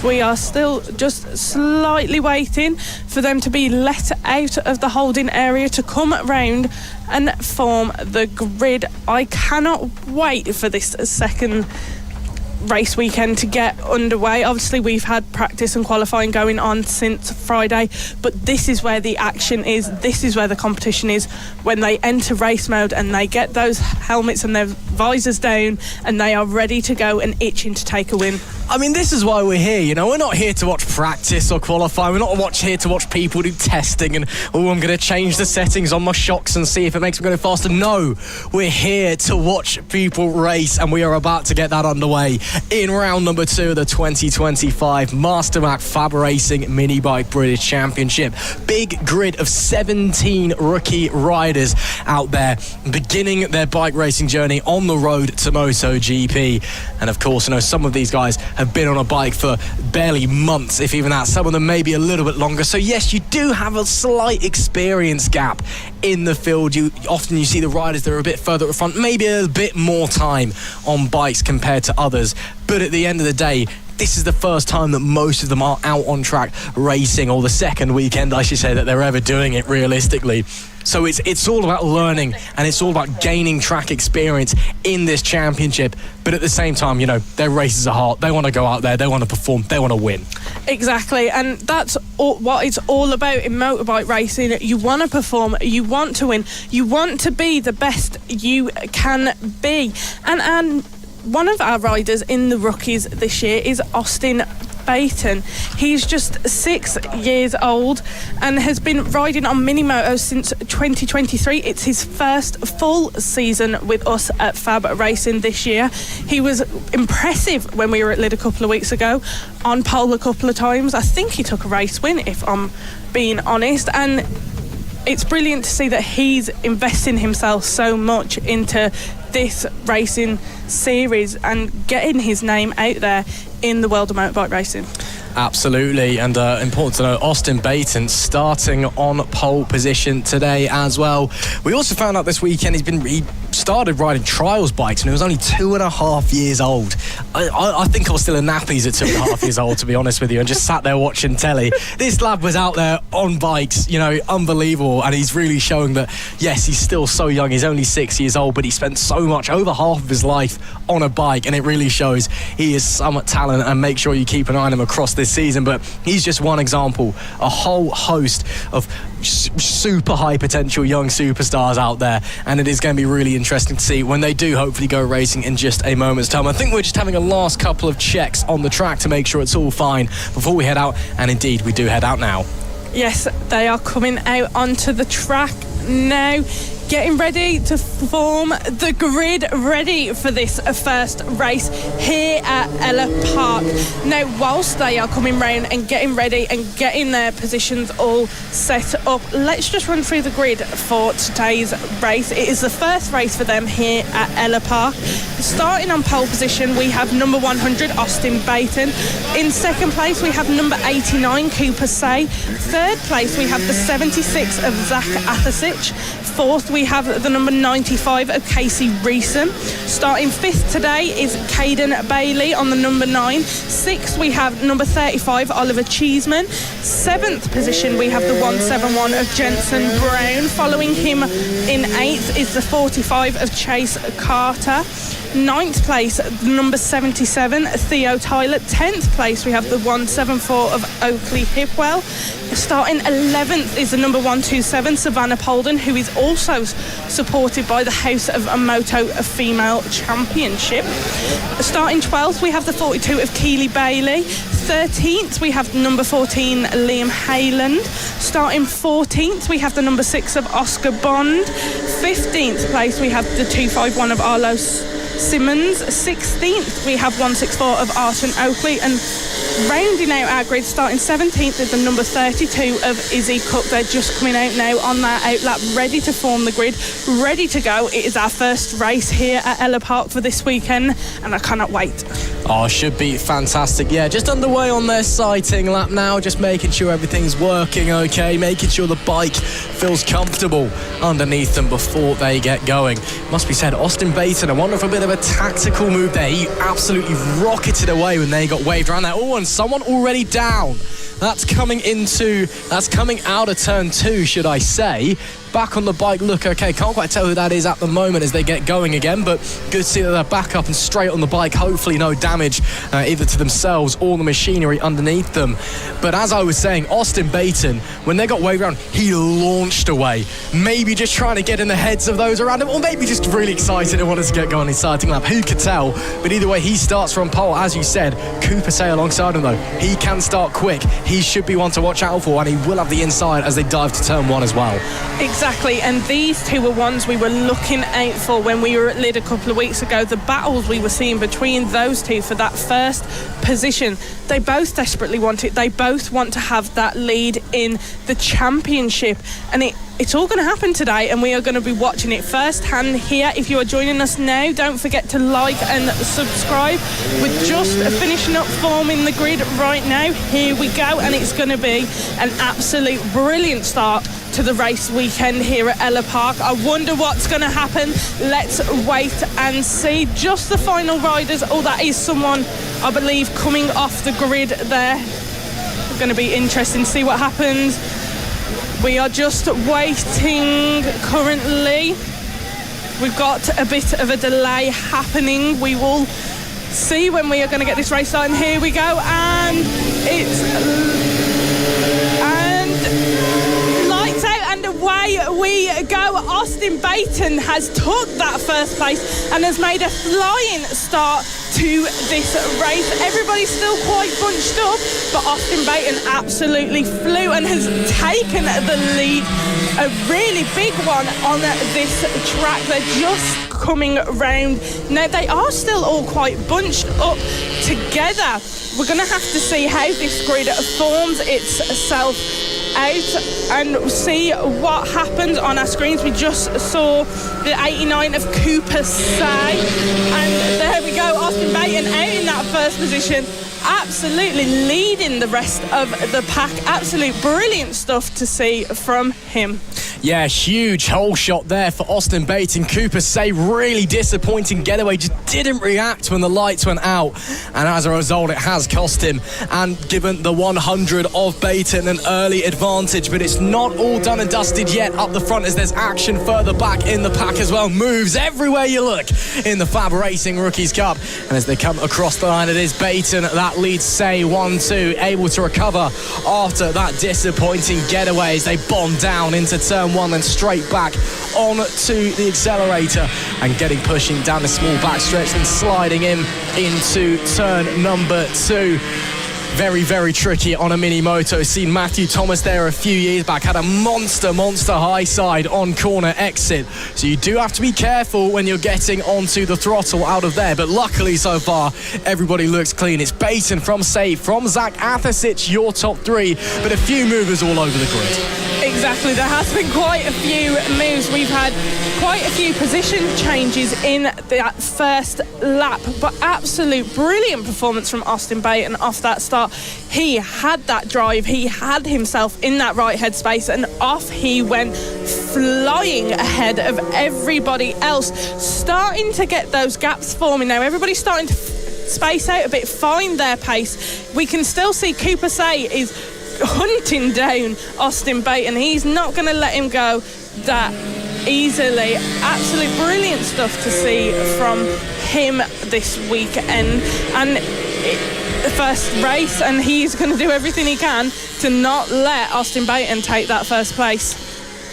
We are still just slightly waiting for them to be let out of the holding area to come round and form the grid. I cannot wait for this second race weekend to get underway. Obviously we've had practice and qualifying going on since Friday, but this is where the action is, this is where the competition is, when they enter race mode and they get those helmets and their visors down and they are ready to go and itching to take a win. I mean, this is why we're here, you know. We're not here to watch practice or qualify. We're not here to watch people do testing and, oh, I'm going to change the settings on my shocks and see if it makes me go faster. No, we're here to watch people race, and we are about to get that underway in round number 2 of the 2025 MasterMac FAB-Racing Minibike British Championship. Big grid of 17 rookie riders out there beginning their bike racing journey on the road to MotoGP. And of course, you know, some of these guys have been on a bike for barely months, if even that. Some of them maybe a little bit longer. So yes, you do have a slight experience gap in the field. You see the riders that are a bit further at front, maybe a bit more time on bikes compared to others. But at the end of the day, this is the first time that most of them are out on track racing, or the second weekend, I should say, that they're ever doing it realistically. So it's all about learning, and it's all about gaining track experience in this championship. But at the same time, you know, their races are hard. They want to go out there, they want to perform, they want to win. Exactly, and that's what it's all about in motorbike racing. You want to perform, you want to win, you want to be the best you can be. And one of our riders in the rookies this year is Austin Baton. He's just 6 years old and has been riding on mini motos since 2023. It's his first full season with us at FAB-Racing this year. He was impressive when we were at Lid a couple of weeks ago, on pole a couple of times. I think he took a race win, if I'm being honest, and it's brilliant to see that he's investing himself so much into this racing series and getting his name out there in the world of motorbike racing. Absolutely, and important to know, Austin Baton starting on pole position today as well. We also found out this weekend he started riding trials bikes and he was only 2.5 years old. I think I was still in nappies at 2.5 years old, to be honest with you, and just sat there watching telly. This lad was out there on bikes, you know, unbelievable, and he's really showing that, yes, he's still so young. He's only 6 years old, but he spent so much, over half of his life on a bike, and it really shows he is so much talent, and make sure you keep an eye on him across this season. But he's just one example, a whole host of super high potential young superstars out there, and it is going to be really interesting to see when they do hopefully go racing in just a moment's time. I think we're just having a last couple of checks on the track to make sure it's all fine before we head out, and indeed we do head out now. Yes, they are coming out onto the track now, getting ready to form the grid, ready for this first race here at Ellough Park. Now, whilst they are coming round and getting ready and getting their positions all set up, let's just run through the grid for today's race. It is the first race for them here at Ellough Park. Starting on pole position, we have number 100, Austin Baton. In second place, we have number 89, Cooper Say. Third place, we have the 76 of Zach Athasich. Fourth, we have the number 95 of Casey Reeson. Starting fifth today is Caden Bailey on the number 9. Sixth, we have number 35, Oliver Cheeseman. Seventh position, we have the 171 of Jensen Brown. Following him in eighth is the 45 of Chase Carter. Ninth place, number 77, Theo Tyler. 10th place, we have the 174 of Oakley Hipwell. Starting 11th is the number 127, Savannah Polden, who is also supported by the House of a Moto Female Championship. Starting 12th, we have the 42 of Keely Bailey. 13th, we have number 14, Liam Hayland. Starting 14th, we have the number 6 of Oscar Bond. 15th place, we have the 251 of Arlo Simmons. 16th, we have 164 of Arton Oakley, and rounding out our grid, starting 17th is the number 32 of Izzy Cook. They're just coming out now on their outlap, ready to form the grid, ready to go. It is our first race here at Ellough Park for this weekend, and I cannot wait. Oh, should be fantastic. Yeah, just underway on their sighting lap now, just making sure everything's working okay, making sure the bike feels comfortable underneath them before they get going. Must be said, Austin Baton, I wonder if a bit bit of a tactical move there. He absolutely rocketed away when they got waved around there. Oh, and someone already down. That's coming out of turn 2, should I say. Back on the bike, look okay. Can't quite tell who that is at the moment as they get going again, but good to see that they're back up and straight on the bike. Hopefully no damage either to themselves or the machinery underneath them. But as I was saying, Austin Baton, when they got waved around, he launched away. Maybe just trying to get in the heads of those around him, or maybe just really excited and wanted to get going in starting lap. Who could tell? But either way, he starts from pole. As you said, Cooper Say alongside him though. He can start quick. He should be one to watch out for, and he will have the inside as they dive to turn 1 as well. Exactly, and these two were ones we were looking out for when we were at Lid a couple of weeks ago. The battles we were seeing between those two for that first position, they both desperately want it. They both want to have that lead in the championship, and it's all going to happen today, and we are going to be watching it firsthand here. If you are joining us now, don't forget to like and subscribe. We're just finishing up forming the grid right now. Here we go, and it's going to be an absolute brilliant start to the race weekend here at Ellough Park. I wonder what's going to happen. Let's wait and see. Just the final riders. Oh, that is someone, I believe, coming off the grid there. It's going to be interesting to see what happens. We are just waiting currently. We've got a bit of a delay happening. We will see when we are going to get this race started. Here we go, and lights out and away we go. Austin Baton has took that first place and has made a flying start to this race. Everybody's still quite bunched up, but Austin Baton absolutely flew and has taken the lead. A really big one on this track. They're just coming round. Now, they are still all quite bunched up together. We're going to have to see how this grid forms itself out and see what happens on our screens. We just saw the 89 of Cooper Say, and there we go, Austin Baton out in that first position, absolutely leading the rest of the pack. Absolute brilliant stuff to see from him. Yeah, huge hole shot there for Austin Baton. Cooper Say, really disappointing getaway, just didn't react when the lights went out, and as a result it has cost him and given the 100 of Baton an early advantage. But it's not all done and dusted yet up the front, as there's action further back in the pack as well. Moves everywhere you look in the FAB-Racing Rookies Cup, and as they come across the line, it is Baton that leads Say 1-2, able to recover after that disappointing getaway as they bomb down into turn 1 and straight back onto the accelerator and pushing down the small backstretch and sliding into turn number 2. Very, very tricky on a mini moto. Seen Matthew Thomas there a few years back, had a monster high side on corner exit. So you do have to be careful when you're getting onto the throttle out of there. But luckily so far, everybody looks clean. It's Baton from Say, from Zach Athasic, your top 3, but a few movers all over the grid. Exactly, there has been quite a few moves. We've had quite a few position changes in that first lap, but absolute brilliant performance from Austin Baton off that start. He had that drive, he had himself in that right headspace, and off he went, flying ahead of everybody else, starting to get those gaps forming now. Everybody's starting to space out a bit, find their pace. We can still see Cooper Say is hunting down Austin Baton. He's not going to let him go that easily. Absolute brilliant stuff to see from him this weekend, and the first race, and he's going to do everything he can to not let Austin Baton take that first place.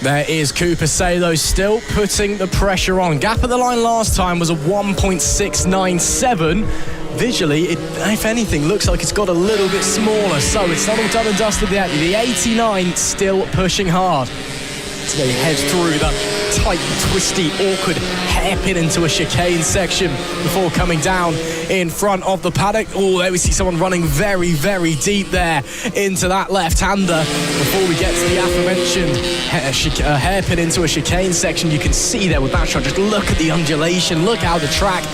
There is Cooper Say, though, still putting the pressure on. Gap at the line last time was a 1.697. Visually, it, if anything, looks like it's got a little bit smaller, so it's not all done and dusted yet. The 89 still pushing hard. So they head through that tight, twisty, awkward hairpin into a chicane section before coming down in front of the paddock. Oh, there we see someone running very, very deep there into that left-hander before we get to the aforementioned hairpin into a chicane section. You can see there with that shot, just look at the undulation, look how the track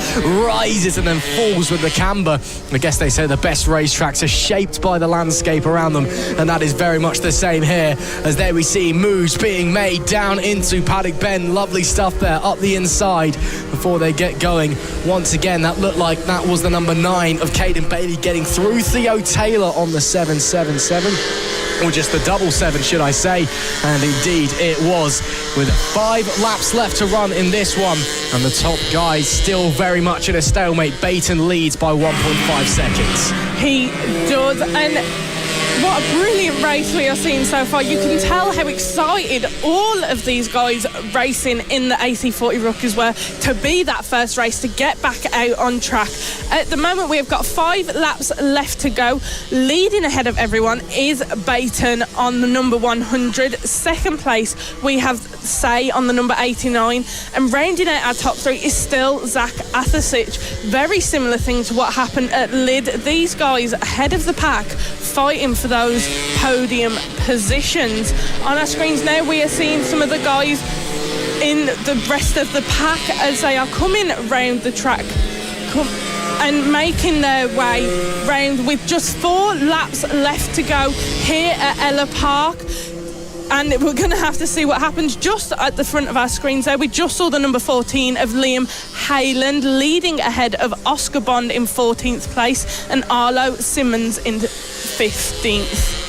rises and then falls with the camber. I guess they say the best racetracks are shaped by the landscape around them, and that is very much the same here, as there we see moves being made way down into Paddock Bend. Lovely stuff there up the inside before they get going. Once again, that looked like that was the number 9 of Caden Bailey getting through Theo Taylor on the 777. Or just the double 7, should I say. And indeed it was, with 5 laps left to run in this one. And the top guys still very much in a stalemate. Baton leads by 1.5 seconds. He does, and what a brilliant race we are seeing so far. You can tell how excited all of these guys racing in the AC40 Rookies were to be that first race, to get back out on track. At the moment, we have got 5 laps left to go. Leading ahead of everyone is Baton on the number 100. Second place, we have Say on the number 89. And rounding out our top 3 is still Zach Athasich. Very similar thing to what happened at Lid. These guys ahead of the pack, fighting for those podium positions. On our screens now, we are seeing some of the guys in the rest of the pack as they are coming round the track and making their way round with just 4 laps left to go here at Ellough Park. And we're going to have to see what happens. Just at the front of our screens there, we just saw the number 14 of Liam Hayland leading ahead of Oscar Bond in 14th place and Arlo Simmons in 15th.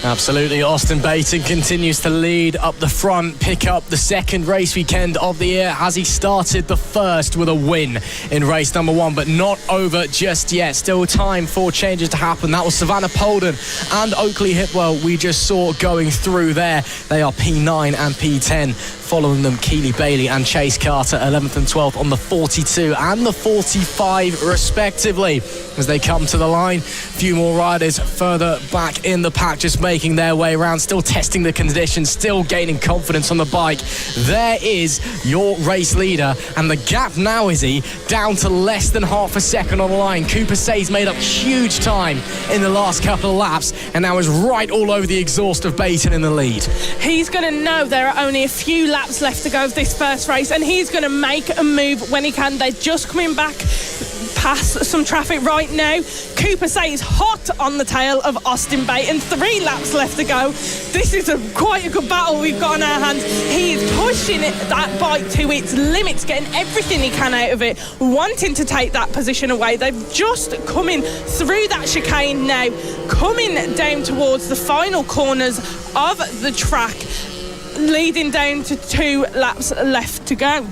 Absolutely. Austin Baton continues to lead up the front, pick up the second race weekend of the year as he started the first with a win in race number 1, but not over just yet. Still time for changes to happen. That was Savannah Polden and Oakley Hipwell we just saw going through there. They are P9 and P10. Following them, Keely Bailey and Chase Carter, 11th and 12th on the 42 and the 45 respectively. As they come to the line, a few more riders further back in the pack just making their way around, still testing the conditions, still gaining confidence on the bike. There is your race leader, and the gap now, Izzy, down to less than half a second on the line. Cooper Say's made up huge time in the last couple of laps and now is right all over the exhaust of Baton in the lead. He's going to know there are only a few laps left to go of this first race, and he's going to make a move when he can. They're just coming back past some traffic right now. Cooper Say is hot on the tail of Austin Baton. 3 laps left to go. This is quite a good battle we've got on our hands. He is pushing that bike to its limits, getting everything he can out of it, wanting to take that position away. They've just coming through that chicane now, coming down towards the final corners of the track, leading down to 2 laps left to go.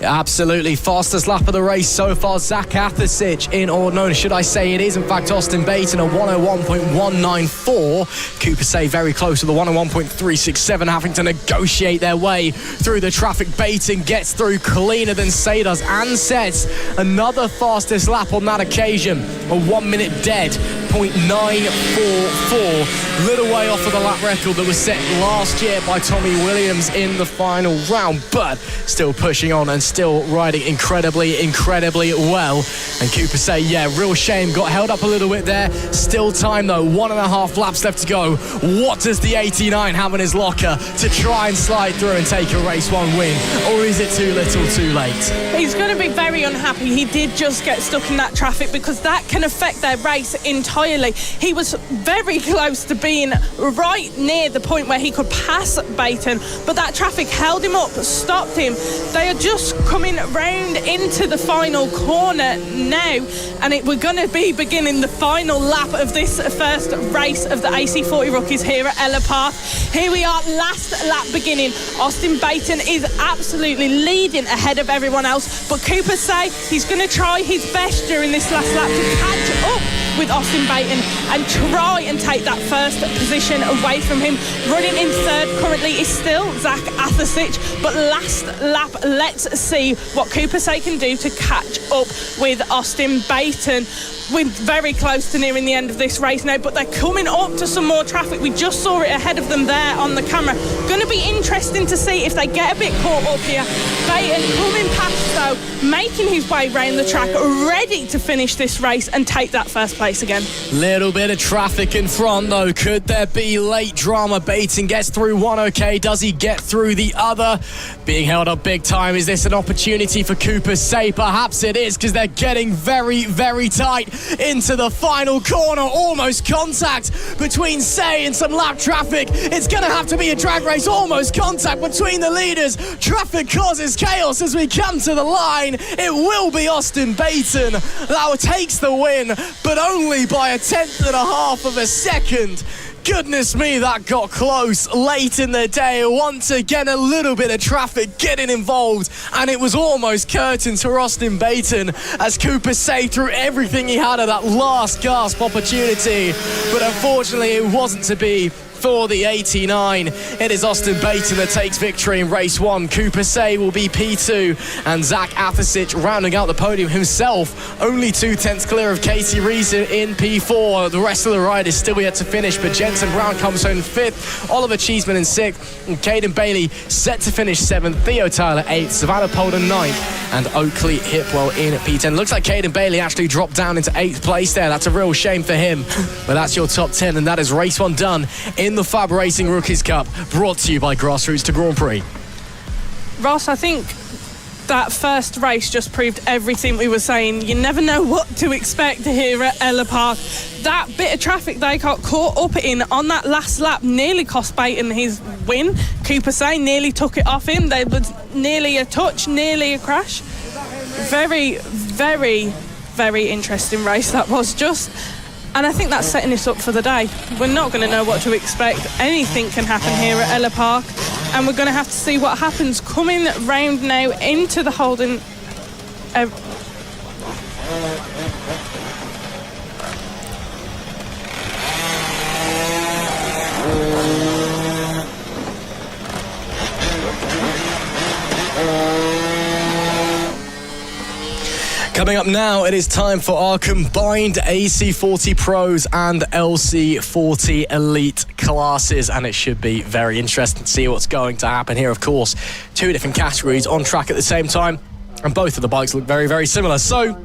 Absolutely. Fastest lap of the race so far, Zach Athasich in, or no, should I say it is in fact Austin Baton, a 101.194. Cooper Say very close to the 101.367, having to negotiate their way through the traffic. Baton gets through cleaner than Say does and sets another fastest lap on that occasion, a 1 minute dead, 0.944, little way off of the lap record that was set last year by Tommy Williams in the final round, but still pushing on and still riding incredibly well. And Cooper Say, yeah, real shame, got held up a little bit there. Still time though, 1.5 laps left to go. What does the 89 have in his locker to try and slide through and take a race 1 win? Or is it too little too late? He's going to be very unhappy. He did just get stuck in that traffic because that can affect their race entirely. He was very close to being right near the point where he could pass Baton, but that traffic held him up, stopped him. They are just coming round into the final corner now, and we're going to be beginning the final lap of this first race of the AC40 Rookies here at Ellough Park. Here we are, last lap beginning. Austin Baton is absolutely leading ahead of everyone else, but Cooper Say he's going to try his best during this last lap to catch up with Austin Baton and try and take that first position away from him. Running in third currently is still Zach Athasich, but last lap, let's see what Cooper Say can do to catch up with Austin Baton. We're very close to nearing the end of this race now, but they're coming up to some more traffic. We just saw it ahead of them there on the camera. Going to be interesting to see if they get a bit caught up here. Baton coming past though, making his way round the track, ready to finish this race and take that first place again. Little bit of traffic in front though. Could there be late drama? Baton gets through one okay. Does he get through the other? Being held up big time. Is this an opportunity for Cooper Say? Perhaps it is, because they're getting very, very tight. into the final corner. Almost contact between Say and some lap traffic. It's going to have to be a drag race. Almost contact between the leaders. Traffic causes chaos as we come to the line. It will be Austin Baton that takes the win, but only by a 1/10 of a second. Goodness me, that got close late in the day. Once again, a little bit of traffic getting involved, and it was almost curtains for Austin Baton as Cooper Say threw everything he had at that last gasp opportunity. But unfortunately, it wasn't to be for the 89. It is Austin Baton that takes victory in race 1. Cooper Say will be P2, and Zach Athasic rounding out the podium himself, only 2/10 clear of Casey Reese in P4. The rest of the riders still yet to finish, but Jensen Brown comes home 5th, Oliver Cheeseman in 6th, and Caden Bailey set to finish 7th, Theo Tyler 8th, Savannah Polden 9th, and Oakley Hipwell in P10. Looks like Caden Bailey actually dropped down into 8th place there. That's a real shame for him, but that's your top 10, and that is race 1 done in the FAB-Racing Rookies Cup, brought to you by Grassroots to Grand Prix. Ross, I think that first race just proved everything we were saying. You never know what to expect here at Ellough Park. That bit of traffic they got caught up in on that last lap nearly cost Baton his win. Cooper Say nearly took it off him. There was nearly a touch, nearly a crash. Very, very, very interesting race that was just. And I think that's setting us up for the day. We're not going to know what to expect. Anything can happen here at Ellough Park. And we're going to have to see what happens coming round now into the Holden. Coming up now, it is time for our combined AC40 Pros and LC40 Elite classes, and it should be very interesting to see what's going to happen here. Of course, 2 different categories on track at the same time, and both of the bikes look very, very similar. So,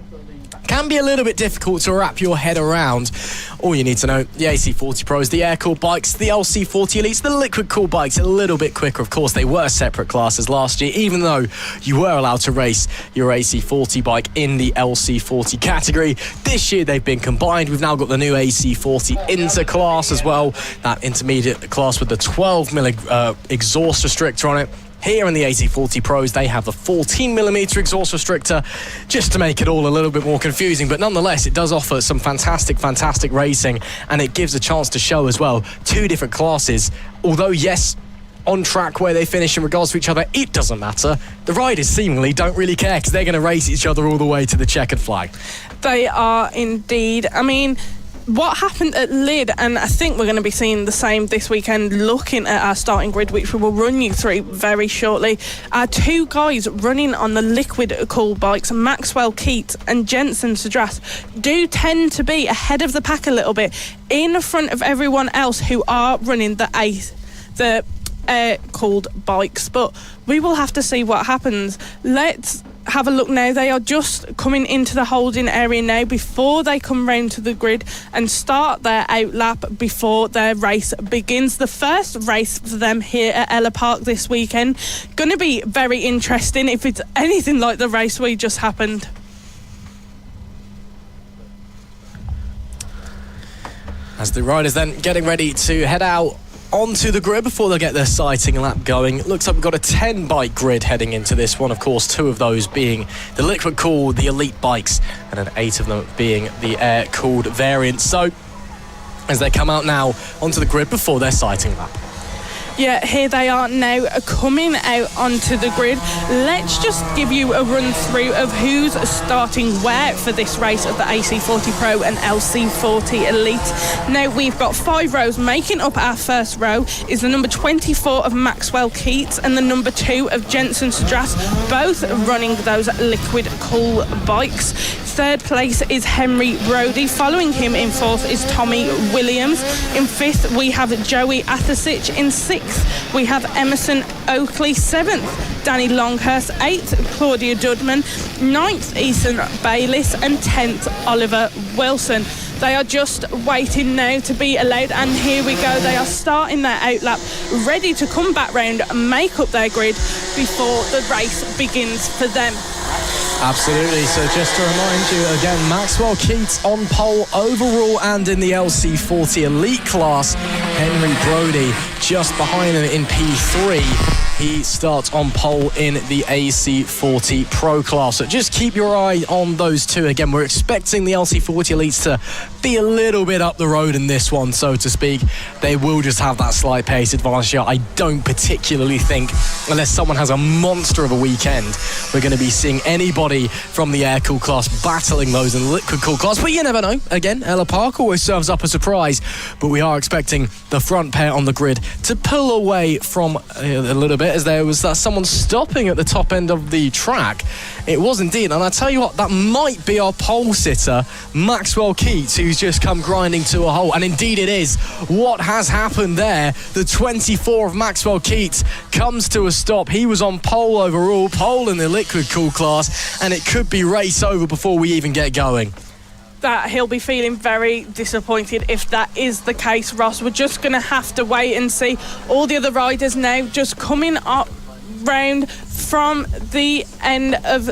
can be a little bit difficult to wrap your head around. All you need to know, the AC40 Pros, the air-cooled bikes, the LC40 Elites, the liquid-cooled bikes, a little bit quicker. Of course, they were separate classes last year, even though you were allowed to race your AC40 bike in the LC40 category. This year, they've been combined. We've now got the new AC40 Inter class as well, that intermediate class with the 12mm exhaust restrictor on it. Here in the AC40 Pros, they have the 14mm exhaust restrictor, just to make it all a little bit more confusing. But nonetheless, it does offer some fantastic, fantastic racing, and it gives a chance to show as well 2 different classes. Although, yes, on track where they finish in regards to each other, it doesn't matter. The riders seemingly don't really care because they're going to race each other all the way to the checkered flag. They are indeed. I mean, what happened at Lyd, and I think we're going to be seeing the same this weekend, looking at our starting grid, which we will run you through very shortly. Our 2 guys running on the liquid cool bikes, Maxwell Keats and Jensen Sadras, do tend to be ahead of the pack a little bit, in front of everyone else who are running the air-cooled bikes. But we will have to see what happens. Let's have a look now. They are just coming into the holding area now before they come round to the grid and start their out lap before their race begins. The first race for them here at Ellough Park this weekend. Going to be very interesting if it's anything like the race we just happened. As the riders then getting ready to head out onto the grid before they get their sighting lap going. It looks like we've got a 10-bike grid heading into this one. Of course, 2 of those being the liquid-cooled, the elite bikes, and then 8 of them being the air-cooled variants. So, as they come out now onto the grid before their sighting lap. Yeah, here they are now coming out onto the grid. Let's just give you a run through of who's starting where for this race of the AC40 Pro and LC40 Elite. Now, we've got 5 rows. Making up our first row is the number 24 of Maxwell Keats and the number 2 of Jensen Sadras, both running those liquid cool bikes. 3rd place is Henry Brody. Following him in 4th is Tommy Williams. In 5th, we have Joey Athasic. In 6th, we have Emerson Oakley. 7th, Danny Longhurst. 8th, Claudia Dudman. 9th, Ethan Bayliss. And 10th, Oliver Wilson. They are just waiting now to be allowed, and here we go. They are starting their out lap, ready to come back round and make up their grid before the race begins for them. Absolutely. So just to remind you again, Maxwell Keats on pole overall and in the LC40 Elite class. Henry Brody just behind him in P3. He starts on pole in the AC40 Pro class. So just keep your eye on those two. Again, we're expecting the LC40 Elites to be a little bit up the road in this one, so to speak. They will just have that slight pace advantage. I don't particularly think, unless someone has a monster of a weekend, we're going to be seeing anybody from the air cool class battling those in the liquid cool class. But you never know. Again, Ellough Park always serves up a surprise. But we are expecting the front pair on the grid to pull away from a little bit, as there was someone stopping at the top end of the track. It was indeed, and I tell you what, that might be our pole sitter, Maxwell Keats, who's just come grinding to a halt. And indeed it is. What has happened there? The 24 of Maxwell Keats comes to a stop. He was on pole overall, pole in the liquid cool class, and it could be race over before we even get going. That he'll be feeling very disappointed if that is the case, Ross. We're just going to have to wait and see. All the other riders now just coming up round from the end of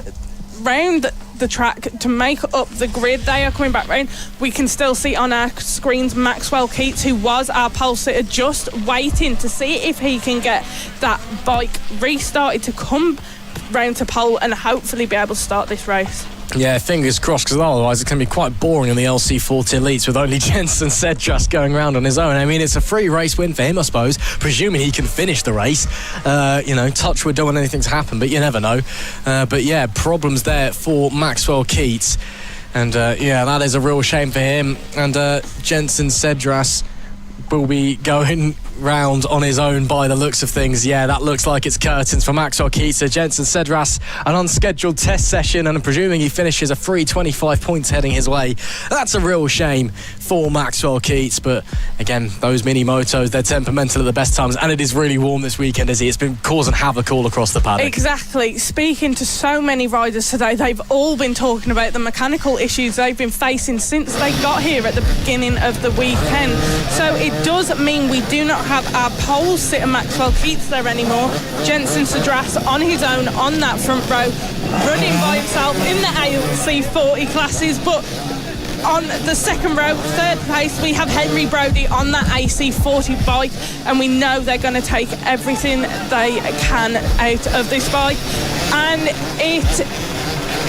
round the track to make up the grid. They are coming back round. We can still see on our screens Maxwell Keats, who was our pole sitter, just waiting to see if he can get that bike restarted to come round to pole and hopefully be able to start this race. Yeah, fingers crossed, because otherwise it's going to be quite boring in the LC40 Elites with only Jensen Cedras going around on his own. I mean, it's a free race win for him, I suppose, presuming he can finish the race. Touch wood, don't want anything to happen, but you never know. But yeah, problems there for Maxwell Keats. And that is a real shame for him. And Jensen Cedras will be going round on his own by the looks of things. Yeah, that looks like it's curtains for Maxwell Keats. Jensen Cedras, an unscheduled test session, and I'm presuming he finishes a free 25 points heading his way. That's a real shame for Maxwell Keats, but again, those mini motos, they're temperamental at the best times, and it is really warm this weekend, is it? It's been causing havoc all across the paddock. Exactly. Speaking to so many riders today, they've all been talking about the mechanical issues they've been facing since they got here at the beginning of the weekend. So it does mean we do not have our pole sitter Maxwell Keats there anymore. Jensen Cedras on his own on that front row, running by himself in the ALC40 classes, but on the second row, third place, we have Henry Brody on that AC40 bike, and we know they're going to take everything they can out of this bike. And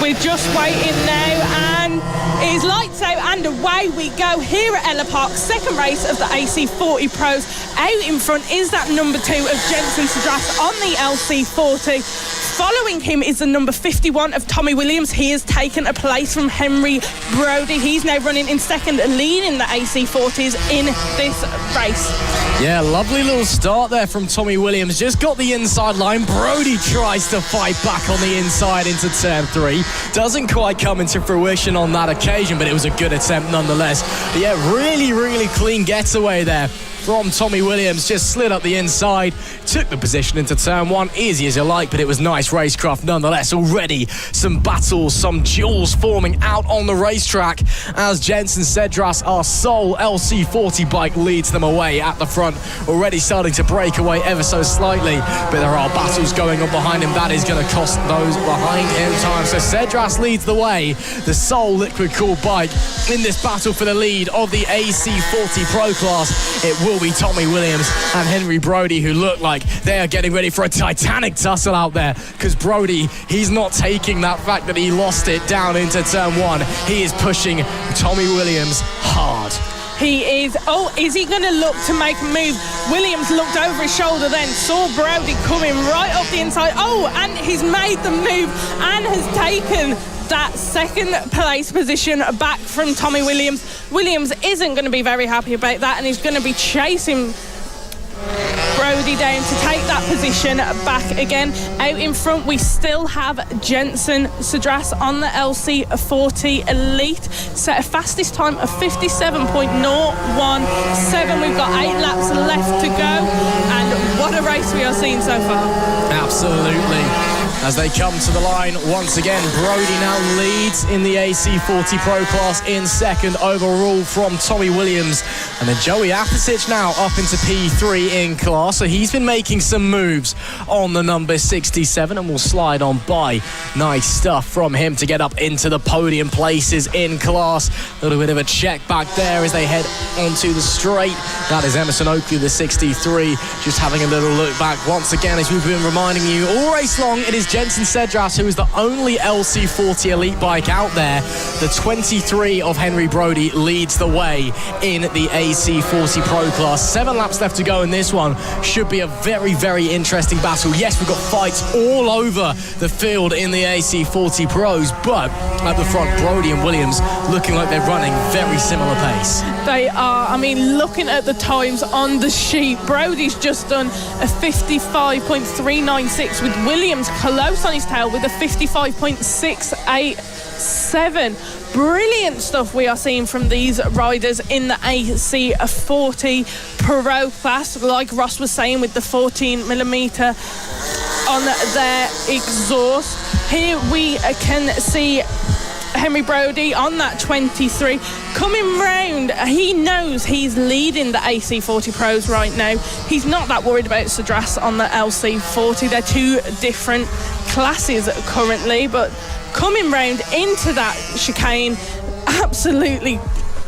we're just waiting now, and it is lights out and away we go here at Ellough Park. Second race of the AC40 Pros. Out in front is that number 2 of Jensen Cedras on the LC40. Following him is the number 51 of Tommy Williams. He has taken a place from Henry Brody. He's now running in second, leading the AC40s in this race. Yeah, lovely little start there from Tommy Williams. Just got the inside line. Brody tries to fight back on the inside into turn 3. Doesn't quite come into fruition on that occasion, but it was a good attempt nonetheless. But yeah, really, really clean getaway there from Tommy Williams. Just slid up the inside, took the position into turn 1, easy as you like, but it was nice racecraft nonetheless. Already some battles, some duels forming out on the racetrack as Jensen Cedras, our sole LC40 bike, leads them away at the front, already starting to break away ever so slightly, but there are battles going on behind him. That is going to cost those behind him time. So Cedras leads the way, the sole liquid cool bike in this battle for the lead of the AC40 Pro class. It will be Tommy Williams and Henry Brody, who look like they are getting ready for a titanic tussle out there, because Brody, he's not taking that fact that he lost it down into turn 1. He is pushing Tommy Williams hard. He is. Oh, is he going to look to make a move? Williams looked over his shoulder then, saw Brody coming right up the inside. Oh, and he's made the move and has taken that second place position back from Tommy Williams. Williams isn't going to be very happy about that, and he's going to be chasing Brody down to take that position back again. Out in front, we still have Jensen Cedras on the LC40 Elite. Set a fastest time of 57.017. We've got 8 laps left to go, and what a race we are seeing so far. Absolutely. As they come to the line once again, Brody now leads in the AC40 Pro class in second overall from Tommy Williams. And then Joey Aftersic now up into P3 in class. So he's been making some moves on the number 67 and will slide on by. Nice stuff from him to get up into the podium places in class. A little bit of a check back there as they head onto the straight. That is Emerson Oakley, the 63, just having a little look back once again, as we've been reminding you all race long. It is Jensen Cedras who is the only LC40 elite bike out there. The 23 of Henry Brody leads the way in the AC40 Pro class. 7 laps left to go in this one. Should be a very, very interesting battle. Yes, we've got fights all over the field in the AC40 Pros, but at the front, Brody and Williams looking like they're running very similar pace. They are. I mean, looking at the times on the sheet, Brody's just done a 55.396 with Williams close on his tail with a 55.687. Brilliant stuff we are seeing from these riders in the AC40 Pro class. Like Ross was saying, with the 14mm on their exhaust. Here we can see Henry Brody on that 23 coming round. He knows he's leading the AC40 Pros right now. He's not that worried about Cedras on the LC40. They're two different classes currently, but coming round into that chicane, absolutely,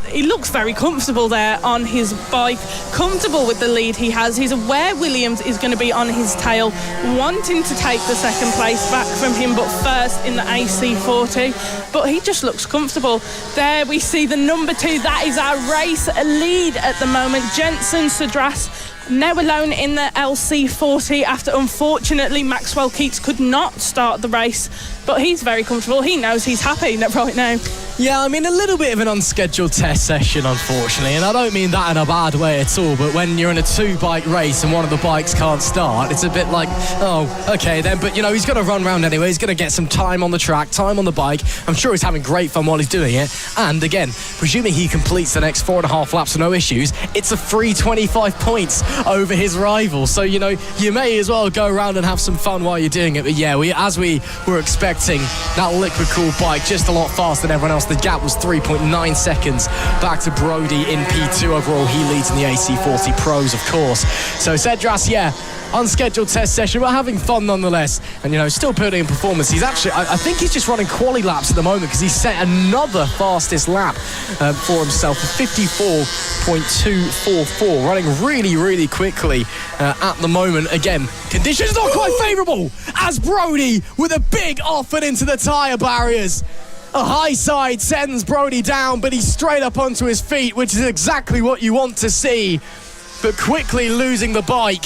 he looks very comfortable there on his bike, comfortable with the lead he has. He's aware Williams is going to be on his tail, wanting to take the second place back from him, but first in the AC40. But he just looks comfortable. There we see the number 2. That is our race lead at the moment. Jensen Cedras now alone in the LC40 after, unfortunately, Maxwell Keats could not start the race. But he's very comfortable. He knows he's happy right now. Yeah, I mean, a little bit of an unscheduled test session, unfortunately, and I don't mean that in a bad way at all, but when you're in a 2-bike race and one of the bikes can't start, it's a bit like, oh, okay then, but, you know, he's going to run around anyway. He's going to get some time on the track, time on the bike. I'm sure he's having great fun while he's doing it, and again, presuming he completes the next 4.5 laps with no issues, it's a free 25 points over his rival, so, you know, you may as well go around and have some fun while you're doing it. But yeah, as we were expecting, that liquid cooled bike just a lot faster than everyone else. The gap was 3.9 seconds back to Brody in P2 overall. He leads in the AC40 Pros, of course. So Cedras, yeah, unscheduled test session, but having fun nonetheless, and, you know, still putting in performance. He's actually, I think he's just running quali laps at the moment, because he's set another fastest lap for himself, 54.244, running really, really quickly at the moment. Again, conditions not quite favourable as Brody with a big off and into the tyre barriers. A high side sends Brody down, but he's straight up onto his feet, which is exactly what you want to see, but quickly losing the bike.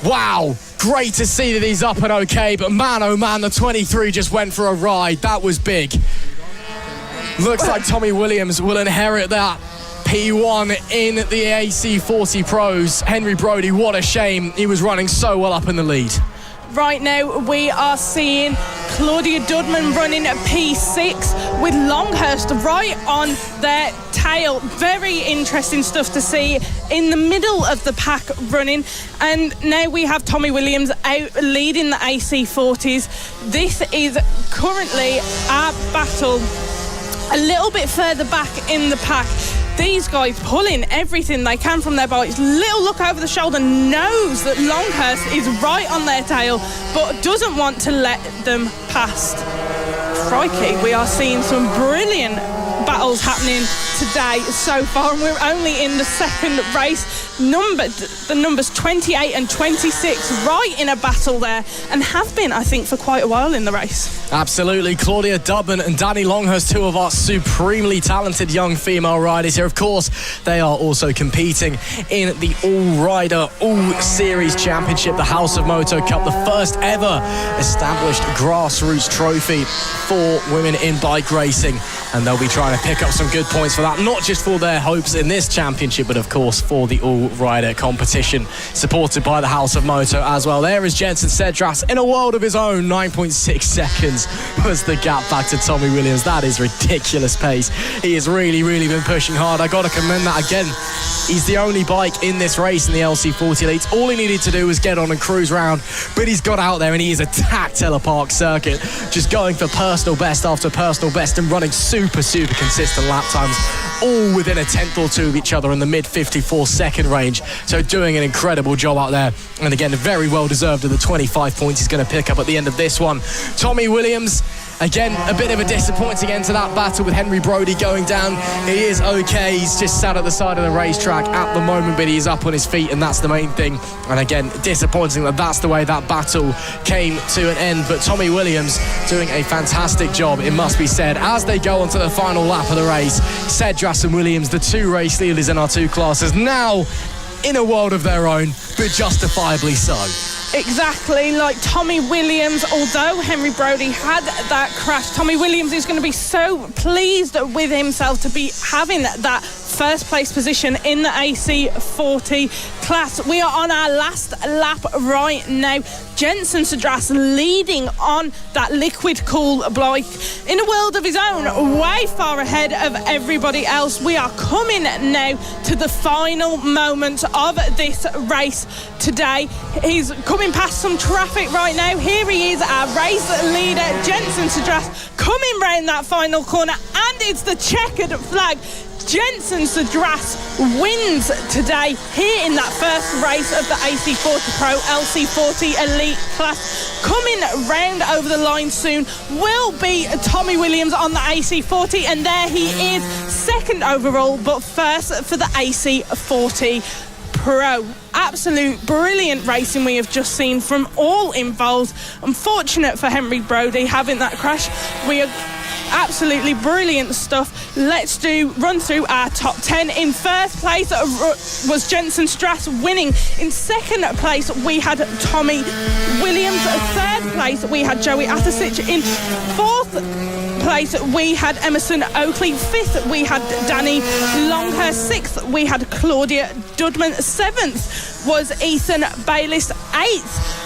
Wow, great to see that he's up and okay, but man, oh man, the 23 just went for a ride. That was big. Looks like Tommy Williams will inherit that P1 in the AC40 Pros. Henry Brody, what a shame. He was running so well up in the lead. Right now we are seeing Claudia Dudman running at P6 with Longhurst right on their tail. Very interesting stuff to see in the middle of the pack running. And now we have Tommy Williams out leading the AC40s. This is currently our battle a little bit further back in the pack. These guys pulling everything they can from their bikes. Little look over the shoulder, knows that Longhurst is right on their tail, but doesn't want to let them past. Crikey, we are seeing some brilliant battles happening today so far, and we're only in the second race. The numbers 28 and 26 right in a battle there, and have been, I think, for quite a while in the race. Absolutely. Claudia Dudman and Danny Longhurst, two of our supremely talented young female riders here. Of course, they are also competing in the All-Rider All-Series Championship, the House of Moto Cup, the first ever established grassroots trophy for women in bike racing. And they'll be trying to pick up some good points for that, not just for their hopes in this championship, but of course for the All-Rider competition, supported by the House of Moto as well. There is Jensen Cedras in a world of his own. 9.6 seconds was the gap back to Tommy Williams. That is ridiculous pace. He has really, really been pushing hard. I got to commend that again. He's the only bike in this race in the LC40 Elites. All he needed to do was get on and cruise round, but he's got out there and he has attacked Ellough Park circuit, just going for personal best after personal best and running super, super consistent lap times all within a tenth or two of each other in the mid 54 second range. So doing an incredible job out there. And again, very well deserved of the 25 points he's going to pick up at the end of this one. Tommy Williams, again, a bit of a disappointing end to that battle with Henry Brody going down. He is okay. He's just sat at the side of the racetrack at the moment, but he's up on his feet, and that's the main thing. And again, disappointing that that's the way that battle came to an end. But Tommy Williams doing a fantastic job, it must be said, as they go on to the final lap of the race. Cedras and Williams, the two race leaders in our two classes, now in a world of their own, but justifiably so. Exactly, like Tommy Williams, although Henry Brody had that crash, Tommy Williams is going to be so pleased with himself to be having that first place position in the AC40 class. We are on our last lap right now. Jensen Cedras leading on that liquid cool bike in a world of his own, way far ahead of everybody else. We are coming now to the final moment of this race today. He's coming past some traffic right now. Here he is, our race leader, Jensen Cedras, coming round that final corner, and it's the checkered flag. Jensen Cedras wins today here in that first race of the AC40 Pro LC40 Elite class. Coming round over the line soon will be Tommy Williams on the AC40, and there he is, second overall, but first for the AC40 Pro. Absolute brilliant racing we have just seen from all involved. Unfortunate for Henry Brody having that crash. We are absolutely brilliant stuff. Let's run through our top 10. In first place was Jensen Cedras winning. In second place we had Tommy Williams. Third place we had Joey Atasic. In fourth place we had Emerson Oakley. Fifth we had Danny Longhurst. Sixth we had Claudia Dudman. Seventh was Ethan Bayliss. Eighth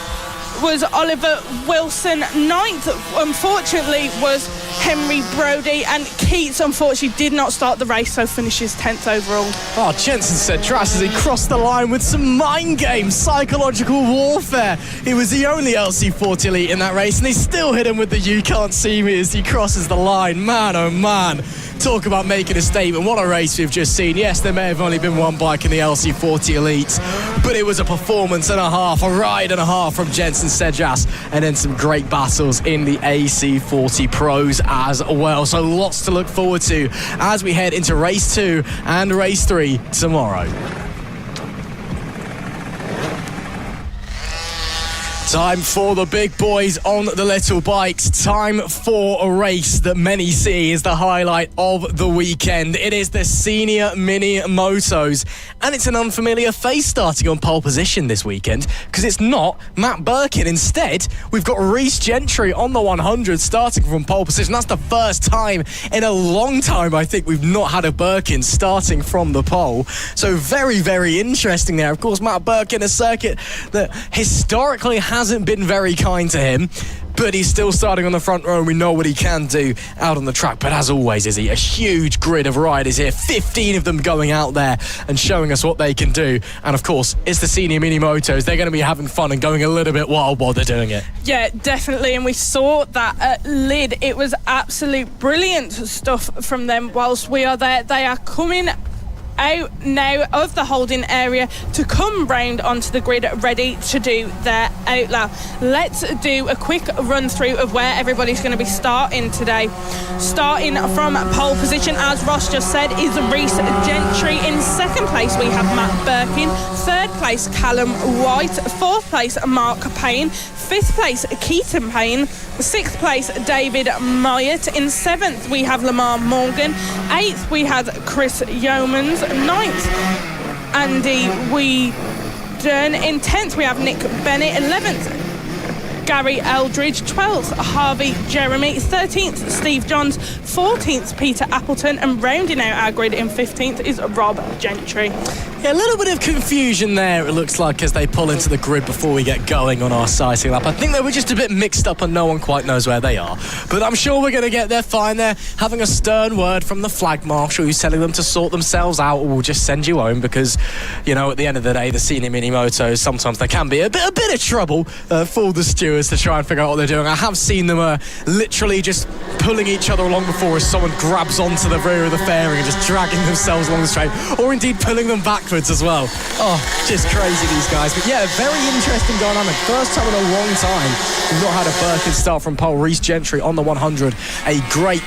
was Oliver Wilson. Ninth, unfortunately, was Henry Brody, and Keats, unfortunately, did not start the race, so finishes 10th overall. Oh, Jensen Cedras as he crossed the line with some mind games, psychological warfare. He was the only LC40 elite in that race, and he still hit him with the "you can't see me" as he crosses the line. Man, oh man. Talk about making a statement. What a race we've just seen. Yes, there may have only been one bike in the LC40 Elites, but it was a performance and a half, a ride and a half from Jensen Cedras, and then some great battles in the AC40 Pros as well. So lots to look forward to as we head into race 2 and race 3 tomorrow. Time for the big boys on the little bikes. Time for a race that many see as the highlight of the weekend. It is the Senior Mini Motos, and it's an unfamiliar face starting on pole position this weekend because it's not Matt Birkin. Instead, we've got Reece Gentry on the 100 starting from pole position. That's the first time in a long time, I think, we've not had a Birkin starting from the pole. So very, very interesting there. Of course, Matt Birkin, a circuit that historically hasn't been very kind to him, but he's still starting on the front row, and we know what he can do out on the track. But as always, Izzy, a huge grid of riders here, 15 of them going out there and showing us what they can do. And of course, it's the Senior Mini Motos. They're going to be having fun and going a little bit wild while they're doing it. Yeah, definitely. And we saw that lid. It was absolute brilliant stuff from them whilst we are there. They are coming out now of the holding area to come round onto the grid ready to do their outlaw. Let's do a quick run through of where everybody's going to be starting today. Starting from pole position, as Ross just said, is Reece Gentry. In second place we have Matt Birkin. Third place Callum White. Fourth place Mark Payne. Fifth place Keaton Payne. Sixth place David Myatt. In seventh we have Lamar Morgan. Eighth we had Chris Yeomans. Ninth Andy Weedon. In 10th we have Nick Bennett. 11th Gary Eldridge. 12th Harvey Jeremy. 13th Steve Johns. 14th Peter Appleton, and rounding out our grid in 15th is Rob Gentry. Yeah, a little bit of confusion there, it looks like, as they pull into the grid before we get going on our sighting lap. I think they were just a bit mixed up and no one quite knows where they are. But I'm sure we're going to get there fine. They're having a stern word from the flag marshal who's telling them to sort themselves out, or we'll just send you home because, you know, at the end of the day, the Senior Mini Motos, sometimes they can be a bit of trouble for the stewards. as to try and figure out what they're doing. I have seen them literally just pulling each other along before as someone grabs onto the rear of the fairing and just dragging themselves along the straight, or indeed pulling them backwards as well. Oh, just crazy, these guys. But yeah, very interesting dynamic. First time in a long time we've not had a Birkin start from pole. Rhys Gentry on the 100. A great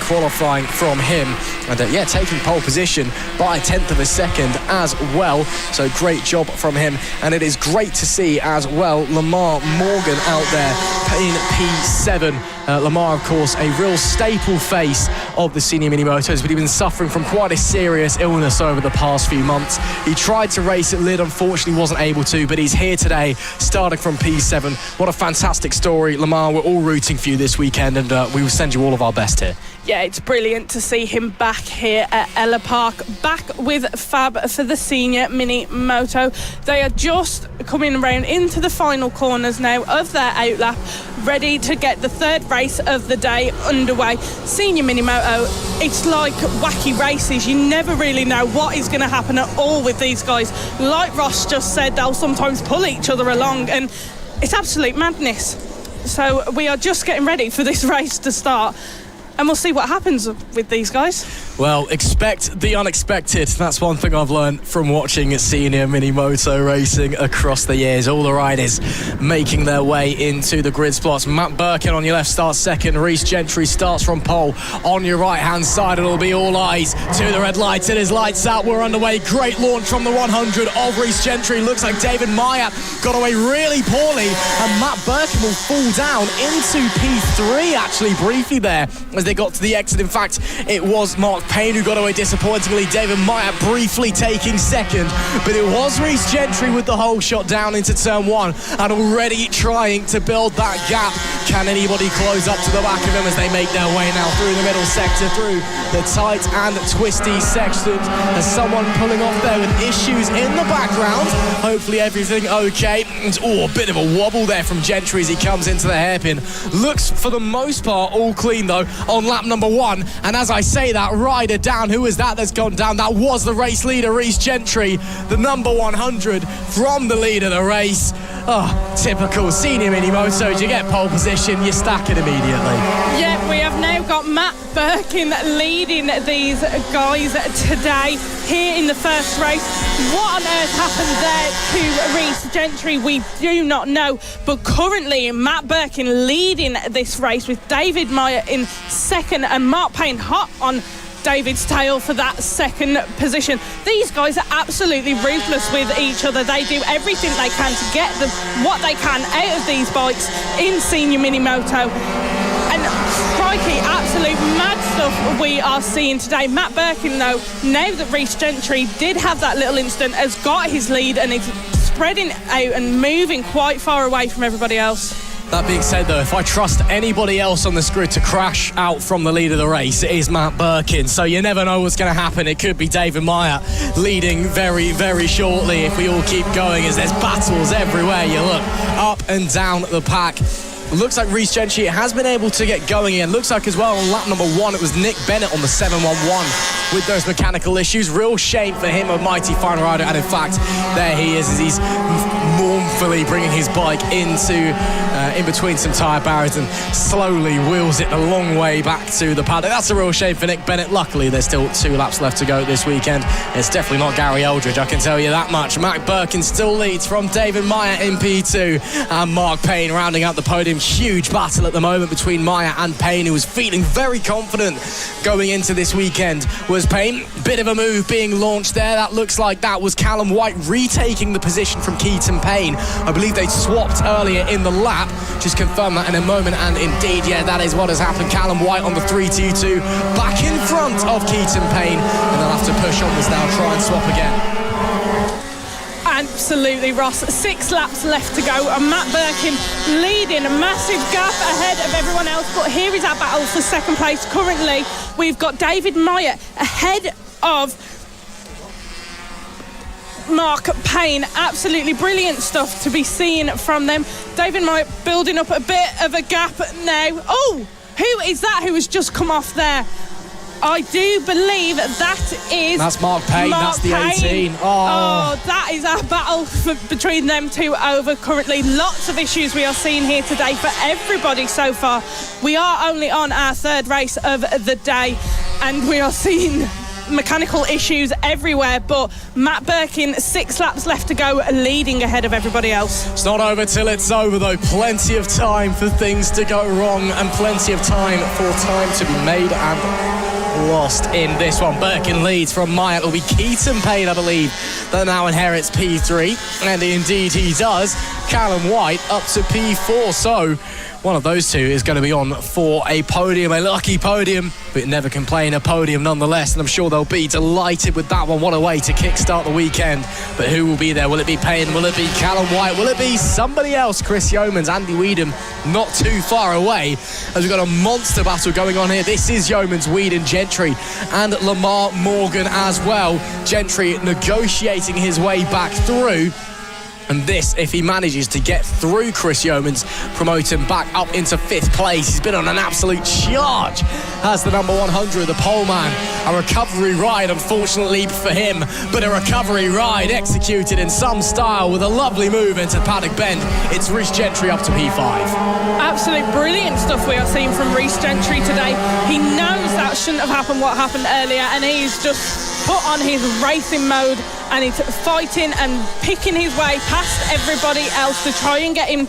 qualifying from him. And yeah, taking pole position by 1/10 of a second as well. So great job from him. And it is great to see as well Lamar Morgan out there in P7. Lamar, of course, a real staple face of the senior mini motos, but he's been suffering from quite a serious illness over the past few months. He tried to race at Lid, unfortunately wasn't able to, but he's here today, starting from P7. What a fantastic story, Lamar. We're all rooting for you this weekend, and we will send you all of our best here. Yeah, it's brilliant to see him back here at Ellough Park, back with Fab for the senior mini moto. They are just coming around into the final corners now of their outlap, ready to get the third race of the day underway. Senior mini moto, it's like wacky races. You never really know what is going to happen at all with these guys. Like Ross just said, they'll sometimes pull each other along, and it's absolute madness. So we are just getting ready for this race to start, and we'll see what happens with these guys. Well, expect the unexpected. That's one thing I've learned from watching senior mini moto racing across the years. All the riders making their way into the grid spots. Matt Birkin on your left starts second. Rhys Gentry starts from pole. On your right-hand side, it'll be all eyes to the red lights. It is lights out. We're underway. Great launch from the 100 of Rhys Gentry. Looks like David Myatt got away really poorly, and Matt Birkin will fall down into P3, actually, briefly there as they got to the exit. In fact, it was Mark Payne who got away disappointingly. David Myatt briefly taking second, but it was Rhys Gentry with the whole shot down into turn one and already trying to build that gap. Can anybody close up to the back of him as they make their way now through the middle sector, through the tight and twisty sections? There's someone pulling off there with issues in the background. Hopefully everything okay. Oh, a bit of a wobble there from Gentry as he comes into the hairpin. Looks for the most part all clean though on lap number one, and as I say that, rider down. Who is that that's gone down? That was the race leader, Rhys Gentry, the number 100 from the lead of the race. Oh, typical senior mini motos. You get pole position, you stack it immediately. Yeah, we have now got Matt Birkin leading these guys today here in the first race. What on earth happened there to Rhys Gentry, we do not know, but currently Matt Birkin leading this race with David Meyer in second and Mark Payne hot on David's tail for that second position. These guys are absolutely ruthless with each other. They do everything they can to get what they can out of these bikes in senior mini moto. And crikey, absolute mad stuff we are seeing today. Matt Birkin, though, now that Rhys Gentry did have that little incident, has got his lead and is spreading out and moving quite far away from everybody else. That being said, though, if I trust anybody else on this grid to crash out from the lead of the race, it is Matt Birkin. So you never know what's going to happen. It could be David Myatt leading very, very shortly if we all keep going, as there's battles everywhere you look, up and down the pack. Looks like Rhys Gentry has been able to get going again. Looks like as well on lap number one, it was Nick Bennett on the 711 with those mechanical issues. Real shame for him, a mighty fine rider. And in fact, there he is as he's mournfully bringing his bike into in between some tyre barriers and slowly wheels it a long way back to the paddock. That's a real shame for Nick Bennett. Luckily, there's still 2 laps left to go this weekend. It's definitely not Gary Eldridge, I can tell you that much. Matt Birkin still leads from David Meyer in P2 and Mark Payne rounding out the podium. Huge battle at the moment between Meyer and Payne, who was feeling very confident going into this weekend. Was Payne. Bit of a move being launched there. That looks like that was Callum White retaking the position from Keaton Payne. I believe they swapped earlier in the lap. Just confirm that in a moment, and indeed, yeah, that is what has happened. Callum White on the 322 back in front of Keaton Payne, and they'll have to push onwards now, try and swap again. Absolutely, Ross. 6 laps left to go, and Matt Birkin leading, a massive gap ahead of everyone else. But here is our battle for second place. Currently, we've got David Meyer ahead of Mark Payne. Absolutely brilliant stuff to be seen from them. David Meyer building up a bit of a gap now. Oh, who is that who has just come off there? I do believe that's Mark Payne. That's the 18. Oh, that is our battle between them two over currently. Lots of issues we are seeing here today for everybody so far. We are only on our third race of the day, and we are seeing mechanical issues everywhere, but Matt Birkin, 6 laps left to go, leading ahead of everybody else. It's not over till it's over, though. Plenty of time for things to go wrong, and plenty of time for time to be made and lost in this one. Birkin leads from Maya. It'll be Keaton Payne, I believe, that now inherits P3, and indeed he does. Callum White up to P4, so one of those two is going to be on for a podium, a lucky podium, but never complain, a podium nonetheless, and I'm sure they'll be delighted with that one. What a way to kickstart the weekend. But who will be there? Will it be Payne? Will it be Callum White? Will it be somebody else? Chris Yeomans, Andy Weedham not too far away, as we've got a monster battle going on here. This is Yeomans, Weedham, Gentry and Lamar Morgan as well. Gentry negotiating his way back through. And this, if he manages to get through Chris Yeomans, promote him back up into 5th place. He's been on an absolute charge as the number 100, the pole man. A recovery ride, unfortunately for him, but a recovery ride executed in some style with a lovely move into Paddock Bend. It's Rhys Gentry up to P5. Absolute brilliant stuff we are seeing from Rhys Gentry today. He knows that shouldn't have happened what happened earlier, and he's just put on his racing mode, and he's fighting and picking his way past everybody else to try and get him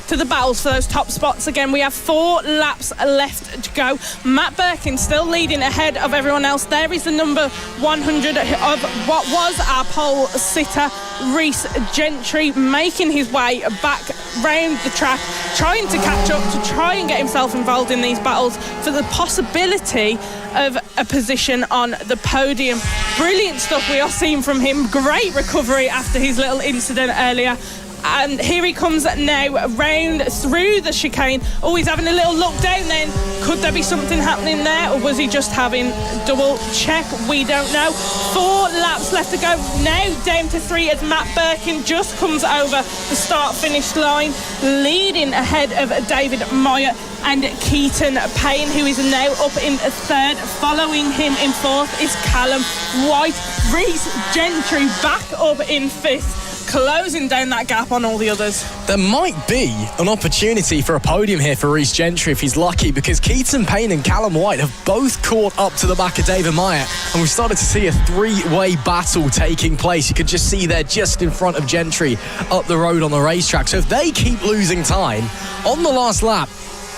to the battles for those top spots again. We have 4 laps left to go. Matt Birkin still leading ahead of everyone else. There is the number 100 of what was our pole sitter, Rhys Gentry, making his way back round the track, trying to catch up, to try and get himself involved in these battles for the possibility of a position on the podium. Brilliant stuff we are seeing from him. Great recovery after his little incident earlier. And here he comes now round through the chicane. Oh, he's having a little look down then. Could there be something happening there, or was he just having double check? We don't know. 4 laps left to go. Now down to 3 as Matt Birkin just comes over the start-finish line, leading ahead of David Moyer and Keaton Payne, who is now up in 3rd. Following him in 4th is Callum White. Rhys Gentry back up in 5th, closing down that gap on all the others. There might be an opportunity for a podium here for Rhys Gentry if he's lucky, because Keaton Payne and Callum White have both caught up to the back of David Meyer, and we've started to see a 3-way battle taking place. You could just see they're just in front of Gentry up the road on the racetrack. So if they keep losing time on the last lap,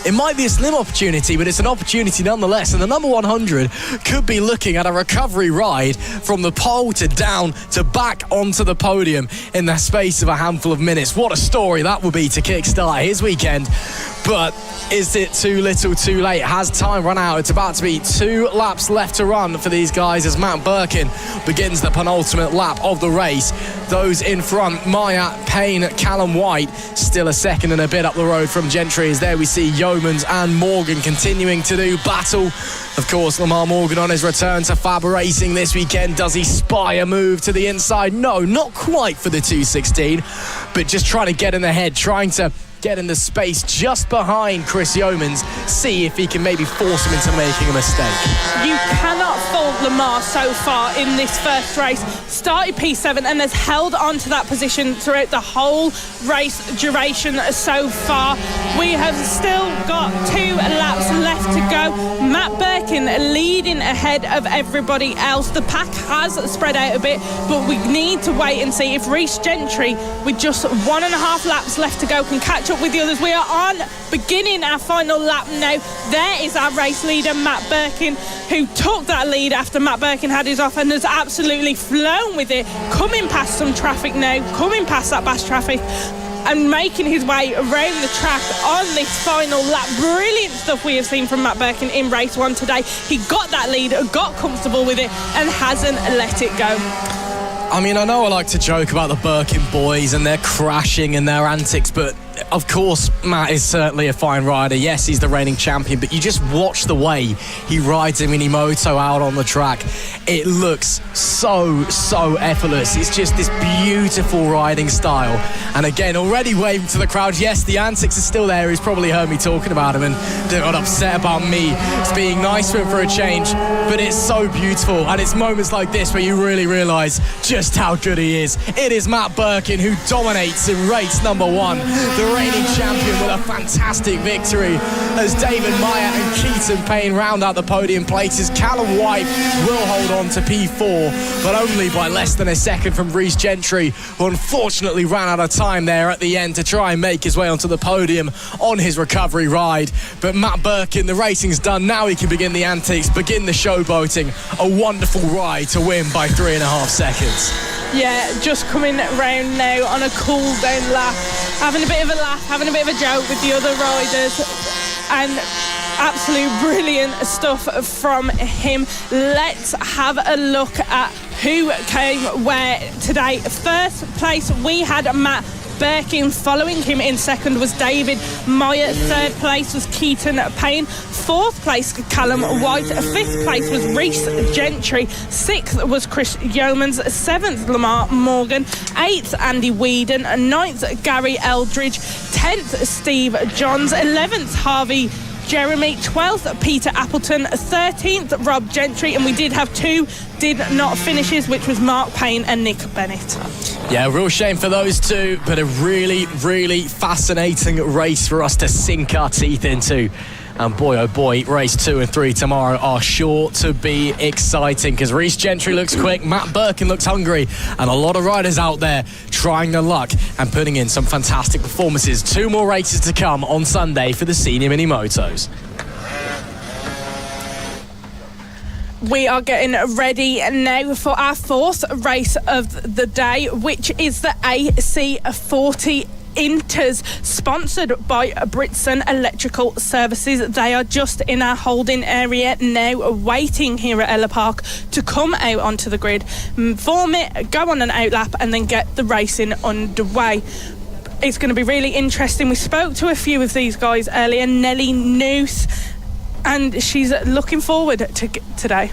it might be a slim opportunity, but it's an opportunity nonetheless. And the number 100 could be looking at a recovery ride from the pole to down to back onto the podium in the space of a handful of minutes. What a story that would be to kickstart his weekend. But is it too little too late? Has time run out? It's about to be 2 laps left to run for these guys as Matt Birkin begins the penultimate lap of the race. Those in front, Maya, Payne, Callum White, still a second and a bit up the road from Gentry. As there we see Yeomans and Morgan continuing to do battle. Of course, Lamar Morgan on his return to FAB-Racing this weekend. Does he spy a move to the inside? No, not quite for the 216, but just trying to get in the head, trying to get in the space just behind Chris Yeomans, see if he can maybe force him into making a mistake. You cannot fault Lamar so far in this first race. Started P7 and has held on to that position throughout the whole race duration so far. We have still got 2 laps left to go. Matt Birkin leading ahead of everybody else. The pack has spread out a bit, but we need to wait and see if Rhys Gentry, with just 1.5 laps left to go, can catch up with the others. We are on beginning our final lap now. There is our race leader, Matt Birkin, who took that lead after Matt Birkin had his off and has absolutely flown with it, coming past some traffic now, coming past that bash traffic and making his way around the track on this final lap. Brilliant stuff we have seen from Matt Birkin in race 1 today. He got that lead, got comfortable with it and hasn't let it go. I mean, I know I like to joke about the Birkin boys and their crashing and their antics, but of course, Matt is certainly a fine rider. Yes, he's the reigning champion, but you just watch the way he rides a Minimoto out on the track. It looks so effortless. It's just this beautiful riding style. And again, already waving to the crowd. Yes, the antics are still there. He's probably heard me talking about him and got upset about me being nice to him for a change. But it's so beautiful. And it's moments like this where you really realise just how good he is. It is Matt Birkin who dominates in race number 1. The reigning champion with a fantastic victory as David Meyer and Keaton Payne round out the podium places. Callum White will hold on to P4, but only by less than a second from Rhys Gentry, who unfortunately ran out of time there at the end to try and make his way onto the podium on his recovery ride. But Matt Birkin, the racing's done. Now he can begin the antics, begin the showboating. A wonderful ride to win by 3.5 seconds. Yeah, just coming round now on a cool down lap, having a bit of a laugh, having a bit of a joke with the other riders, and absolute brilliant stuff from him. Let's have a look at who came where today. First place we had Matt Birkin. Following him in second was David Meyer. Third place was Keaton Payne. Fourth place Callum White. Fifth place was Rhys Gentry. Sixth was Chris Yeomans. Seventh Lamar Morgan. Eighth Andy Whedon. Ninth Gary Eldridge. 10th Steve Johns. 11th Harvey Jeremy. 12th Peter Appleton. 13th Rob Gentry, and we did have 2 did not finishes, which was Mark Payne and Nick Bennett. Yeah, real shame for those two, but a really fascinating race for us to sink our teeth into. And boy, oh boy, race 2 and 3 tomorrow are sure to be exciting because Rhys Gentry looks quick, Matt Birkin looks hungry, and a lot of riders out there trying their luck and putting in some fantastic performances. 2 more races to come on Sunday for the senior Minimotos. We are getting ready now for our 4th race of the day, which is the AC40 Inters, sponsored by Britson Electrical Services. They are just in our holding area now, waiting here at Ellough Park to come out onto the grid, form it, go on an outlap, and then get the racing underway. It's going to be really interesting. We spoke to a few of these guys earlier, Nellie Nooth, and she's looking forward to today.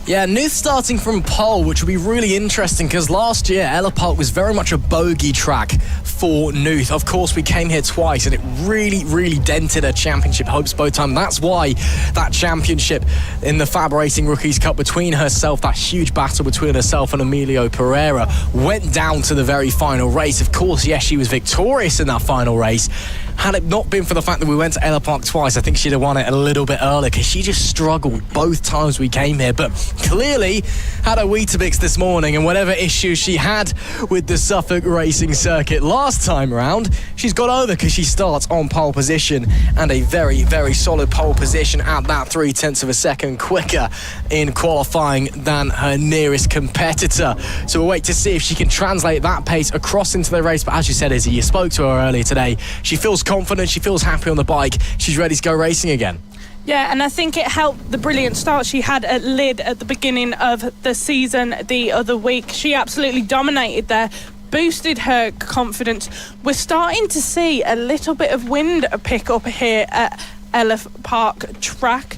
Yeah, Nooth starting from pole, which will be really interesting because last year Ellough Park was very much a bogey track for Nooth. Of course, we came here twice and it really dented her championship hopes both times. That's why that championship in the FAB-Racing Rookies Cup between herself, that huge battle between herself and Emilio Pereira, went down to the very final race. Of course, yes, she was victorious in that final race. Had it not been for the fact that we went to Ellough Park twice, I think she'd have won it a little bit earlier because she just struggled both times we came here. But clearly had a Weetabix this morning, and whatever issues she had with the Suffolk racing circuit last time round, she's got over because she starts on pole position, and a very solid pole position at that 0.3 of a second quicker in qualifying than her nearest competitor. So we'll wait to see if she can translate that pace across into the race. But as you said, Izzy, you spoke to her earlier today, she feels confident, she feels happy on the bike, she's ready to go racing again. Yeah, and I think it helped the brilliant start she had at Lyd at the beginning of the season the other week. She absolutely dominated there, boosted her confidence. We're starting to see a little bit of wind pick up here at Ellough Park track.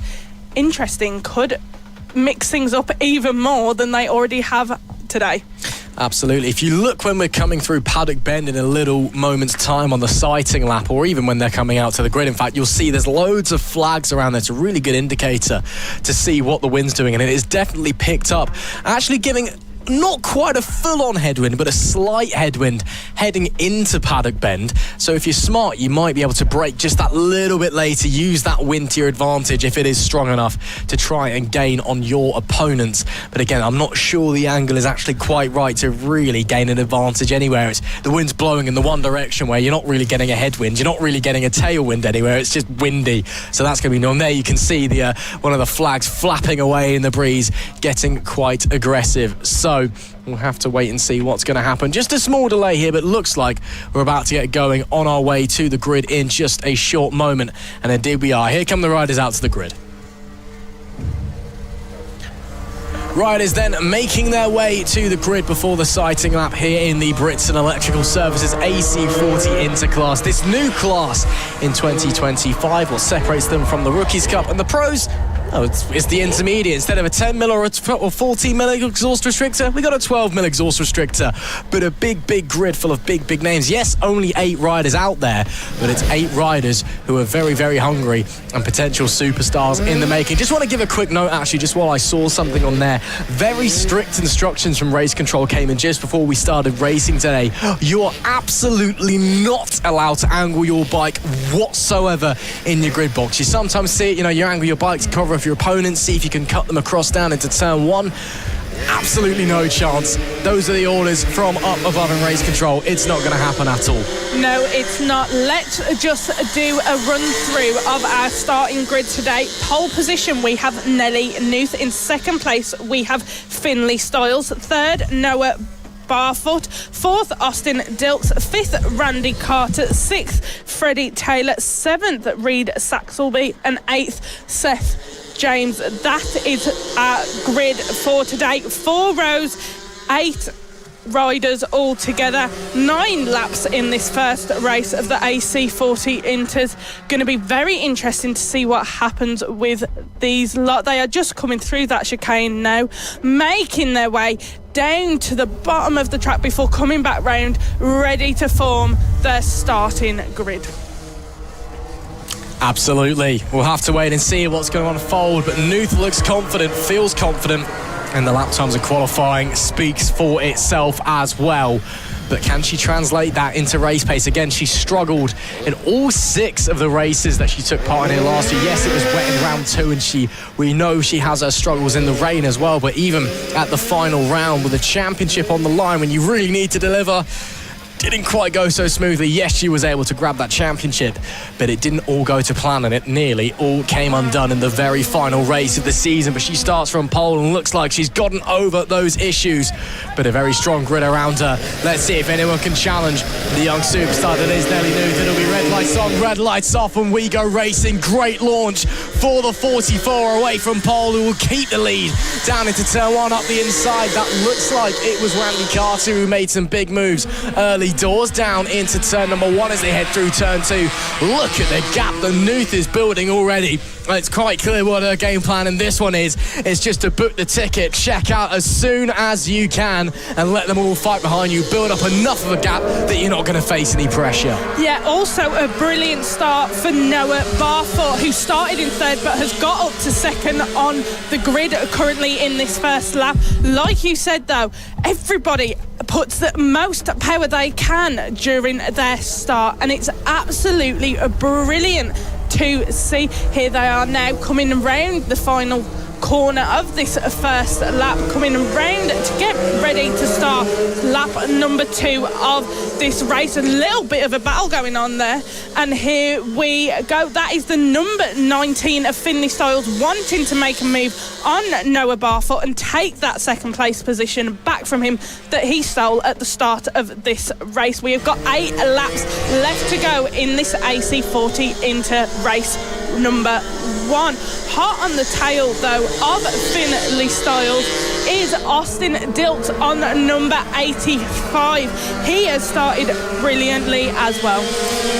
Interesting, could mix things up even more than they already have today. Absolutely. If you look when we're coming through Paddock Bend in a little moment's time on the sighting lap, or even when they're coming out to the grid, in fact, you'll see there's loads of flags around there. It's a really good indicator to see what the wind's doing, and it is definitely picked up, actually giving not quite a full-on headwind, but a slight headwind heading into Paddock Bend. So if you're smart, you might be able to brake just that little bit later, use that wind to your advantage if it is strong enough to try and gain on your opponents. But again, I'm not sure the angle is actually quite right to really gain an advantage anywhere. It's the wind's blowing in the one direction where you're not really getting a headwind, you're not really getting a tailwind anywhere, it's just windy. So that's going to be normal. There you can see the one of the flags flapping away in the breeze, getting quite aggressive. So we'll have to wait and see what's going to happen. Just a small delay here, but looks like we're about to get going on our way to the grid in just a short moment. And indeed we are. Here come the riders out to the grid. Riders then making their way to the grid before the sighting lap here in the Brits Electrical Services AC40 Interclass. This new class in 2025, what separates them from the Rookies Cup and the Pros? Oh, it's the intermediate. Instead of a 10mm or 14mm exhaust restrictor, we got a 12mm exhaust restrictor. But a big grid full of big names. Yes, only 8 riders out there, but it's 8 riders who are very hungry and potential superstars in the making. Just want to give a quick note, actually, just while I saw something on there. Very strict instructions from race control came in just before we started racing today. You are absolutely not allowed to angle your bike whatsoever in your grid box. You sometimes see it, you angle your bike to cover off your opponents, see if you can cut them across down into turn 1. Absolutely no chance. Those are the orders from up above in race control. It's not going to happen at all. No, it's not. Let's just do a run through of our starting grid today. Pole position, we have Nelly Nuth. In second place, we have Finley Styles. Third, Noah Barfoot. Fourth, Austin Dilks. Fifth, Randy Carter. Sixth, Freddie Taylor. Seventh, Reed Saxelby. And eighth, Seth James. That is our grid for today. 4 rows, 8 riders all together. 9 laps in this first race of the AC40 Inters. Going to be very interesting to see what happens with these lot. They are just coming through that chicane now, making their way down to the bottom of the track before coming back round, ready to form their starting grid. Absolutely. We'll have to wait and see what's going to unfold, but Nuth looks confident, feels confident, and the lap times of qualifying speaks for itself as well. But can she translate that into race pace? Again, she struggled in all 6 of the races that she took part in here last year. Yes, it was wet in round 2, and we know she has her struggles in the rain as well, but even at the final round with the championship on the line, when you really need to deliver, didn't quite go so smoothly. Yes, she was able to grab that championship, but it didn't all go to plan, and it nearly all came undone in the very final race of the season. But she starts from pole and looks like she's gotten over those issues, but a very strong grid around her. Let's see if anyone can challenge the young superstar that is Nelly Nuth. It'll be red lights on, red lights off, and we go racing. Great launch for the 44 away from pole, who will keep the lead down into turn 1 up the inside. That looks like it was Randy Carter who made some big moves early doors down into turn number 1 as they head through turn 2. Look at the gap that Nuth is building already. It's quite clear what her game plan in this one is. It's just to book the ticket, check out as soon as you can, and let them all fight behind you. Build up enough of a gap that you're not going to face any pressure. Yeah, also a brilliant start for Noah Barfoot, who started in 3rd but has got up to 2nd on the grid currently in this first lap. Like you said, though, everybody puts the most power they can during their start, and it's absolutely brilliant to see. Here they are now coming around the final corner of this first lap, coming around to get ready to start lap number 2 of this race. A little bit of a battle going on there, and here we go. That is the number 19 of Finley Styles wanting to make a move on Noah Barfoot and take that 2nd place position back from him that he stole at the start of this race. We have got 8 laps left to go in this AC40 into race number 1. Hot on the tail, though, of Finley Styles is Austin Dilks on number 85. He has started brilliantly as well.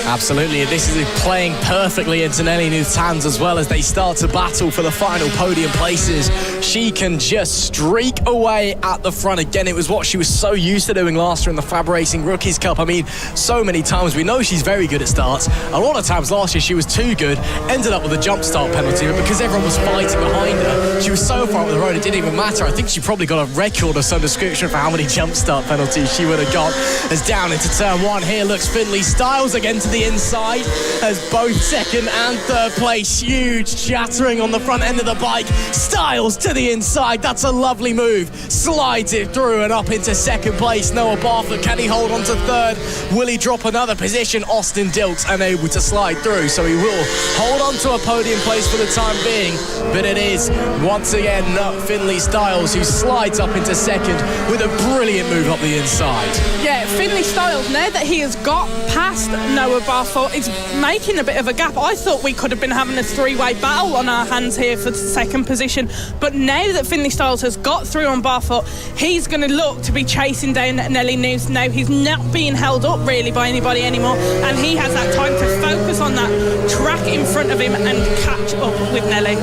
Absolutely. This is playing perfectly into Nelly Nuth's hands as well as they start to battle for the final podium places. She can just streak away at the front. Again, it was what she was so used to doing last year in the FAB-Racing Rookies Cup. I mean, so many times we know she's very good at starts. A lot of times last year she was too good, ended up with a jump start penalty, but because everyone was fighting behind her, she was so far up the road it didn't even matter. I think she probably got a record of some description for how many jump start penalties she would have got. As down into turn 1, here looks Finley Styles again to the inside as both 2nd and 3rd place. Huge chattering on the front end of the bike. Styles to the inside. That's a lovely move. Slides it through and up into 2nd place. Noah Barfoot, can he hold on to 3rd? Will he drop another position? Austin Dilks unable to slide through, so he will hold on to a podium place for the time being. But it is once again Finley Styles who's slides up into second with a brilliant move up the inside. Yeah, Finley Styles, now that he has got past Noah Barfoot, is making a bit of a gap. I thought we could have been having a three-way battle on our hands here for the second position, but now that Finley Styles has got through on Barfoot, he's going to look to be chasing down Nelly Noose. Now he's not being held up really by anybody anymore, and he has that time to focus on that track in front of him and catch up with Nelly.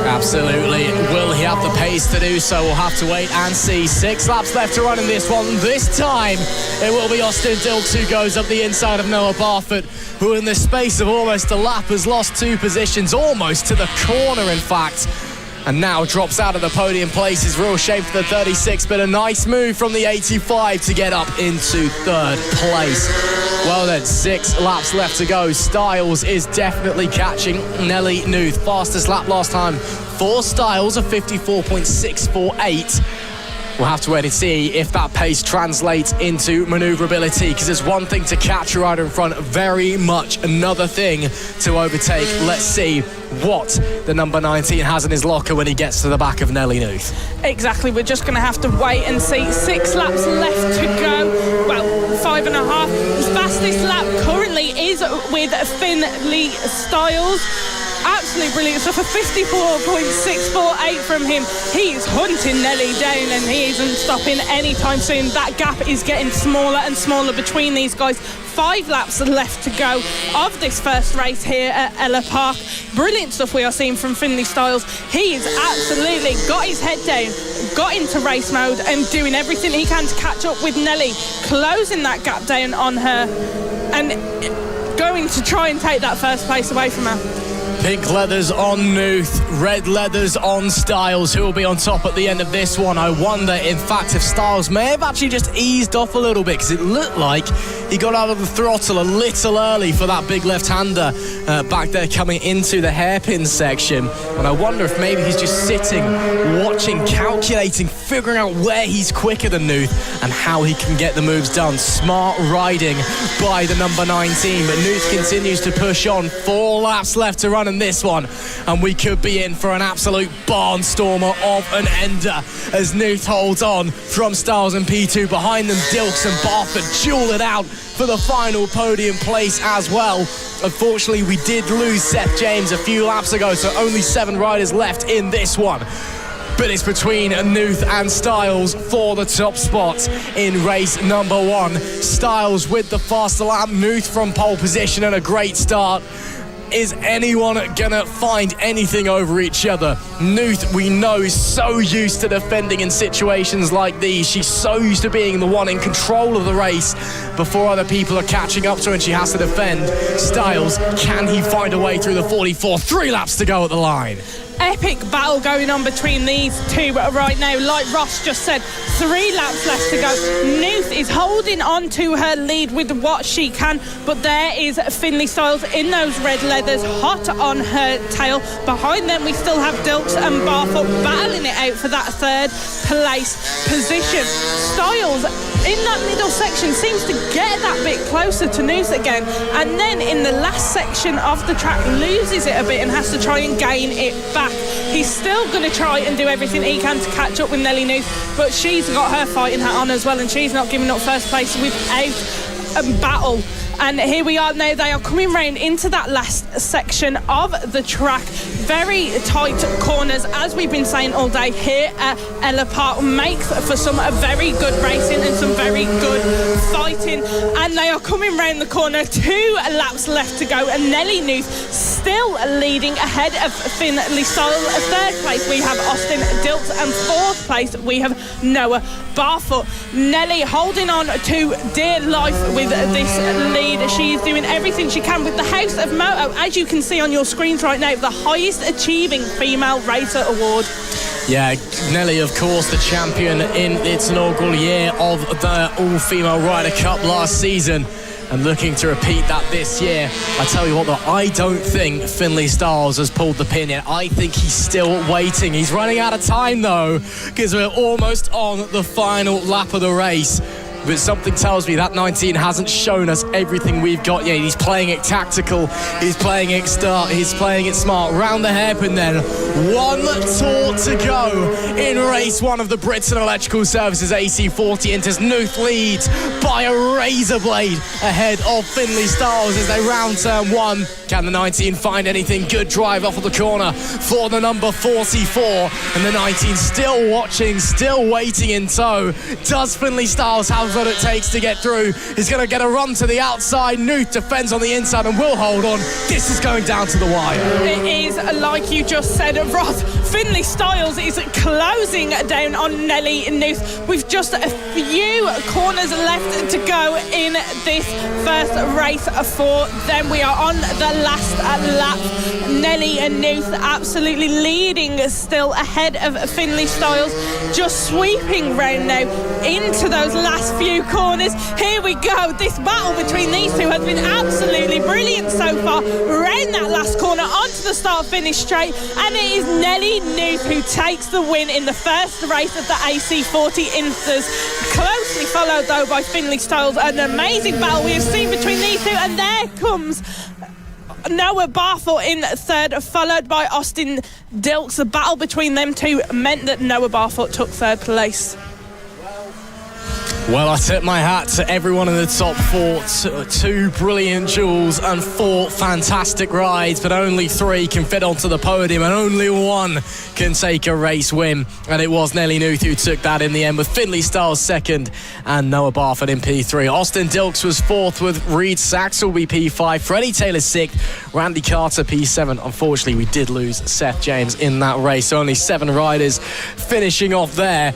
Absolutely. Will he have the pace to do so? We'll have to wait and see. 6 laps left to run in this one. This time it will be Austin Dilks who goes up the inside of Noah Barfoot, who in the space of almost a lap has lost 2 positions, almost to the corner in fact, and now drops out of the podium places. Real shame for the 36, but a nice move from the 85 to get up into 3rd place. Well then, 6 laps left to go. Styles is definitely catching Nelly Nuth. Fastest lap last time for Styles, a 54.648. We'll have to wait and see if that pace translates into manoeuvrability, because there's one thing to catch a rider in front, very much another thing to overtake. Let's see what the number 19 has in his locker when he gets to the back of Nelly Nuth. Exactly, we're just going to have to wait and see. 6 laps left to go. Well, 5.5. His fastest lap currently is with Finley Styles. Absolutely brilliant stuff, a 54.648 from him. He is hunting Nelly down and he isn't stopping anytime soon. That gap is getting smaller and smaller between these guys. 5 laps left to go of this first race here at Ellough Park. Brilliant stuff we are seeing from Finley Styles. He has absolutely got his head down, got into race mode and doing everything he can to catch up with Nelly, closing that gap down on her and going to try and take that first place away from her. Pink leathers on Nuth, red leathers on Styles, who will be on top at the end of this one. I wonder, in fact, if Styles may have actually just eased off a little bit, because it looked like he got out of the throttle a little early for that big left-hander back there coming into the hairpin section. And I wonder if maybe he's just sitting, watching, calculating, figuring out where he's quicker than Nuth and how he can get the moves done. Smart riding by the number 19, but Nuth continues to push on. 4 laps left to run in this one, and we could be in for an absolute barnstormer of an ender as Nuth holds on from Styles and P2. Behind them, Dilks and Barfoot duel it out for the final podium place as well. Unfortunately, we did lose Seth James a few laps ago, so only 7 riders left in this one. But it's between Nuth and Styles for the top spot in race number 1. Styles with the faster lap, Nuth from pole position and a great start. Is anyone gonna find anything over each other? Nuth, we know, is so used to defending in situations like these. She's so used to being the one in control of the race before other people are catching up to her and she has to defend. Styles, can he find a way through the 44? 3 laps to go at the line. Epic battle going on between these two right now. Like Ross just said, 3 laps left to go. Nuth is holding on to her lead with what she can, but there is Finley Styles in those red leathers, hot on her tail. Behind them we still have Dilks and Barfoot battling it out for that 3rd place position. Styles in that middle section seems to get that bit closer to Nuth again, and then in the last section of the track loses it a bit and has to try and gain it back. He's still going to try and do everything he can to catch up with Nelly Nuth, but she's got her fighting hat on as well, and she's not giving up first place without a battle. And here we are now, they are coming round into that last section of the track. Very tight corners, as we've been saying all day here at Ellough Park, makes for some very good racing and some very good fighting. And they are coming round the corner, 2 laps left to go, and Nelly Nuth still leading ahead of Finley Styles. 3rd place we have Austin Dilks, and 4th place we have Noah Barfoot. Nelly holding on to dear life with this lead. She is doing everything she can with the House of Moto, as you can see on your screens right now, the highest achieving female racer award. Yeah, Nelly, of course, the champion in its inaugural year of the All-Female Ryder Cup last season, and looking to repeat that this year. I tell you what, though, I don't think Finley Styles has pulled the pin yet. I think he's still waiting. He's running out of time, though, because we're almost on the final lap of the race. but something tells me that 19 hasn't shown us everything we've got yet. He's playing it tactical, he's playing it smart. Round the hairpin then. One tour to go in race one of the Brits and Electrical Services AC40 enters. Nuth leads by a razor blade ahead of Finley Styles as they round turn one. Can the 19 find anything? Good drive off of the corner for the number 44, and the 19 still watching, still waiting in tow. Does Finley Styles have what it takes to get through? He's going to get a run to the outside. Nuth defends on the inside and will hold on. This is going down to the wire. It is, like you just said, Ross. Finley Styles is closing down on Nelly Nuth with just a few corners left to go in this first race for them. We are on the last lap. Nelly Nuth absolutely leading, still ahead of Finley Styles, just sweeping round now into those last few corners. Here we go. This battle between these two has been absolutely brilliant so far. Round that last corner onto the start-finish straight, and it is Nelly Nuth who takes the win in the first race of the AC40 Inters. Closely followed though by Finley Styles. An amazing battle we have seen between these two, and there comes Noah Barfoot in third, followed by Austin Dilks. The battle between them two meant that Noah Barfoot took third place. Well, I tip my hat to everyone in the top four. Two brilliant duels and four fantastic rides, but only three can fit onto the podium and only one can take a race win. And it was Nelly Nuth who took that in the end, with Finley Styles second and Noah Barfoot in P3. Austin Dilks was fourth with Reed Saxelby P5, Freddie Taylor sixth, Randy Carter P7. Unfortunately, we did lose Seth James in that race. Only 7 riders finishing off there.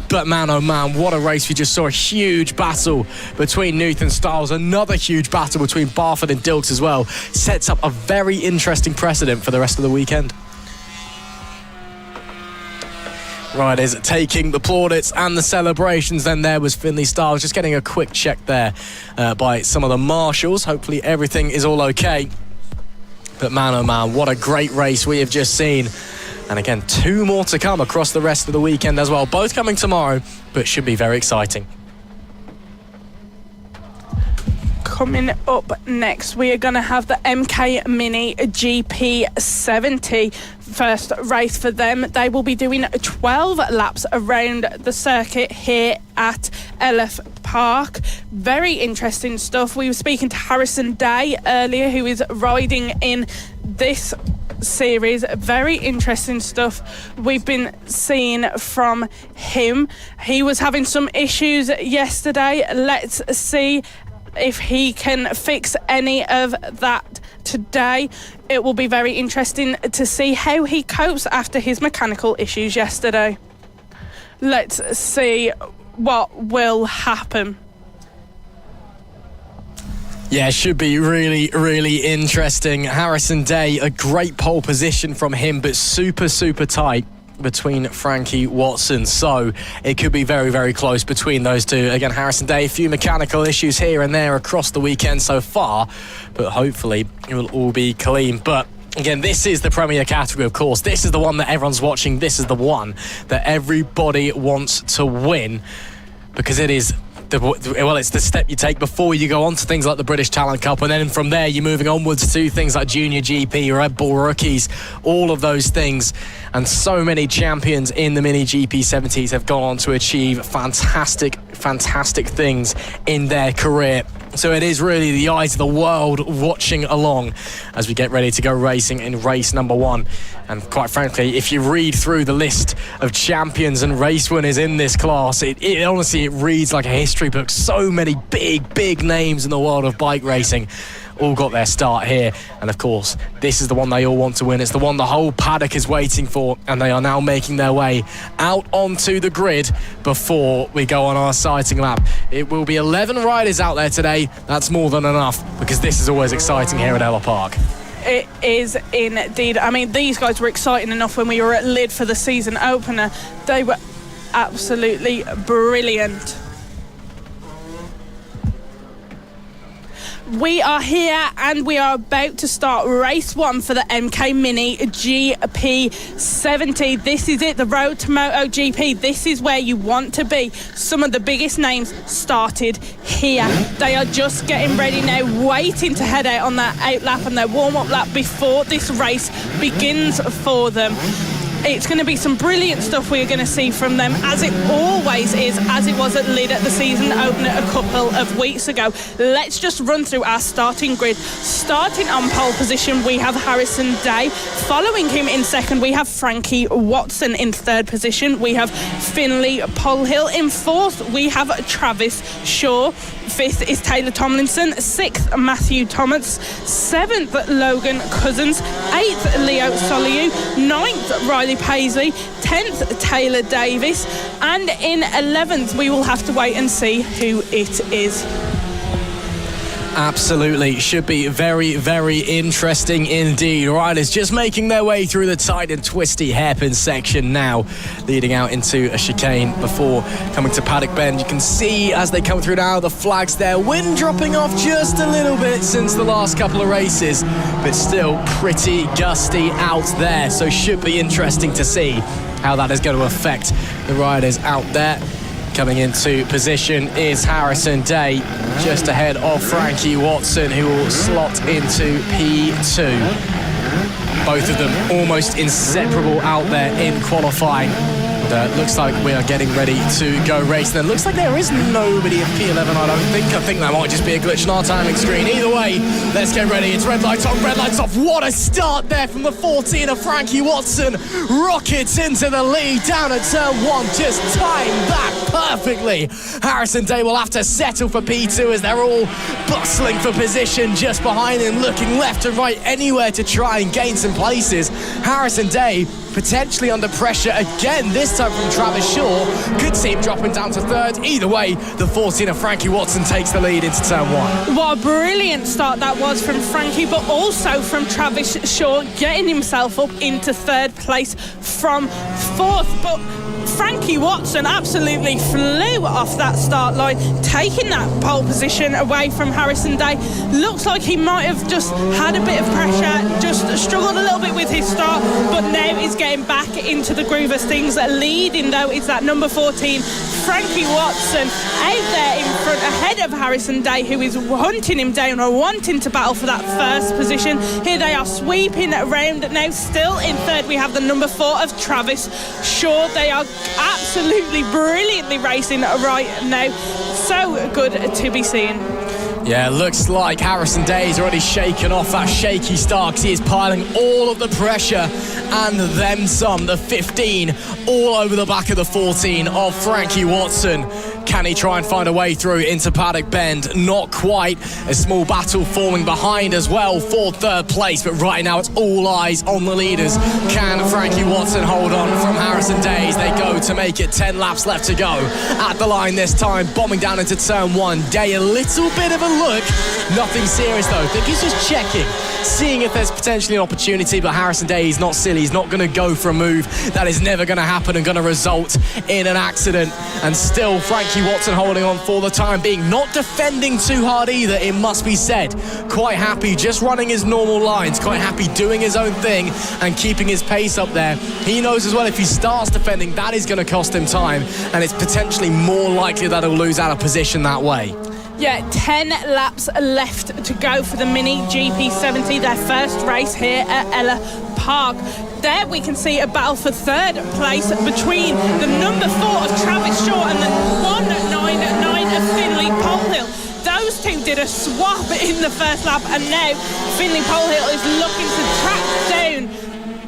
But man, oh man, what a race. We just saw a huge battle between Nuth and Styles. Another huge battle between Barfoot and Dilks as well. Sets up a very interesting precedent for the rest of the weekend. Riders taking the plaudits and the celebrations. Then there was Finley Styles just getting a quick check there by some of the marshals. Hopefully everything is all okay. But man, oh man, what a great race we have just seen. And again, 2 more to come across the rest of the weekend as well. Both coming tomorrow, but should be very exciting. Coming up next, we are going to have the MK Mini GP70. First race for them. They will be doing 12 laps around the circuit here at Ellough Park. Very interesting stuff. We were speaking to Harrison Day earlier, who is riding in this series. Very interesting stuff we've been seeing from him. He was having some issues yesterday. Let's see if he can fix any of that today. It will be very interesting to see how he copes after his mechanical issues yesterday. Let's see what will happen. Yeah, it should be really, really interesting. Harrison Day, a great pole position from him, but super, super tight between Frankie Watson. So it could be very, very close between those two. Again, Harrison Day, a few mechanical issues here and there across the weekend so far, but hopefully it will all be clean. But again, this is the Premier category, of course. This is the one that everyone's watching. This is the one that everybody wants to win, because it is it's the step you take before you go on to things like the British Talent Cup, and then from there you're moving onwards to things like Junior GP, Red Bull Rookies, all of those things. And so many champions in the Mini GP70s have gone on to achieve fantastic things in their career. So it is really the eyes of the world watching along as we get ready to go racing in race number 1. And quite frankly, if you read through the list of champions and race winners in this class, it honestly, it reads like a history book. So many big names in the world of bike racing all got their start here. And of course, this is the one they all want to win. It's the one the whole paddock is waiting for, and they are now making their way out onto the grid before we go on our sighting lap. It will be 11 riders out there today. That's more than enough, because this is always exciting here at Ellough Park. It is indeed. I mean, these guys were exciting enough when we were at Lid for the season opener. They were absolutely brilliant. We are here and we are about to start race 1 for the MK Mini GP70. This is it, the road to MotoGP. This is where you want to be. Some of the biggest names started here. They are just getting ready now, waiting to head out on their out lap and their warm-up lap before this race begins for them. It's going to be some brilliant stuff we're going to see from them, as it always is, as it was at Lid at the season opener a couple of weeks ago. Let's just run through our starting grid. Starting on pole position, we have Harrison Day. Following him in second, we have Frankie Watson. In third position, we have Finley Polhill. In fourth, we have Travis Shaw. Fifth is Taylor Tomlinson. Sixth, Matthew Thomas. Seventh, Logan Cousins. Eighth, Leo Soliu. Ninth, Riley Paisley. 10th, Taylor Davis. And in 11th, we will have to wait and see who it is. Absolutely. Should be very, very interesting indeed. Riders just making their way through the tight and twisty hairpin section now, leading out into a chicane before coming to Paddock Bend. You can see as they come through now, the flags there. Wind dropping off just a little bit since the last couple of races, but still pretty gusty out there. So should be interesting to see how that is going to affect the riders out there. Coming into position is Harrison Day, just ahead of Frankie Watson, who will slot into P2. Both of them almost inseparable out there in qualifying. Looks like we are getting ready to go race. Then looks like there is nobody in P11, I don't think. I think that might just be a glitch on our timing screen. Either way, let's get ready. It's red lights on, red lights off. What a start there from the 14 of Frankie Watson. Rockets into the lead down at turn 1. Just timed that perfectly. Harrison Day will have to settle for P2 as they're all bustling for position just behind him, looking left and right anywhere to try and gain some places. Harrison Day potentially under pressure again, this time from Travis Shaw. Could see him dropping down to third. Either way, the 14 of Frankie Watson takes the lead into turn 1. What a brilliant start that was from Frankie, but also from Travis Shaw, getting himself up into third place from fourth. But Frankie Watson absolutely flew off that start line, taking that pole position away from Harrison Day. Looks like he might have just had a bit of pressure, just struggled a little bit with his start, but now he's getting back into the groove of things. Leading though is that number 14, Frankie Watson, out there in front, ahead of Harrison Day, who is hunting him down or wanting to battle for that first position. Here they are sweeping around now. Still in third, we have the number 4 of Travis Shaw. They are absolutely brilliantly racing right now. So good to be seen. Yeah, looks like Harrison Day's already shaken off that shaky start because he is piling all of the pressure and then some. The 15 all over the back of the 14 of Frankie Watson. Can he try and find a way through into Paddock Bend? Not quite. A small battle forming behind as well for third place, but right now it's all eyes on the leaders. Can Frankie Watson hold on from Harrison Day as they go to make it? 10 laps left to go. At the line this time, bombing down into turn 1. Day a little bit of a look. Nothing serious though. I think he's just checking, seeing if there's potentially an opportunity, but Harrison Day is not silly. He's not going to go for a move that is never going to happen and going to result in an accident. And still Frankie Watson holding on for the time being, not defending too hard either, it must be said. Quite happy just running his normal lines, quite happy doing his own thing and keeping his pace up there. He knows as well if he starts defending, that is going to cost him time, and it's potentially more likely that he'll lose out of position that way. Yeah, 10 laps left to go for the Mini GP70, their first race here at Ellough Park. There we can see a battle for third place between the number 4 of Travis Shaw and the 199 of Finley Polhill. Those two did a swap in the first lap, and now Finley Polhill is looking to track down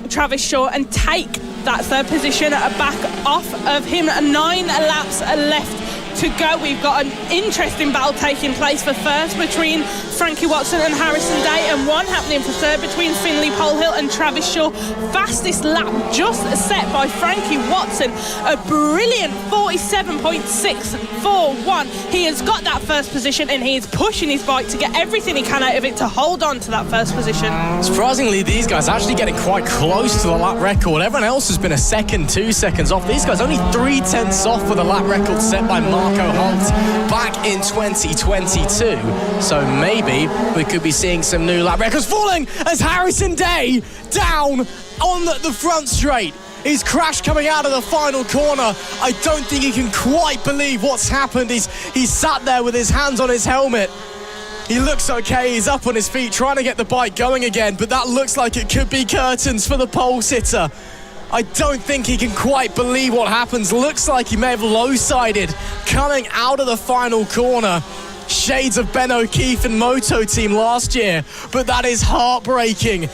Travis Shaw and take that third position back off of him. 9 laps left to go. We've got an interesting battle taking place for first between Frankie Watson and Harrison Day, and one happening for third between Finley Polhill and Travis Shaw. Fastest lap just set by Frankie Watson, a brilliant 47.641. He has got that first position and he is pushing his bike to get everything he can out of it to hold on to that first position. Surprisingly, these guys are actually getting quite close to the lap record. Everyone else has been a second, 2 seconds off. These guys only 3/10 off for the lap record set by Marco Holt back in 2022. So maybe maybe we could be seeing some new lap records falling as Harrison Day down on the front straight. His crash coming out of the final corner. I don't think he can quite believe what's happened. He's sat there with his hands on his helmet. He looks okay, he's up on his feet trying to get the bike going again, but that looks like it could be curtains for the pole sitter. I don't think he can quite believe what happens. Looks like he may have low-sided coming out of the final corner. Shades of Ben O'Keefe and Moto Team last year, but that is heartbreaking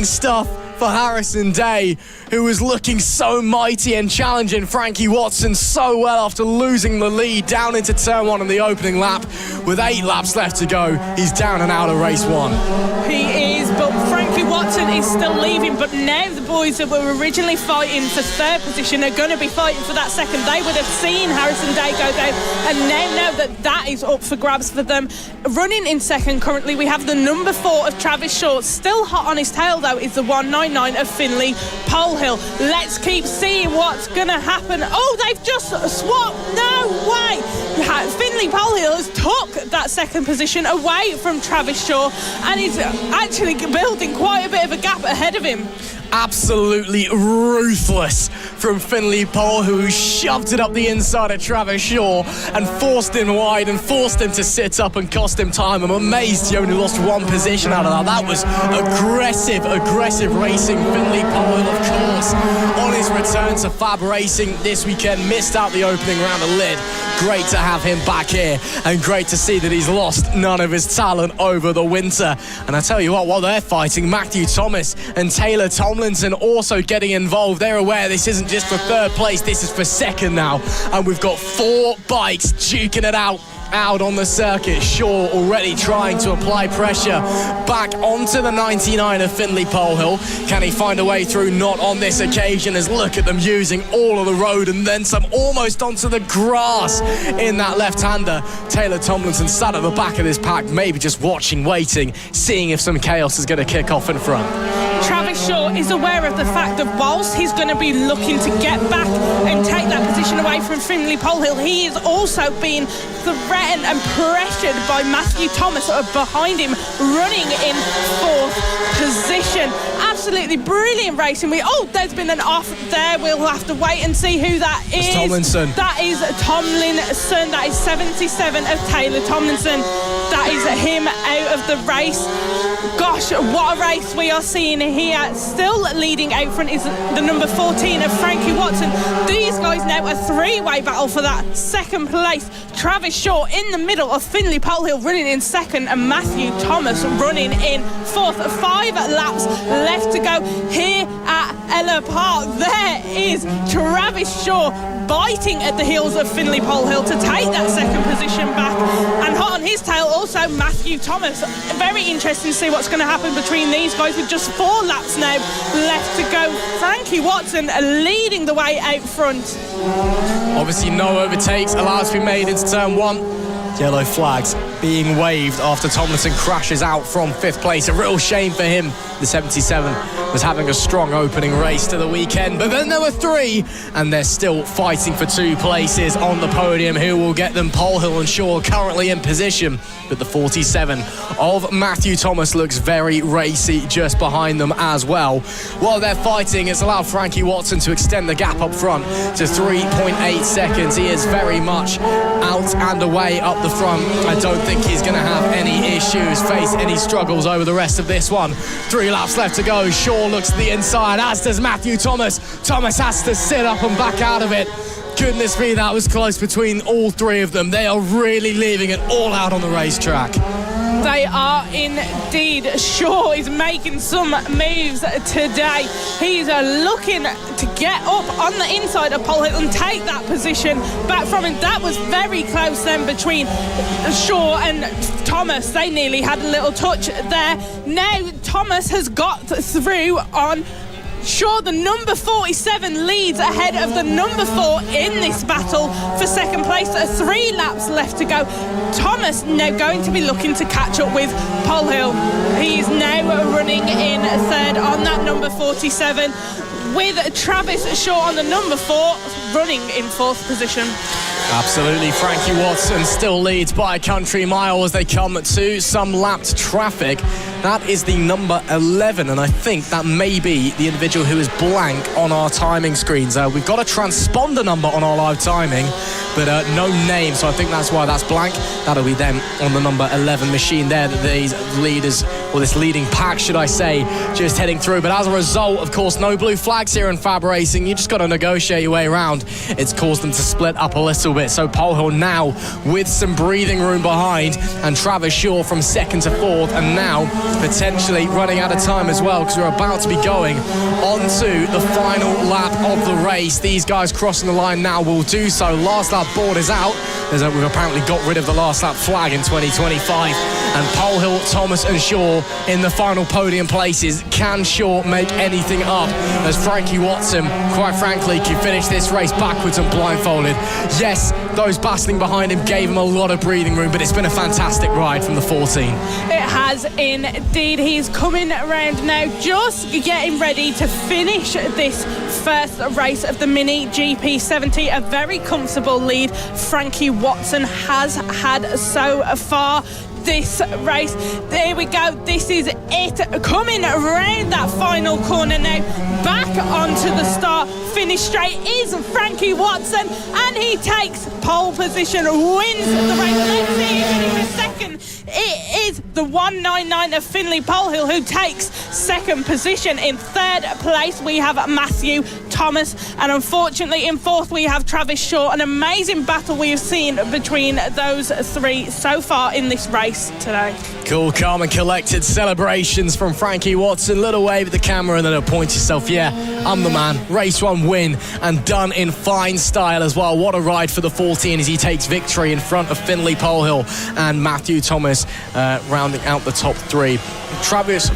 stuff for Harrison Day, who was looking so mighty and challenging Frankie Watson so well after losing the lead down into turn 1 in the opening lap. With 8 laps left to go, he's down and out of race 1. He is, but Frankie Watson is still leaving, but now the boys that were originally fighting for 3rd position are going to be fighting for that 2nd. They would have seen Harrison Day go down and now know that is up for grabs for them. Running in 2nd currently, we have the number 4 of Travis Shaw. Still hot on his tail though is the 199 of Finley Polehill. Let's keep seeing what's going to happen. Oh, they've just swapped. No way. Finley Polehill has took that 2nd position away from Travis Shaw and is actually building quite a bit of a gap ahead of him. Absolutely ruthless from Finley Polehill, who shoved it up the inside of Travis Shaw and forced him wide and forced him to sit up and cost him time. I'm amazed he only lost 1 position out of that. That was aggressive racing. Finley Polehill, of course, on his return to FAB-Racing this weekend, missed out the opening round of Lid. Great to have him back here and great to see that he's lost none of his talent over the winter. And I tell you what, while they're fighting, Matthew Thomas and Taylor Tomlinson also getting involved. They're aware this isn't just for 3rd place, this is for 2nd now. And we've got 4 bikes duking it out on the circuit. Shaw already trying to apply pressure back onto the 99 of Finley Polehill. Can he find a way through? Not on this occasion, as look at them using all of the road and then some, almost onto the grass in that left-hander. Taylor Tomlinson sat at the back of this pack, maybe just watching, waiting, seeing if some chaos is going to kick off in front. Travis Shaw is aware of the fact that whilst he's going to be looking to get back and take that position away from Finley Polehill, he is also being threatened and pressured by Matthew Thomas behind him, running in 4th position. Absolutely brilliant racing. There's been an off there. We'll have to wait and see who that is. It's Tomlinson. That is Tomlinson. That is 77 of Taylor Tomlinson. That is him out of the race. Gosh, what a race we are seeing here. Still leading out front is the number 14 of Frankie Watson. These guys now a 3-way battle for that 2nd place. Travis Shaw in the middle of Finley Polehill running in 2nd and Matthew Thomas running in 4th. 5 laps left to go here at Ellough Park. There is Travis Shaw biting at the heels of Finley Polehill to take that 2nd position back, and hot on his tail also Matthew Thomas. Very interesting to see what's going to happen between these guys with just 4 laps now left to go. Frankie Watson leading the way out front. Obviously no overtakes allowed to be made into turn 1. Yellow flags being waved after Tomlinson crashes out from 5th place. A real shame for him. The 77 was having a strong opening race to the weekend, but then there were 3 and they're still fighting for 2 places on the podium. Who will get them? Polehill and Shaw currently in position, but the 47 of Matthew Thomas looks very racy just behind them as well. While they're fighting, it's allowed Frankie Watson to extend the gap up front to 3.8 seconds. He is very much out and away up the front. I don't think he's going to have any issues, face any struggles over the rest of this one. 3 laps left to go. Shaw looks to the inside, as does Matthew Thomas. Thomas has to sit up and back out of it. Goodness me, that was close between all 3 of them. They are really leaving it all out on the racetrack. They are indeed. Shaw is making some moves today. He's looking to get up on the inside of Polehill and take that position back from him. That was very close then between Shaw and Thomas. They nearly had a little touch there. Now Thomas has got through on Shaw. The number 47 leads ahead of the number 4 in this battle for 2nd place. 3 laps left to go. Thomas now going to be looking to catch up with Polehill. He's now running in 3rd on that number 47, with Travis Shaw on the number 4 running in 4th position. Absolutely, Frankie Watson still leads by a country mile as they come to some lapped traffic. That is the number 11, and I think that may be the individual who is blank on our timing screens. We've got a transponder number on our live timing, but no name, so I think that's why that's blank. That'll be them on the number 11 machine there, that these leaders, or this leading pack, should I say, just heading through. But as a result, of course, no blue flags here in FAB-Racing. You just got to negotiate your way around. It's caused them to split up a little bit. So Pole Hill now with some breathing room behind, and Travis Shaw from second to fourth, and now potentially running out of time as well, because we're about to be going on to the final lap of the race. These guys crossing the line now will do so. Last lap board is out. We've apparently got rid of the last lap flag in 2025. And Pole Hill, Thomas and Shaw in the final podium places. Can Shaw make anything up as Frankie Watson, quite frankly, can finish this race backwards and blindfolded? Yes, those battling behind him gave him a lot of breathing room, but it's been a fantastic ride from the 14. It has indeed. He's coming around now, just getting ready to finish this first race of the Mini GP70. A very comfortable lead Frankie Watson has had so far this race. There we go. This is it. Coming around that final corner now. Back onto the start. Finish straight is Frankie Watson, and he takes pole position, wins the race. Let's see who's in second. It is the 199 of Finley Pole Hill who takes second position. In third place we have Matthew Thomas, and unfortunately in fourth we have Travis Shaw. An amazing battle we have seen between those three so far in this race today. Cool, calm and collected celebrations from Frankie Watson. Little wave at the camera and then he'll point yourself. Yeah, I'm the man. Race one win, and done in fine style as well. What a ride for the 14 as he takes victory in front of Finley Pole Hill and Matthew Thomas rounding out the top three. Travis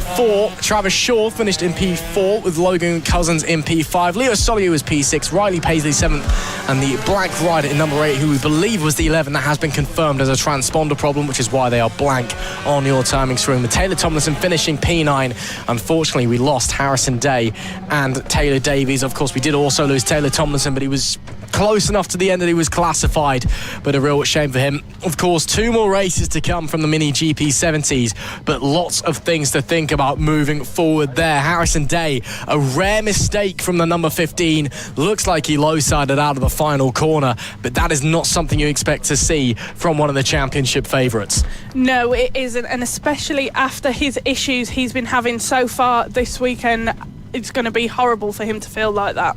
Shaw finished in P4 with Logan Cousins in P5. Leo Soliu was P6, Riley Paisley 7th, and the black rider in number 8, who we believe was the 11, that has been confirmed as a transponder problem, which is why they are blank on your timing screen. With Taylor Tomlinson finishing P9. Unfortunately, we lost Harrison Day and Taylor Davies. Of course, we did also lose Taylor Tomlinson, but he was close enough to the end that he was classified, but a real shame for him. Of course, 2 more races to come from the Mini GP70s, but lots of things to think about moving forward there. Harrison Day, a rare mistake from the number 15. Looks like he low-sided out of the final corner, but that is not something you expect to see from one of the championship favourites. No, it isn't, and especially after his issues he's been having so far this weekend, it's going to be horrible for him to feel like that.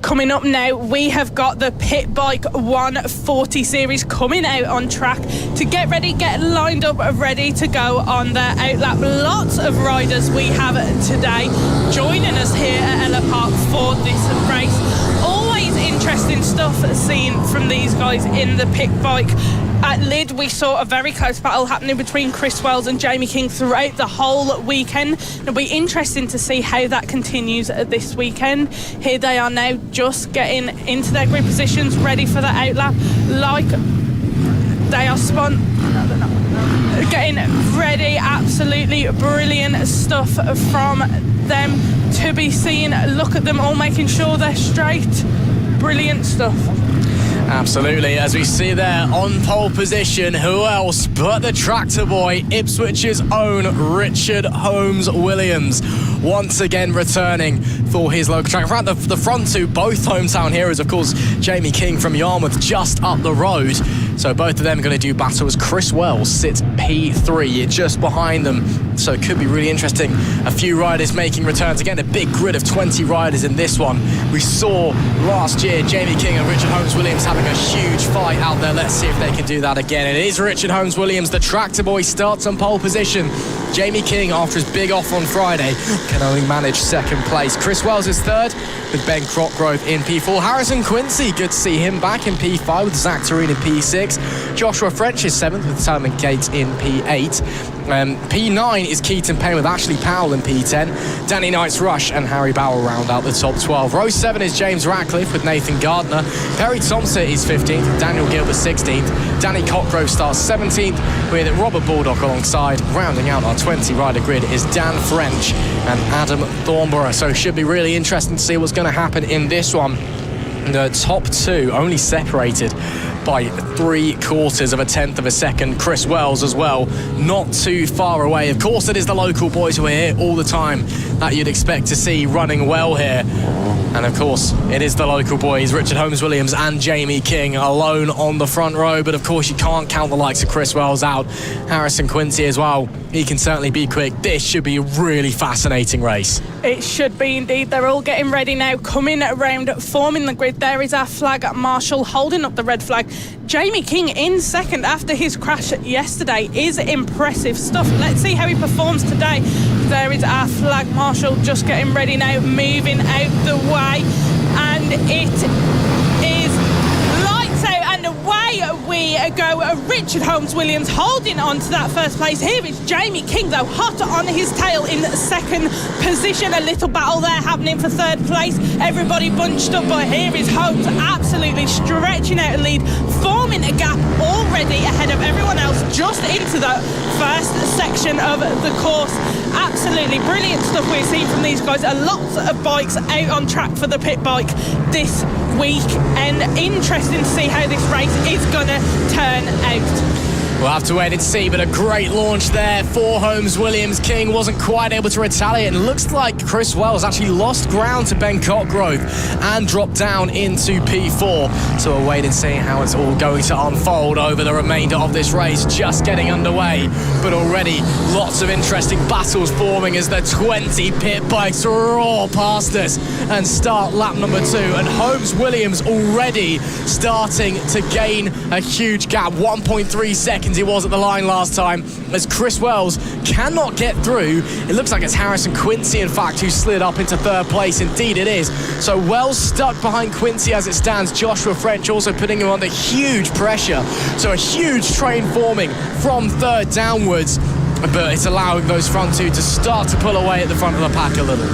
Coming up now, we have got the Pit Bike 140 series coming out on track to get ready, get lined up, ready to go on their outlap. Lots of riders we have today joining us here at Ellough Park for this race. Always interesting stuff seen from these guys in the Pit Bike. At Lyd, we saw a very close battle happening between Chris Wells and Jamie King throughout the whole weekend. It'll be interesting to see how that continues this weekend. Here they are now, just getting into their grid positions, ready for the outlap. Like they are getting ready. Absolutely brilliant stuff from them to be seen. Look at them all making sure they're straight. Brilliant stuff. Absolutely, as we see there on pole position, who else but the tractor boy, Ipswich's own Richard Holmes Williams, once again returning for his local track. In fact, the front two, both hometown heroes, of course, Jamie King from Yarmouth just up the road. So both of them are going to do battle as Chris Wells sits P3 just behind them. So it could be really interesting. A few riders making returns. Again, a big grid of 20 riders in this one. We saw last year Jamie King and Richard Holmes Williams having a huge fight out there. Let's see if they can do that again. It is Richard Holmes Williams, the tractor boy, starts on pole position. Jamie King, after his big off on Friday, can only manage second place. Chris Wells is third, with Ben Crockgrove in P4. Harrison Quincy, good to see him back in P5 with Zach Tureen in P6. Joshua French is 7th with Simon Gates in P8. P9 is Keaton Payne with Ashley Powell in P10. Danny Knight's Rush and Harry Bauer round out the top 12. Row 7 is James Ratcliffe with Nathan Gardner. Perry Thompson is 15th. Daniel Gilbert 16th. Danny Cockgrove starts 17th with Robert Baldock alongside. Rounding out our 20-rider grid is Dan French and Adam Thornborough. So it should be really interesting to see what's going to happen in this one. The top two only separated by 3/4 of a tenth of a second. Chris Wells as well, not too far away. Of course, it is the local boys who are here all the time that you'd expect to see running well here. And of course, it is the local boys, Richard Holmes-Williams and Jamie King, alone on the front row. But of course, you can't count the likes of Chris Wells out. Harrison Quincy as well. He can certainly be quick. This should be a really fascinating race. It should be indeed. They're all getting ready now, coming around, forming the grid. There is our flag marshal holding up the red flag. Jamie King in second after his crash yesterday is impressive stuff. Let's see how he performs today. There is our flag marshal just getting ready now, moving out the way, and it is lights out and away we go. Richard Holmes-Williams holding on to that first place. Here is Jamie King though, hot on his tail in second position. A little battle there happening for third place. Everybody bunched up, but here is Holmes absolutely stretching out a lead, forming a gap already ahead of everyone else just into the first section of the course. Absolutely brilliant stuff we're seeing from these guys. Lots of bikes out on track for the pit bike this week, and interesting to see how this race is gonna turn out. We'll have to wait and see, but a great launch there for Holmes-Williams. King wasn't quite able to retaliate, and looks like Chris Wells actually lost ground to Ben Cockgrove and dropped down into P4. So we'll wait and see how it's all going to unfold over the remainder of this race. Just getting underway, but already lots of interesting battles forming as the 20 pit bikes roar past us and start lap number 2. And Holmes-Williams already starting to gain a huge gap, 1.3 seconds he was at the line last time, as Chris Wells cannot get through. It looks like it's Harrison Quincy, in fact, who slid up into third place. Indeed it is. So Wells stuck behind Quincy as it stands. Joshua French also putting him under huge pressure. So a huge train forming from third downwards, but it's allowing those front two to start to pull away at the front of the pack a little.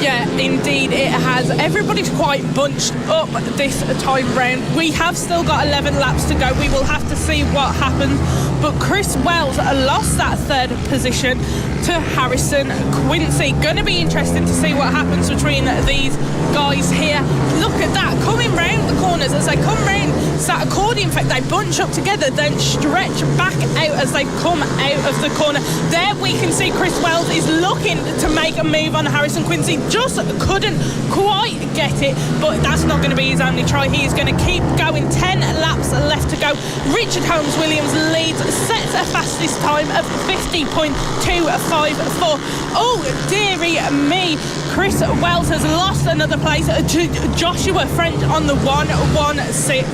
Yeah, indeed it has. Everybody's quite bunched up this time round. We have still got 11 laps to go. We will have to see what happens. But Chris Wells lost that third position to Harrison Quincy. Going to be interesting to see what happens between these guys here. Look at that, coming round the corners as they come round that accordion effect. They bunch up together, then stretch back out as they come out of the corner. There we can see Chris Wells is looking to make a move on Harrison Quincy. Just couldn't quite get it, but that's not going to be his only try. He is going to keep going. 10 laps left to go. Richard Holmes-Williams leads, sets a fastest time of 50.254. Oh dearie me, Chris Wells has lost another place to Joshua French on the 116.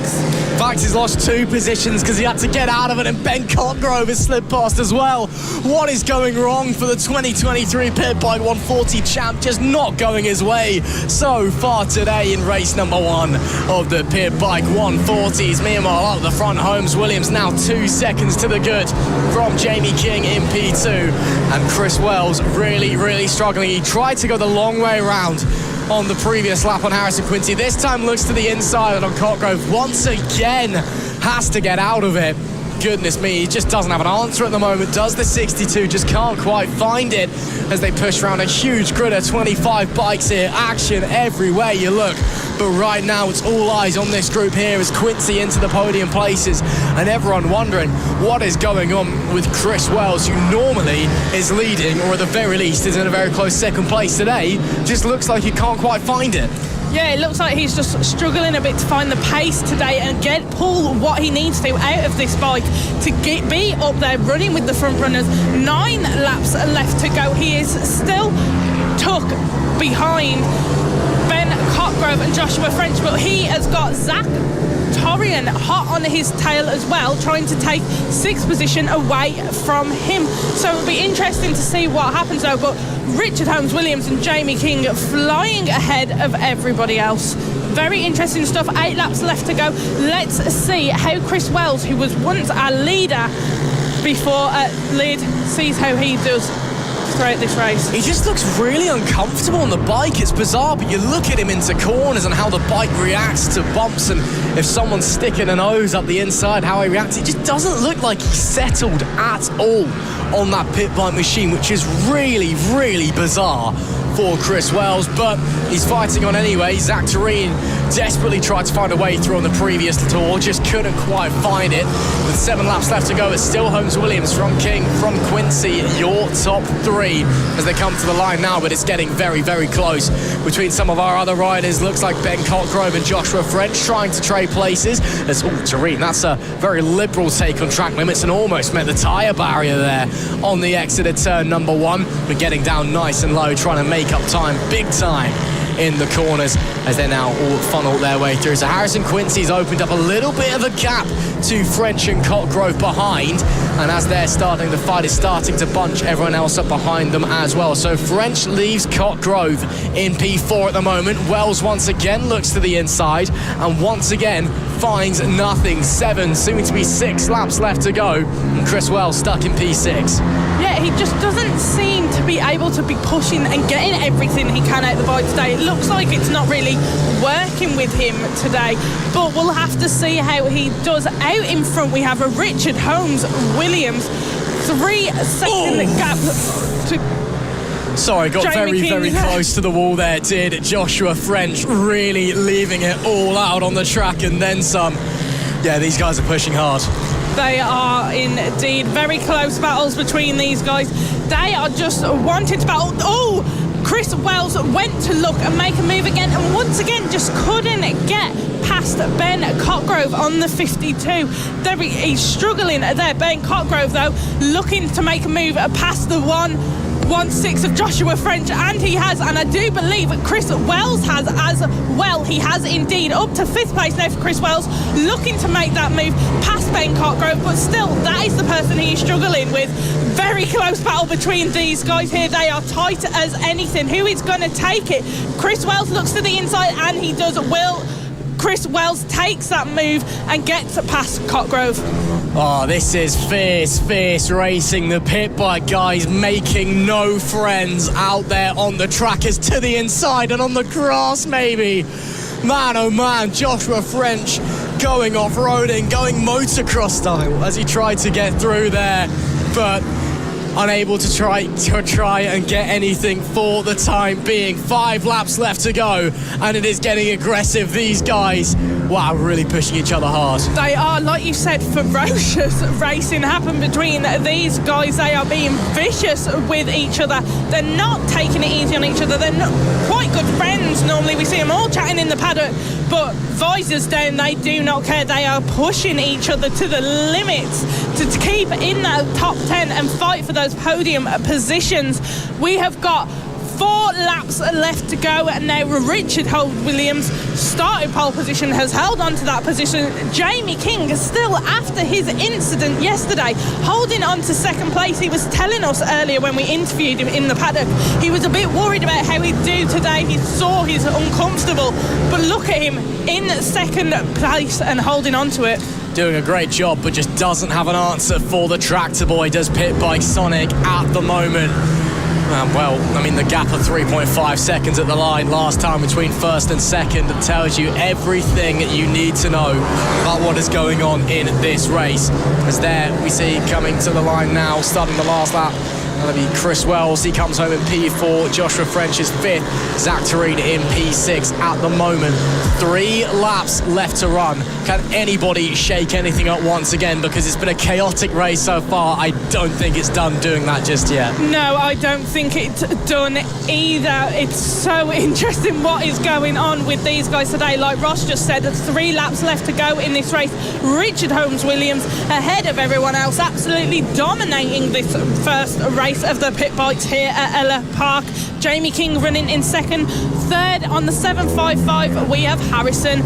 In fact, he's lost 2 positions because he had to get out of it, and Ben Cockgrove has slid past as well. What is going wrong for the 2023 Pit Bike 140 champ? Just not going his way so far today in race number 1 of the Pit Bike 140s. Meanwhile, up the front, Holmes-Williams now 2 seconds to the good from Jamie King in P2. And Chris Wells really struggling. He tried to go the long way around on the previous lap on Harrison Quincy. This time looks to the inside, and on Cockgrove once again has to get out of it. Goodness me, he just doesn't have an answer at the moment. Does the 62, just can't quite find it as they push around a huge grid of 25 bikes here. Action everywhere you look. But right now it's all eyes on this group here as Quincy into the podium places, and everyone wondering what is going on with Chris Wells, who normally is leading, or at the very least is in a very close second place today. Just looks like he can't quite find it. Yeah, it looks like he's just struggling a bit to find the pace today and pull what he needs to out of this bike to be up there running with the front runners. 9 laps left to go. He is still tucked behind Ben Cockgrove and Joshua French, but he has got Zach Torian hot on his tail as well, trying to take 6th position away from him. So it'll be interesting to see what happens though. But Richard Holmes-Williams and Jamie King flying ahead of everybody else. Very interesting stuff. 8 laps left to go. Let's see how Chris Wells, who was once our leader before Lid sees how he does throughout this race. He just looks really uncomfortable on the bike. It's bizarre, but you look at him into corners and how the bike reacts to bumps, and if someone's sticking a nose up the inside, how he reacts. It just doesn't look like he's settled at all on that pit bike machine, which is really, really bizarre for Chris Wells, but he's fighting on anyway. Zach Tureen desperately tried to find a way through on the previous tour, just couldn't quite find it. With 7 laps left to go, it's still Holmes Williams from King, from Quincy, your top 3 as they come to the line now, but it's getting very, very close between some of our other riders. Looks like Ben Cotgrove and Joshua French trying to trade places. There's Tureen, that's a very liberal take on track limits and almost met the tyre barrier there on the exit of turn number 1, but getting down nice and low, trying to make up time, big time in the corners as they're now all funnel their way through. So Harrison Quincy's opened up a little bit of a gap to French and Cotgrove behind, and as they're starting, the fight is starting to bunch everyone else up behind them as well. So French leaves Cotgrove in P4 at the moment. Wells once again looks to the inside and once again finds nothing. 7, soon to be 6 laps left to go, and Chris Wells stuck in P6. Yeah, he just doesn't seem to be able to be pushing and getting everything he can out of the bike today. It looks like it's not really working with him today, but we'll have to see how he does. Out in front, we have a Richard Holmes Williams, 3-second gap to... Sorry, got Jamie very, King. very close to the wall there, did Joshua French, really leaving it all out on the track and then some. Yeah, these guys are pushing hard. They are indeed very close battles between these guys. They are just wanting to battle. Oh! Chris Wells went to look and make a move again, and once again just couldn't get past Ben Cotgrove on the 52. He's struggling there. Ben Cotgrove, though, looking to make a move past the 1-6 of Joshua French, and he has, and I do believe Chris Wells has as well. He has indeed, up to 5th place now for Chris Wells, looking to make that move past Ben Cotgrove, but still, that is the person he's struggling with. Very close battle between these guys here. They are tight as anything. Who is going to take it? Chris Wells looks to the inside, and he does. Chris Wells takes that move and gets past Cotgrove. Oh, this is fierce racing. The pit bike guys making no friends out there on the track. It's to the inside and on the grass, maybe. Man, oh man, Joshua French going off-roading, going motocross style as he tried to get through there, but unable to try and get anything for the time being. 5 laps left to go, and it is getting aggressive. These guys, wow, really pushing each other hard. They are, like you said, ferocious racing happen between these guys. They are being vicious with each other. They're not taking it easy on each other. They're not quite good friends. Normally we see them all chatting in the paddock, but visors down, they do not care. They are pushing each other to the limits to keep in that top 10 and fight for those podium positions. We have got 4 laps left to go, and now Richard Holmes Williams, starting pole position, has held on to that position. Jamie King is still, after his incident yesterday, holding on to 2nd place. He was telling us earlier when we interviewed him in the paddock, he was a bit worried about how he'd do today. He saw he's uncomfortable, but look at him in 2nd place and holding on to it. Doing a great job, but just doesn't have an answer for the tractor boy, does Pit Bike Sonic at the moment. Well, I mean, the gap of 3.5 seconds at the line last time between 1st and 2nd tells you everything you need to know about what is going on in this race. As there we see coming to the line now, starting the last lap, that'll be Chris Wells. He comes home in P4. Joshua French is 5th. Zach Tureen in P6 at the moment. 3 laps left to run. Can anybody shake anything up once again? Because it's been a chaotic race so far. I don't think it's done doing that just yet. No, I don't think it's done either. It's so interesting what is going on with these guys today. Like Ross just said, 3 laps left to go in this race. Richard Holmes Williams ahead of everyone else, absolutely dominating this first race of the pit bikes here at Ellough Park. Jamie King running in 2nd. 3rd on the 755 we have Harrison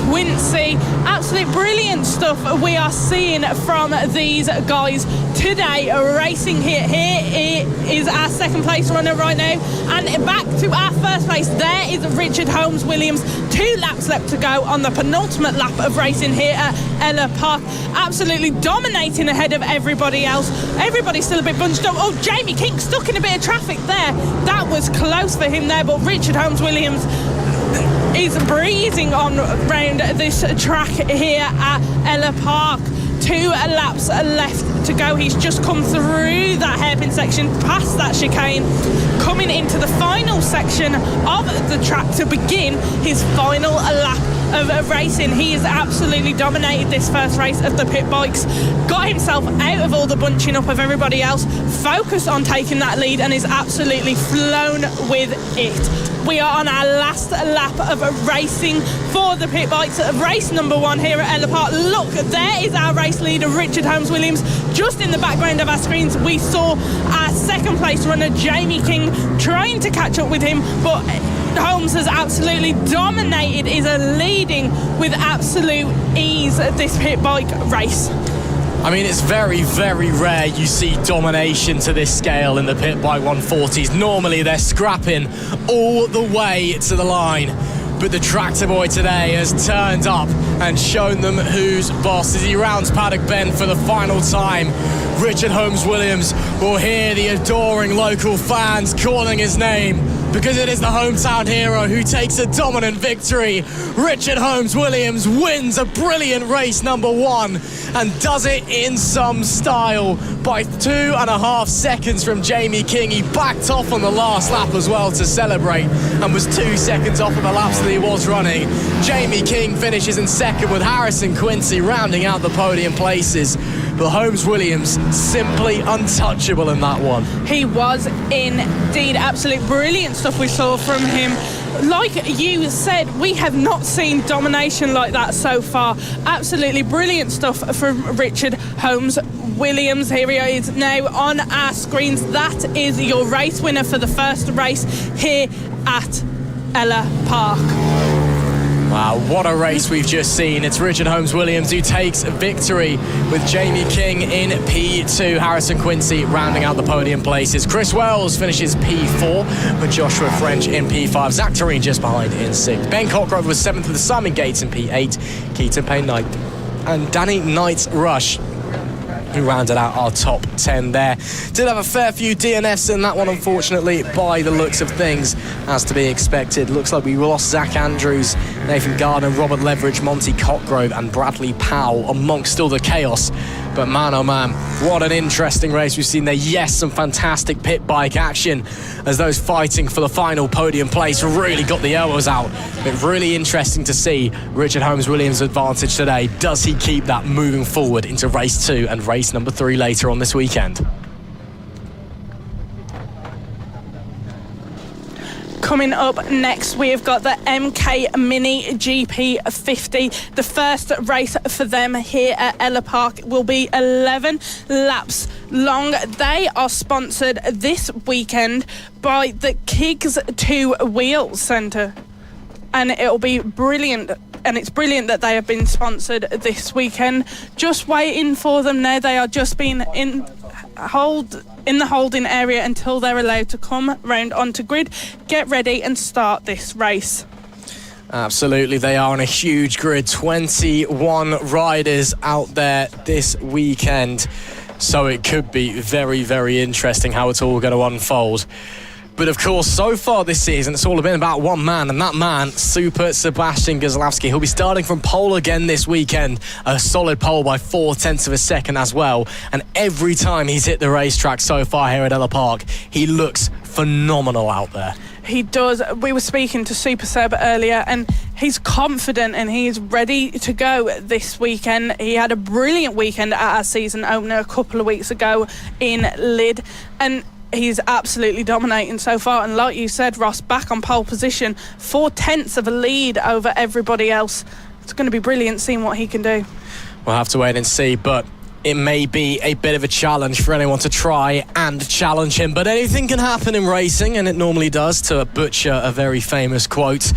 Quincy. Absolute brilliant stuff we are seeing from these guys today racing here. Here is our second place runner right now, and back to our first place. There is Richard Holmes Williams. 2 laps left to go on the penultimate lap of racing here at Ellough Park. Absolutely dominating ahead of everybody else. Everybody's still a bit bunched up. Oh, Jamie King stuck in a bit of traffic there. That was close for him there, but Richard Holmes Williams is breezing on round this track here at Ellough Park. 2 laps left to go. He's just come through that hairpin section, past that chicane, coming into the final section of the track to begin his final lap of racing. He has absolutely dominated this first race of the pit bikes, got himself out of all the bunching up of everybody else, focused on taking that lead, and is absolutely flown with it. We are on our last lap of racing for the pit bikes of race number 1 here at Ellough Park. Look, there is our race leader, Richard Holmes Williams. Just in the background of our screens, we saw our second place runner, Jamie King, trying to catch up with him, but Holmes has absolutely dominated, is leading with absolute ease this pit bike race. I mean, it's very, very rare you see domination to this scale in the pit bike 140s. Normally they're scrapping all the way to the line. But the tractor boy today has turned up and shown them who's boss as he rounds Paddock Bend for the final time. Richard Holmes Williams will hear the adoring local fans calling his name, because it is the hometown hero who takes a dominant victory. Richard Holmes Williams wins a brilliant race number 1 and does it in some style by 2.5 seconds from Jamie King. He backed off on the last lap as well to celebrate and was 2 seconds off of the laps that he was running. Jamie King finishes in second with Harrison Quincy rounding out the podium places. But Holmes Williams simply untouchable in that one. He was indeed. Absolute brilliant stuff we saw from him. Like you said, we have not seen domination like that so far. Absolutely brilliant stuff from Richard Holmes Williams. Here he is now on our screens. That is your race winner for the first race here at Ellough Park. Wow, what a race we've just seen. It's Richard Holmes Williams who takes victory with Jamie King in P2. Harrison Quincy rounding out the podium places. Chris Wells finishes P4 with Joshua French in P5. Zach Tureen just behind in 6th. Ben Cockgrove was 7th with Simon Gates in P8. Keaton Payne 9th. And Danny Knight Rush, who rounded out our top 10 there. Did have a fair few DNFs in that one, unfortunately, by the looks of things, as to be expected. Looks like we lost Zach Andrews, Nathan Gardner, Robert Leveridge, Monty Cockgrove and Bradley Powell amongst all the chaos. But man, oh man, what an interesting race we've seen there. Yes, some fantastic pit bike action as those fighting for the final podium place really got the elbows out. But really interesting to see Richard Holmes Williams' advantage today. Does he keep that moving forward into race 2 and race number 3 later on this weekend? Coming up next, we've got the MK Mini GP50. The first race for them here at Ellough Park will be 11 laps long. They are sponsored this weekend by the Kiggs 2 Wheel Centre. And it'll be brilliant. And it's brilliant that they have been sponsored this weekend. Just waiting for them now. They are just being in the holding area until they're allowed to come round onto grid, get ready and start this race. Absolutely, they are on a huge grid. 21 riders out there this weekend. So it could be very, very interesting how it's all going to unfold. But of course, so far this season, it's all been about one man, and that man, Super Sebastian Goslavsky. He'll be starting from pole again this weekend. A solid pole by 0.4 of a second as well. And every time he's hit the racetrack so far here at Ellough Park, he looks phenomenal out there. He does. We were speaking to Super Seb earlier, and he's confident and he's ready to go this weekend. He had a brilliant weekend at our season opener a couple of weeks ago in Lydd, and he's absolutely dominating so far. And like you said, Ross, back on pole position, 0.4 of a lead over everybody else. It's going to be brilliant seeing what he can do. We'll have to wait and see, but it may be a bit of a challenge for anyone to try and challenge him. But anything can happen in racing, and it normally does, to butcher a very famous quote.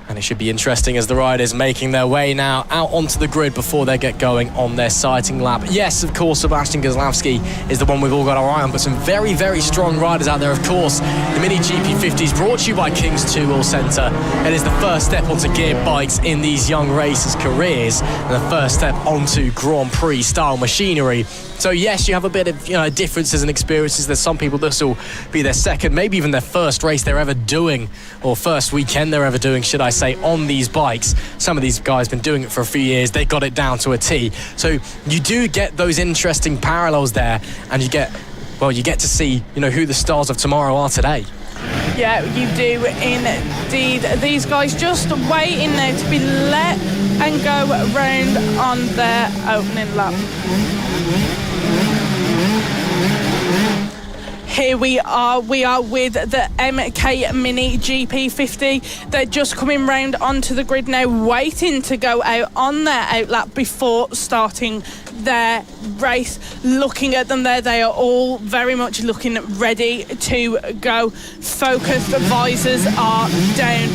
And it should be interesting as the riders making their way now out onto the grid before they get going on their sighting lap. Yes, of course, Sebastian Goslavsky is the one we've all got our eye on, but some very, very strong riders out there, of course. The Mini GP50s brought to you by King's Two-Wheel Centre. It is the first step onto geared bikes in these young racers' careers and the first step onto Grand Prix style machinery. So yes, you have a bit of differences and experiences. There's some people this will be their second, maybe even their first race they're ever doing, or first weekend they're ever doing, should I say, on these bikes. Some of these guys have been doing it for a few years. They got it down to a T. So you do get those interesting parallels there, and you get to see who the stars of tomorrow are today. Yeah, you do indeed. These guys just waiting now to be let and go round on their opening lap. Here we are with the MK Mini GP50. They're just coming round onto the grid now, waiting to go out on their outlap before starting their race. Looking at them there, they are all very much looking ready to go. Focused visors are down.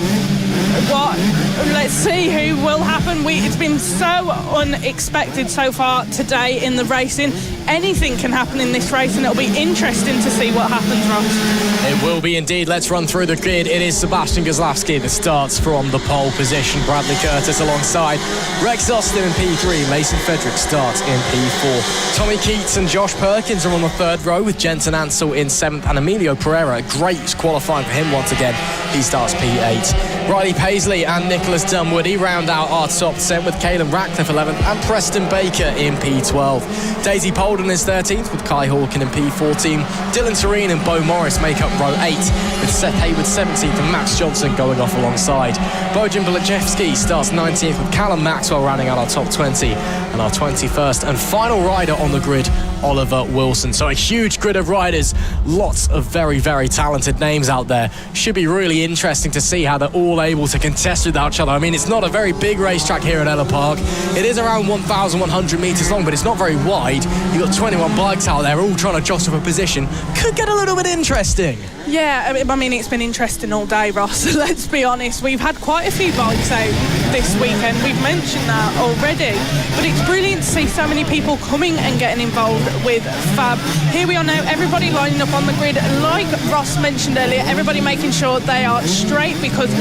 Let's see who will happen. It's been so unexpected so far today in the racing. Anything can happen in this race, and it'll be interesting to see what happens, Ross. It will be indeed. Let's run through the grid. It is Sebastian Goslavsky that starts from the pole position. Bradley Curtis alongside Rex Austin in P3. Mason Frederick starts in P4. Tommy Keats and Josh Perkins are on the third row, with Jensen Ansell in 7th, and Emilio Pereira, great qualifying for him once again. He starts P8. Riley Paisley and Nicholas Dunwoody round out our top 10, with Caelan Ratcliffe 11th and Preston Baker in P12. Daisy Polden is 13th, with Kai Hawken in P14. Dylan Serene and Bo Morris make up row 8, with Seth Hayward 17th and Max Johnson going off alongside. Bojan Belichevsky starts 19th, with Callum Maxwell rounding out our top 20. And our 21st and final rider on the grid, Oliver Wilson. So a huge grid of riders, lots of very, very talented names out there. Should be really interesting to see how they're all able to contest with each other. I mean, it's not a very big racetrack here at Ellough Park. It is around 1,100 metres long, but it's not very wide. You've got 21 bikes out there all trying to jostle for position. Could get a little bit interesting. Yeah, I mean, it's been interesting all day, Ross. Let's be honest. We've had quite a few bikes out this weekend. We've mentioned that already. But it's brilliant to see so many people coming and getting involved with FAB. Here we are now, everybody lining up on the grid. Like Ross mentioned earlier, everybody making sure they are straight, because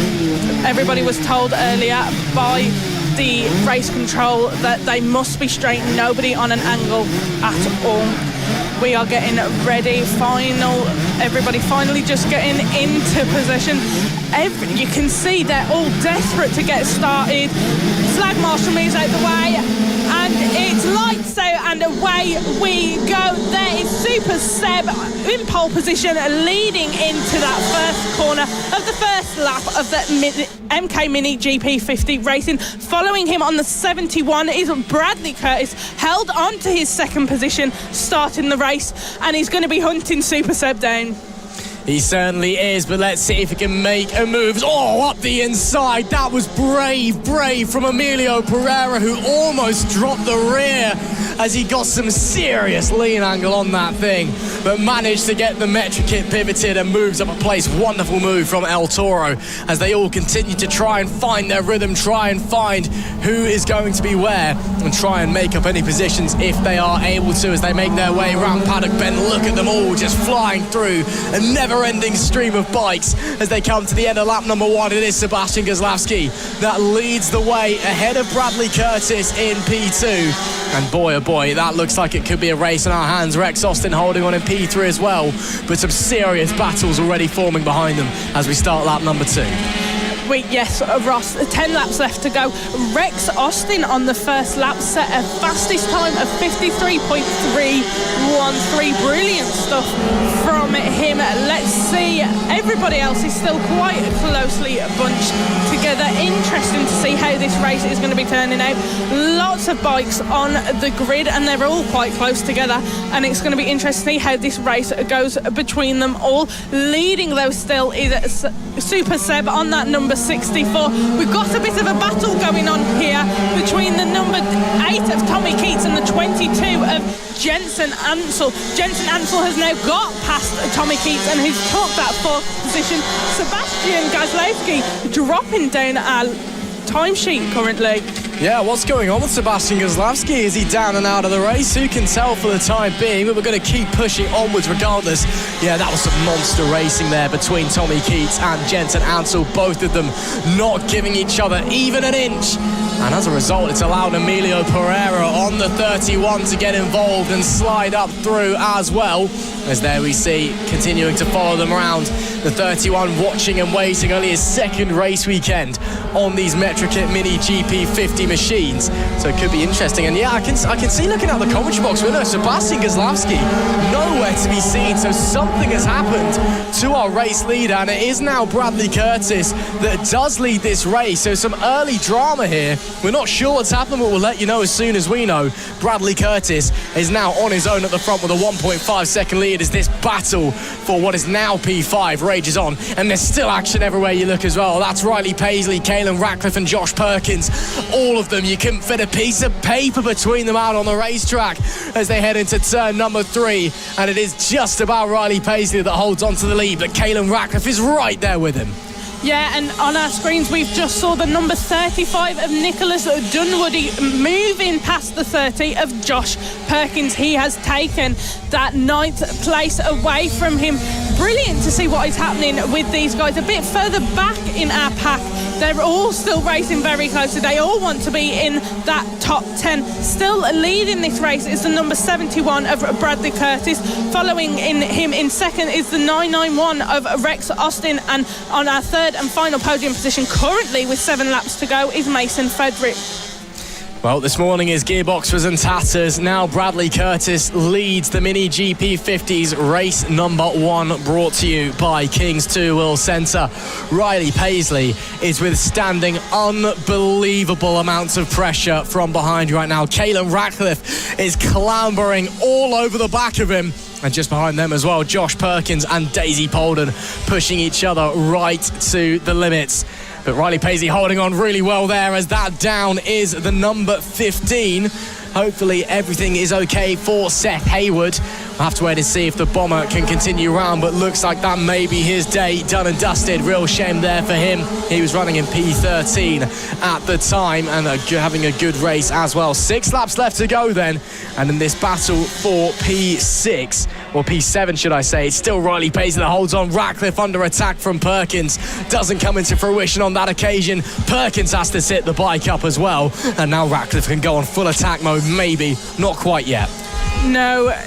everybody was told earlier by the race control that they must be straight, nobody on an angle at all. We are getting ready, everybody finally just getting into position. You can see they're all desperate to get started. Flag marshal moves out the way, and it's lights out and away we go. There is Super Seb in pole position, leading into that first corner of the first lap of the MK Mini GP50 racing. Following him on the 71 is Bradley Curtis, held on to his second position, starting the race, and he's going to be hunting Super Seb down. He certainly is, but let's see if he can make a move. Oh, up the inside. That was brave from Emilio Pereira, who almost dropped the rear as he got some serious lean angle on that thing, but managed to get the metric kit pivoted and moves up a place. Wonderful move from El Toro as they all continue to try and find their rhythm, try and find who is going to be where, and try and make up any positions if they are able to as they make their way around Paddock Bend. Look at them all just flying through a never-ending stream of bikes as they come to the end of lap number 1. It is Sebastian Goslavsky that leads the way ahead of Bradley Curtis in P2. And boy, oh boy, that looks like it could be a race in our hands. Rex Austin holding on in P3 as well, but some serious battles already forming behind them as we start lap number 2. Yes, Ross, 10 laps left to go. Rex Austin on the first lap set a fastest time of 53.313. Brilliant stuff from him. Let's see, everybody else is still quite closely bunched together. Interesting to see how this race is going to be turning out. Lots of bikes on the grid, and they're all quite close together, and it's going to be interesting to see how this race goes between them all. Leading though still is Super Seb on that number 64. We've got a bit of a battle going on here between the number 8 of Tommy Keats and the 22 of Jensen Ansel. Jensen Ansel has now got past Tommy Keats and he's took that 4th position. Sebastian Gazlowski dropping down our timesheet currently. Yeah, what's going on with Sebastian Gazlowski? Is he down and out of the race? Who can tell for the time being, but we're going to keep pushing onwards regardless. Yeah, that was some monster racing there between Tommy Keats and Jensen Ansel, both of them not giving each other even an inch. And as a result, it's allowed Emilio Pereira on the 31 to get involved and slide up through as well. As there we see, continuing to follow them around. The 31 watching and waiting, only his 2nd race weekend on these Metrokit Mini GP 50 machines. So it could be interesting. And yeah, I can see looking at the commentary box window, Sebastian Gazlowski nowhere to be seen. So something has happened to our race leader, and it is now Bradley Curtis that does lead this race. So some early drama here. We're not sure what's happened, but we'll let you know as soon as we know. Bradley Curtis is now on his own at the front with a 1.5 second lead as this battle for what is now P5 rages on. And there's still action everywhere you look as well. That's Riley Paisley, Caelan Ratcliffe and Josh Perkins. All of them, you couldn't fit a piece of paper between them out on the racetrack as they head into turn number 3. And it is just about Riley Paisley that holds on to the lead, but Caelan Ratcliffe is right there with him. Yeah, and on our screens we've just saw the number 35 of Nicholas Dunwoody moving past the 30 of Josh Perkins. He has taken that 9th place away from him. Brilliant to see what is happening with these guys a bit further back in our pack. They're all still racing very closely. They all want to be in that top 10. Still leading this race is the number 71 of Bradley Curtis. Following in him in 2nd is the 991 of Rex Austin. And on our 3rd and final podium position, currently with 7 laps to go, is Mason Frederick. Well, this morning his gearbox was in tatters. Now Bradley Curtis leads the Mini GP50's race number 1, brought to you by King's Two Wheel Centre. Riley Paisley is withstanding unbelievable amounts of pressure from behind right now. Caelan Ratcliffe is clambering all over the back of him. And just behind them as well, Josh Perkins and Daisy Polden pushing each other right to the limits. But Riley Paisley holding on really well there as that down is the number 15. Hopefully everything is okay for Seth Hayward. We'll have to wait and see if the bomber can continue around, but looks like that may be his day done and dusted. Real shame there for him. He was running in P13 at the time and having a good race as well. 6 laps left to go then, and in this battle for P6, or P7 should I say, it's still Riley Paisley that holds on. Ratcliffe under attack from Perkins, doesn't come into fruition on that occasion. Perkins has to sit the bike up as well, and now Ratcliffe can go on full attack mode. Maybe, not quite yet. No,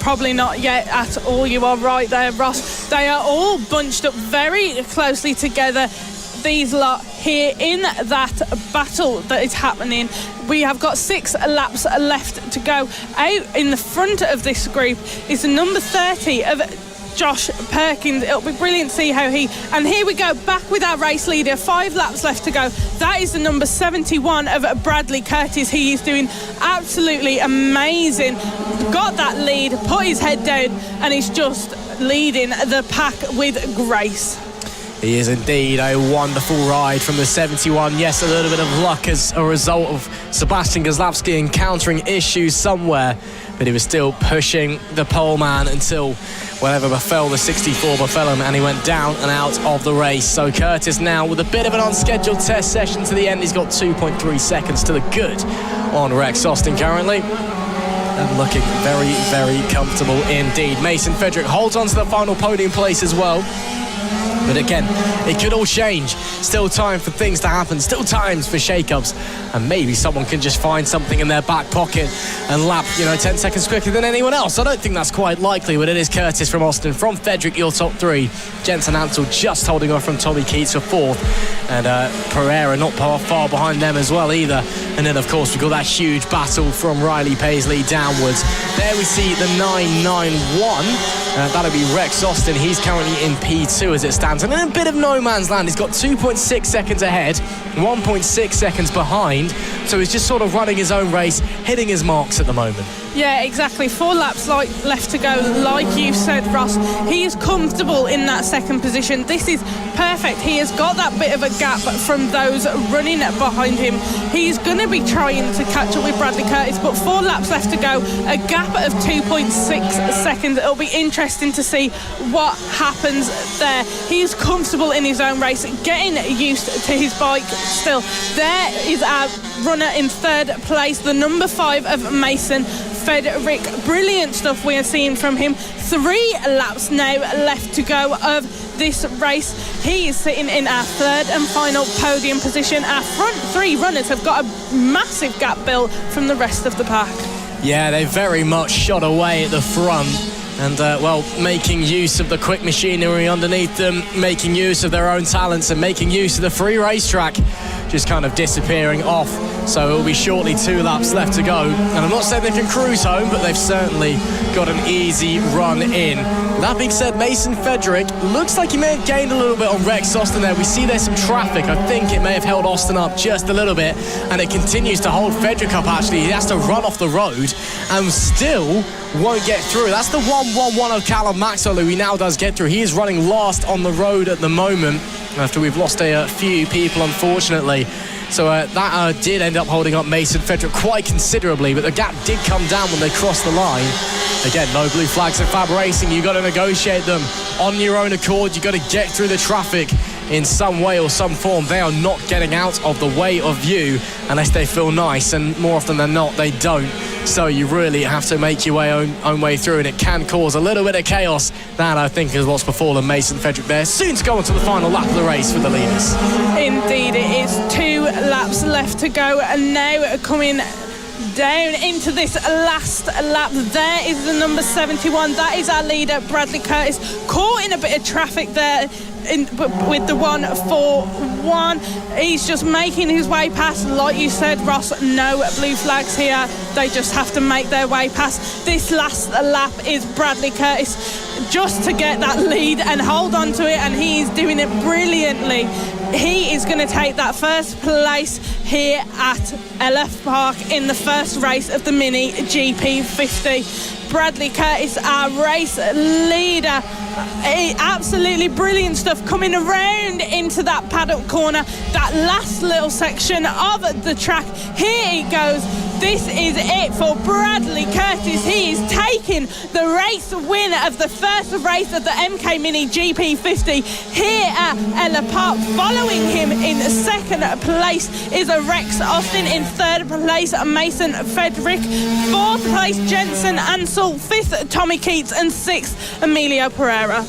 probably not yet at all. You are right there, Ross. They are all bunched up very closely together, these lot here in that battle that is happening. We have got 6 laps left to go. Out in the front of this group is the number 30 of Josh Perkins. It'll be brilliant to see how he... And here we go, back with our race leader. 5 laps left to go. That is the number 71 of Bradley Curtis. He is doing absolutely amazing. Got that lead, put his head down, and he's just leading the pack with grace. He is indeed a wonderful ride from the 71. Yes, a little bit of luck as a result of Sebastian Gazlowski encountering issues somewhere, but he was still pushing the pole man until whatever befell the 64 befell him, and he went down and out of the race. So Curtis now with a bit of an unscheduled test session to the end. He's got 2.3 seconds to the good on Rex Austin currently, and looking very, very comfortable indeed. Mason Frederick holds on to the final podium place as well. But again, it could all change. Still time for things to happen. Still times for shake-ups. And maybe someone can just find something in their back pocket and lap, 10 seconds quicker than anyone else. I don't think that's quite likely, but it is Curtis from Austin. From Frederick, your top 3. Jensen Ansel just holding off from Tommy Keats for 4th. And Pereira not far behind them as well either. And then, of course, we've got that huge battle from Riley Paisley downwards. There we see the 991. That'll be Rex Austin. He's currently in P2 as it stands. And in a bit of no man's land, he's got 2.6 seconds ahead, 1.6 seconds behind. So he's just sort of running his own race, hitting his marks at the moment. Yeah, exactly. 4 laps left to go. Like you said, Ross, he is comfortable in that second position. This is perfect. He has got that bit of a gap from those running behind him. He's going to be trying to catch up with Bradley Curtis, but 4 laps left to go. A gap of 2.6 seconds. It'll be interesting to see what happens there. He's comfortable in his own race, getting used to his bike still. There is our runner in third place, the number 5 of Mason Frederick. Brilliant stuff we are seeing from him. 3 laps now left to go of this race. He is sitting in our third and final podium position. Our front 3 runners have got a massive gap built from the rest of the pack. Yeah, they very much shot away at the front. And, well, making use of the quick machinery underneath them, making use of their own talents and making use of the free racetrack, just kind of disappearing off. So it'll be shortly 2 laps left to go. And I'm not saying they can cruise home, but they've certainly got an easy run in. That being said, Mason Frederick looks like he may have gained a little bit on Rex Austin there. We see there's some traffic. I think it may have held Austin up just a little bit, and it continues to hold Frederick up, actually. He has to run off the road and still won't get through. That's the 1-1-1 of Callum Maxwell, who he now does get through. He is running last on the road at the moment after we've lost a few people, unfortunately. So that did end up holding up Mason Frederick quite considerably, but the gap did come down when they crossed the line. Again, no blue flags at FAB-Racing. You've got to negotiate them on your own accord. You've got to get through the traffic in some way or some form. They are not getting out of the way of you unless they feel nice, and more often than not, they don't. So you really have to make your own way through, and it can cause a little bit of chaos. That, I think, is what's befallen Mason Frederick there. Soon to go on to the final lap of the race for the leaders. Indeed, it is 2 laps left to go, and now coming down into this last lap, there is the number 71. That is our leader, Bradley Curtis, caught in a bit of traffic there with the 141. He's just making his way past. Like you said, Ross, no blue flags here. They just have to make their way past. This last lap is Bradley Curtis just to get that lead and hold on to it, and he is doing it brilliantly. He is going to take that first place here at Ellough Park in the first race of the Mini GP50. Bradley Curtis, our race leader. Absolutely brilliant stuff coming around into that paddock corner, that last little section of the track. Here he goes. This is it for Bradley Curtis. He is taking the race win of the first race of the MK Mini GP50 here at Ellough Park. Following him in second place is a Rex Austin. In third place, Mason Frederick. Fourth place, Jensen Ansel. Fifth, Tommy Keats. And sixth, Emilio Pereira.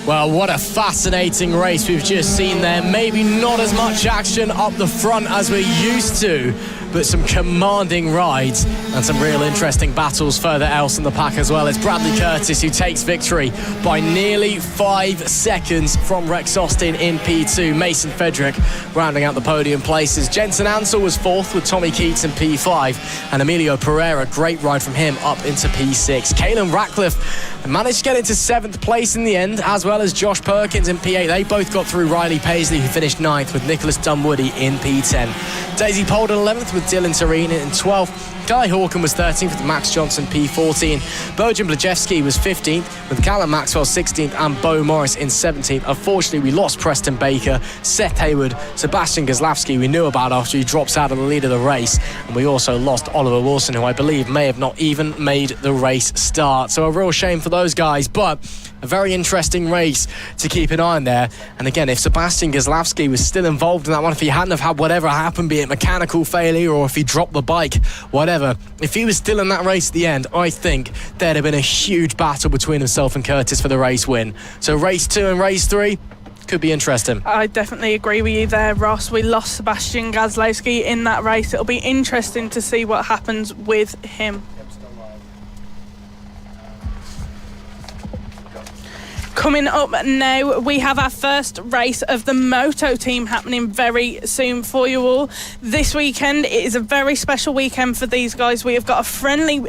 Well, what a fascinating race we've just seen there. Maybe not as much action up the front as we're used to, but some commanding rides and some real interesting battles further else in the pack as well. It's Bradley Curtis who takes victory by nearly 5 seconds from Rex Austin in P2. Mason Frederick rounding out the podium places. Jensen Ansel was fourth with Tommy Keats in P5, and Emilio Pereira, great ride from him, up into P6. Caelan Ratcliffe managed to get into 7th place in the end, as well as Josh Perkins in P8. They both got through Riley Paisley, who finished 9th, with Nicholas Dunwoody in P10. Daisy Polden 11th with Dylan Tureen in 12th. Guy Hawken was 13th with Max Johnson P14. Bojan Blajewski was 15th with Callum Maxwell 16th and Bo Morris in 17th. Unfortunately, we lost Preston Baker, Seth Hayward, Sebastian Goslavsky we knew about after he drops out of the lead of the race. And we also lost Oliver Wilson, who I believe may have not even made the race start. So a real shame for those guys, but a very interesting race to keep an eye on there. And again, if Sebastian Goslavsky was still involved in that one, if he hadn't have had whatever happened, be it mechanical failure or if he dropped the bike, whatever, if he was still in that race at the end, I think there'd have been a huge battle between himself and Curtis for the race win. So race 2 and race 3 could be interesting. I definitely agree with you there, Ross. We lost Sebastian Goslavsky in that race. It'll be interesting to see what happens with him. Coming up now, we have our first race of the Moto team happening very soon for you all. This weekend, it is a very special weekend for these guys. We have got a friendly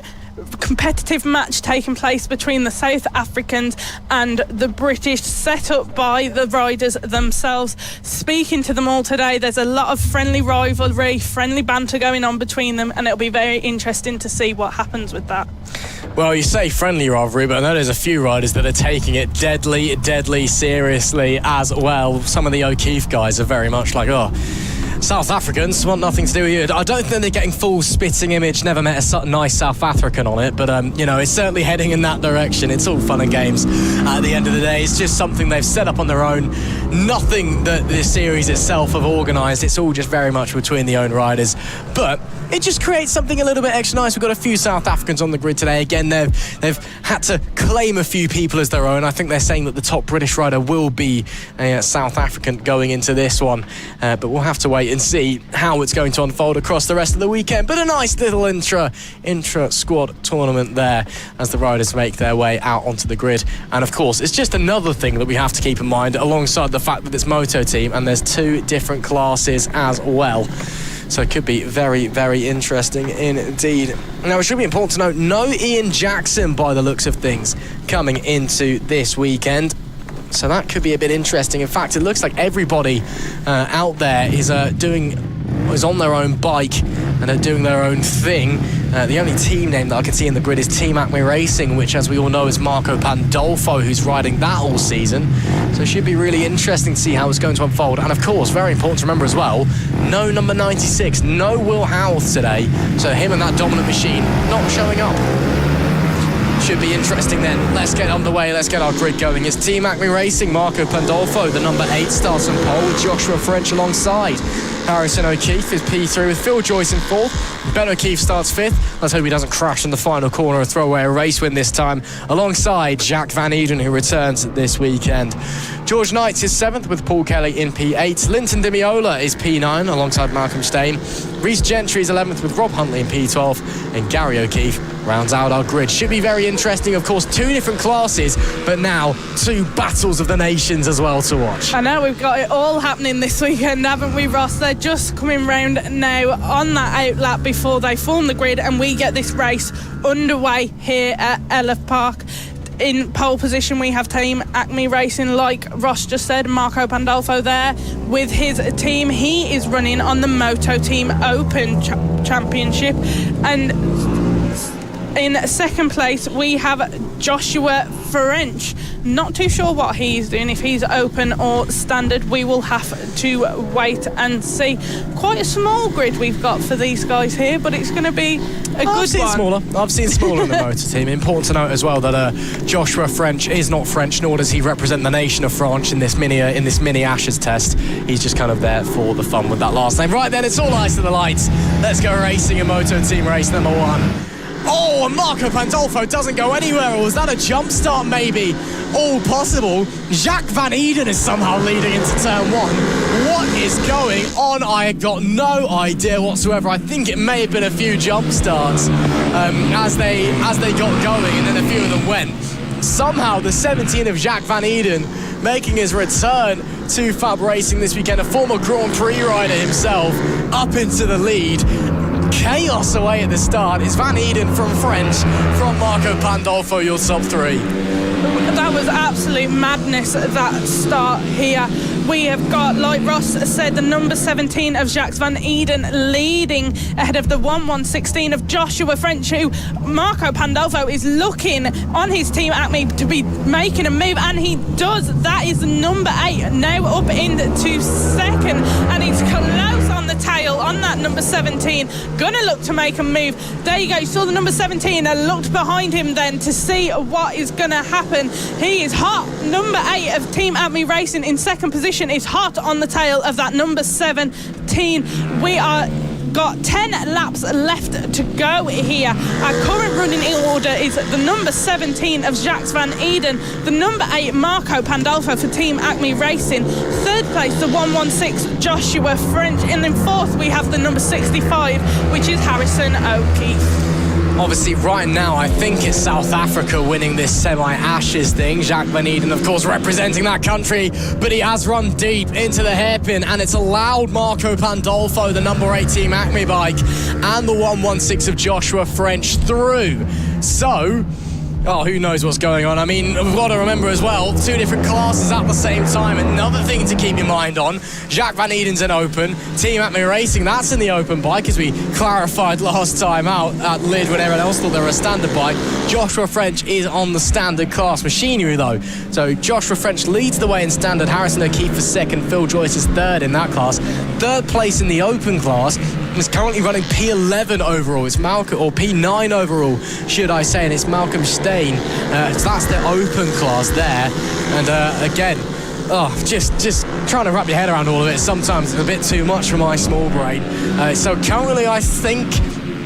competitive match taking place between the South Africans and the British, set up by the riders themselves. Speaking to them all today, there's a lot of friendly rivalry, friendly banter going on between them, and it'll be very interesting to see what happens with that. Well, you say friendly rivalry, but I know there's a few riders that are taking it deadly seriously as well. Some of the O'Keefe guys are very much like, South Africans want nothing to do with you. I don't think they're getting full spitting image. Never met a nice South African on it, but it's certainly heading in that direction. It's all fun and games. At the end of the day, it's just something they've set up on their own. Nothing that the series itself have organised. It's all just very much between the own riders. But it just creates something a little bit extra nice. We've got a few South Africans on the grid today. Again, they've had to claim a few people as their own. I think they're saying that the top British rider will be a South African going into this one. But we'll have to wait and see how it's going to unfold across the rest of the weekend. But a nice little intra-squad tournament there as the riders make their way out onto the grid. And of course, it's just another thing that we have to keep in mind, alongside the fact that it's Moto team and there's two different classes as well. So it could be very, very interesting indeed. Now, it should be important to note, no Ian Jackson by the looks of things coming into this weekend. So that could be a bit interesting. In fact, it looks like everybody out there is on their own bike and are doing their own thing. The only team name that I can see in the grid is Team Acme Racing, which, as we all know, is Marco Pandolfo, who's riding that all season. So it should be really interesting to see how it's going to unfold. And of course, very important to remember as well, no number 96, no Will Howth today. So him and that dominant machine not showing up. Should be interesting then. Let's get underway. Let's get our grid going. It's Team Acme Racing. Marco Pandolfo, the number 8, starts on pole with Joshua French alongside. Harrison O'Keefe is P3 with Phil Joyce in 4th. Ben O'Keefe starts 5th. Let's hope he doesn't crash in the final corner and throw away a race win this time, alongside Jack Van Eden, who returns this weekend. George Knights is 7th with Paul Kelly in P8. Linton Dimiola is P9 alongside Malcolm Steyn. Reece Gentry is 11th with Rob Huntley in P12. And Gary O'Keefe rounds out our grid. Should be very interesting. Of course, two different classes, but now two battles of the nations as well to watch. I know, we've got it all happening this weekend, haven't we, Ross? They're just coming round now on that outlap before they form the grid, and we get this race underway here at Ellough Park. In pole position, we have Team Acme Racing, like Ross just said. Marco Pandolfo there with his team. He is running on the Moto Team Open Championship. And in second place, we have Joshua French. Not too sure what he's doing, if he's open or standard. We will have to wait and see. Quite a small grid we've got for these guys here, but it's going to be a good one. I've seen smaller in the motor team. Important to note as well that Joshua French is not French, nor does he represent the nation of France in this mini Ashes test. He's just kind of there for the fun with that last name. Right then, it's all eyes to the lights. Let's go racing in Moto Team race number 1. Oh, and Marco Pandolfo doesn't go anywhere. Or was that a jump start maybe? All possible. Jack Van Eden is somehow leading into turn 1. What is going on? I got no idea whatsoever. I think it may have been a few jump starts as they got going, and then a few of them went. Somehow the 17 of Jack Van Eden making his return to FAB-Racing this weekend, a former Grand Prix rider himself, up into the lead. Chaos away at the start. Is Van Eden from French, from Marco Pandolfo, your top 3. That was absolute madness at that start here. We have got, like Ross said, the number 17 of Jacques Van Eden leading ahead of the 1/116 of Joshua French, who Marco Pandolfo is looking on his Team Acme to be making a move, and he does. That is number 8 now up into second, and he's close on the tail on that number 17. Gonna look to make a move. There you go. You saw the number 17 and looked behind him then to see what is gonna happen. He is hot. Number 8 of Team Acme Racing in second position is hot on the tail of that number 17. We are got 10 laps left to go here. Our current running in order is the number 17 of Jacques Van Eden, the number 8 Marco Pandolfo for Team Acme Racing, third place the 116 Joshua French, and then fourth we have the number 65, which is Harrison O'Keefe. Obviously, right now, I think it's South Africa winning this semi-Ashes thing. Jacques Van Eden, of course, representing that country, but he has run deep into the hairpin, and it's allowed Marco Pandolfo, the number 8 Team Acme bike, and the 116 of Joshua French through. So, who knows what's going on. I mean, we've got to remember as well, 2 different classes at the same time. Another thing to keep your mind on, Jacques Van Eden's in open, Team Acme Racing, that's in the open bike, as we clarified last time out at Lid when everyone else thought they were a standard bike. Joshua French is on the standard class machinery though. So Joshua French leads the way in standard, Harrison O'Keefe for second, Phil Joyce is third in that class. Third place in the open class is currently running P11 overall. It's Malcolm, or P9 overall, should I say, and it's Malcolm Stein. So that's the open class there. And again, just trying to wrap your head around all of it. Sometimes it's a bit too much for my small brain. So currently, I think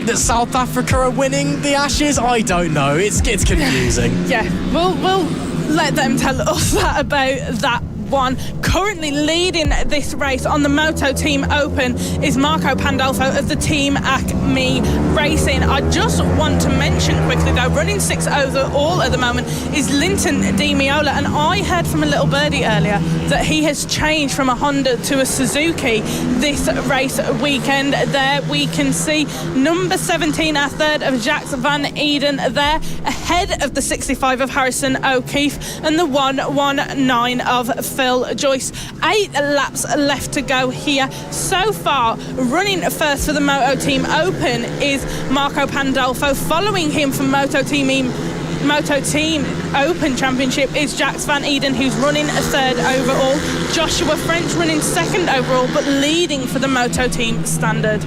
that South Africa are winning the Ashes. I don't know. It's confusing. Yeah, we'll let them tell us that about that one. Currently leading this race on the Moto Team Open is Marco Pandolfo of the Team Acme Racing. I just want to mention quickly though, running 6 overall at the moment is Linton Di Meola, and I heard from a little birdie earlier that he has changed from a Honda to a Suzuki this race weekend. There we can see number 17, our third of Jacques Van Eden there, ahead of the 65 of Harrison O'Keefe and the 119 of Phil Joyce. 8 laps left to go here. So far, running first for the Moto Team Open is Marco Pandolfo. Following him from Moto Team Open Championship is Jacques Van Eden, who's running a third overall. Joshua French running second overall, but leading for the Moto Team Standard.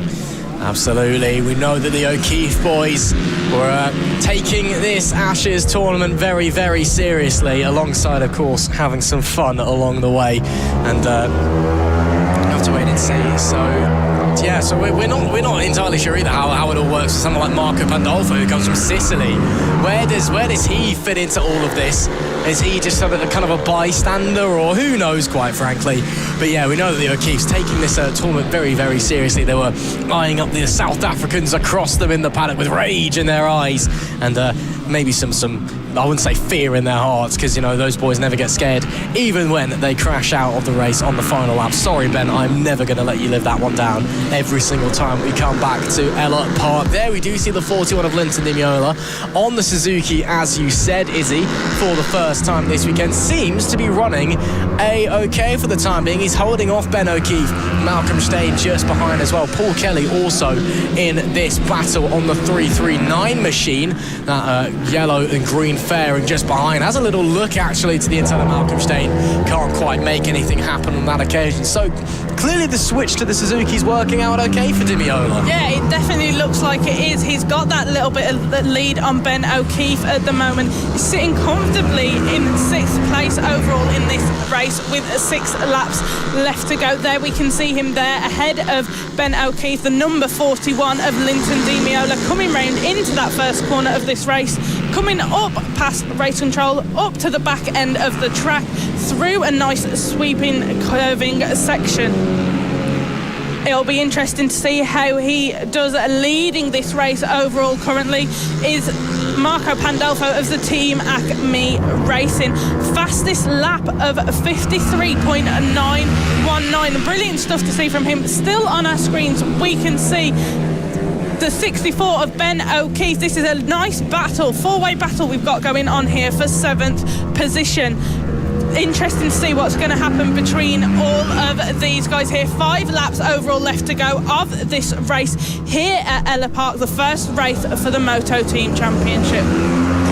Absolutely. We know that the O'Keefe boys were taking this Ashes tournament very, very seriously, alongside, of course, having some fun along the way. And you have to wait and see. So we're not entirely sure either how it all works for someone like Marco Pandolfo, who comes from Sicily. Where does he fit into all of this? Is he just sort of a kind of a bystander, or who knows, quite frankly? But yeah, we know that the O'Keefe's taking this tournament very, very seriously. They were eyeing up the South Africans across them in the paddock with rage in their eyes, and maybe some I wouldn't say fear in their hearts, because, you know, those boys never get scared, even when they crash out of the race on the final lap. Sorry, Ben, I'm never going to let you live that one down every single time we come back to Ellough Park. There we do see the 41 of Linton Di Meola on the Suzuki, as you said, Izzy, for the first time this weekend. Seems to be running A-OK for the time being. He's holding off Ben O'Keefe, Malcolm Stein just behind as well. Paul Kelly also in this battle on the 339 machine, that yellow and green fairing just behind. Has a little look actually to the inside of Malcolm Stein. Can't quite make anything happen on that occasion. So clearly the switch to the Suzuki's working out okay for Di Meola. Yeah, it definitely looks like it is. He's got that little bit of the lead on Ben O'Keefe at the moment. He's sitting comfortably in 6th place overall in this race with 6 laps left to go. There we can see him there ahead of Ben O'Keefe, the number 41 of Linton Di Meola, coming round into that first corner of this race, coming up past race control, up to the back end of the track, through a nice sweeping curving section. It'll be interesting to see how he does. Leading this race overall currently is Marco Pandolfo of the Team Acme Racing. Fastest lap of 53.919. Brilliant stuff to see from him. Still on our screens, we can see the 64 of Ben O'Keefe. This is a nice battle, 4-way battle we've got going on here for 7th position. Interesting to see what's going to happen between all of these guys here. 5 laps overall left to go of this race here at Ellough Park, the first race for the Moto Team Championship.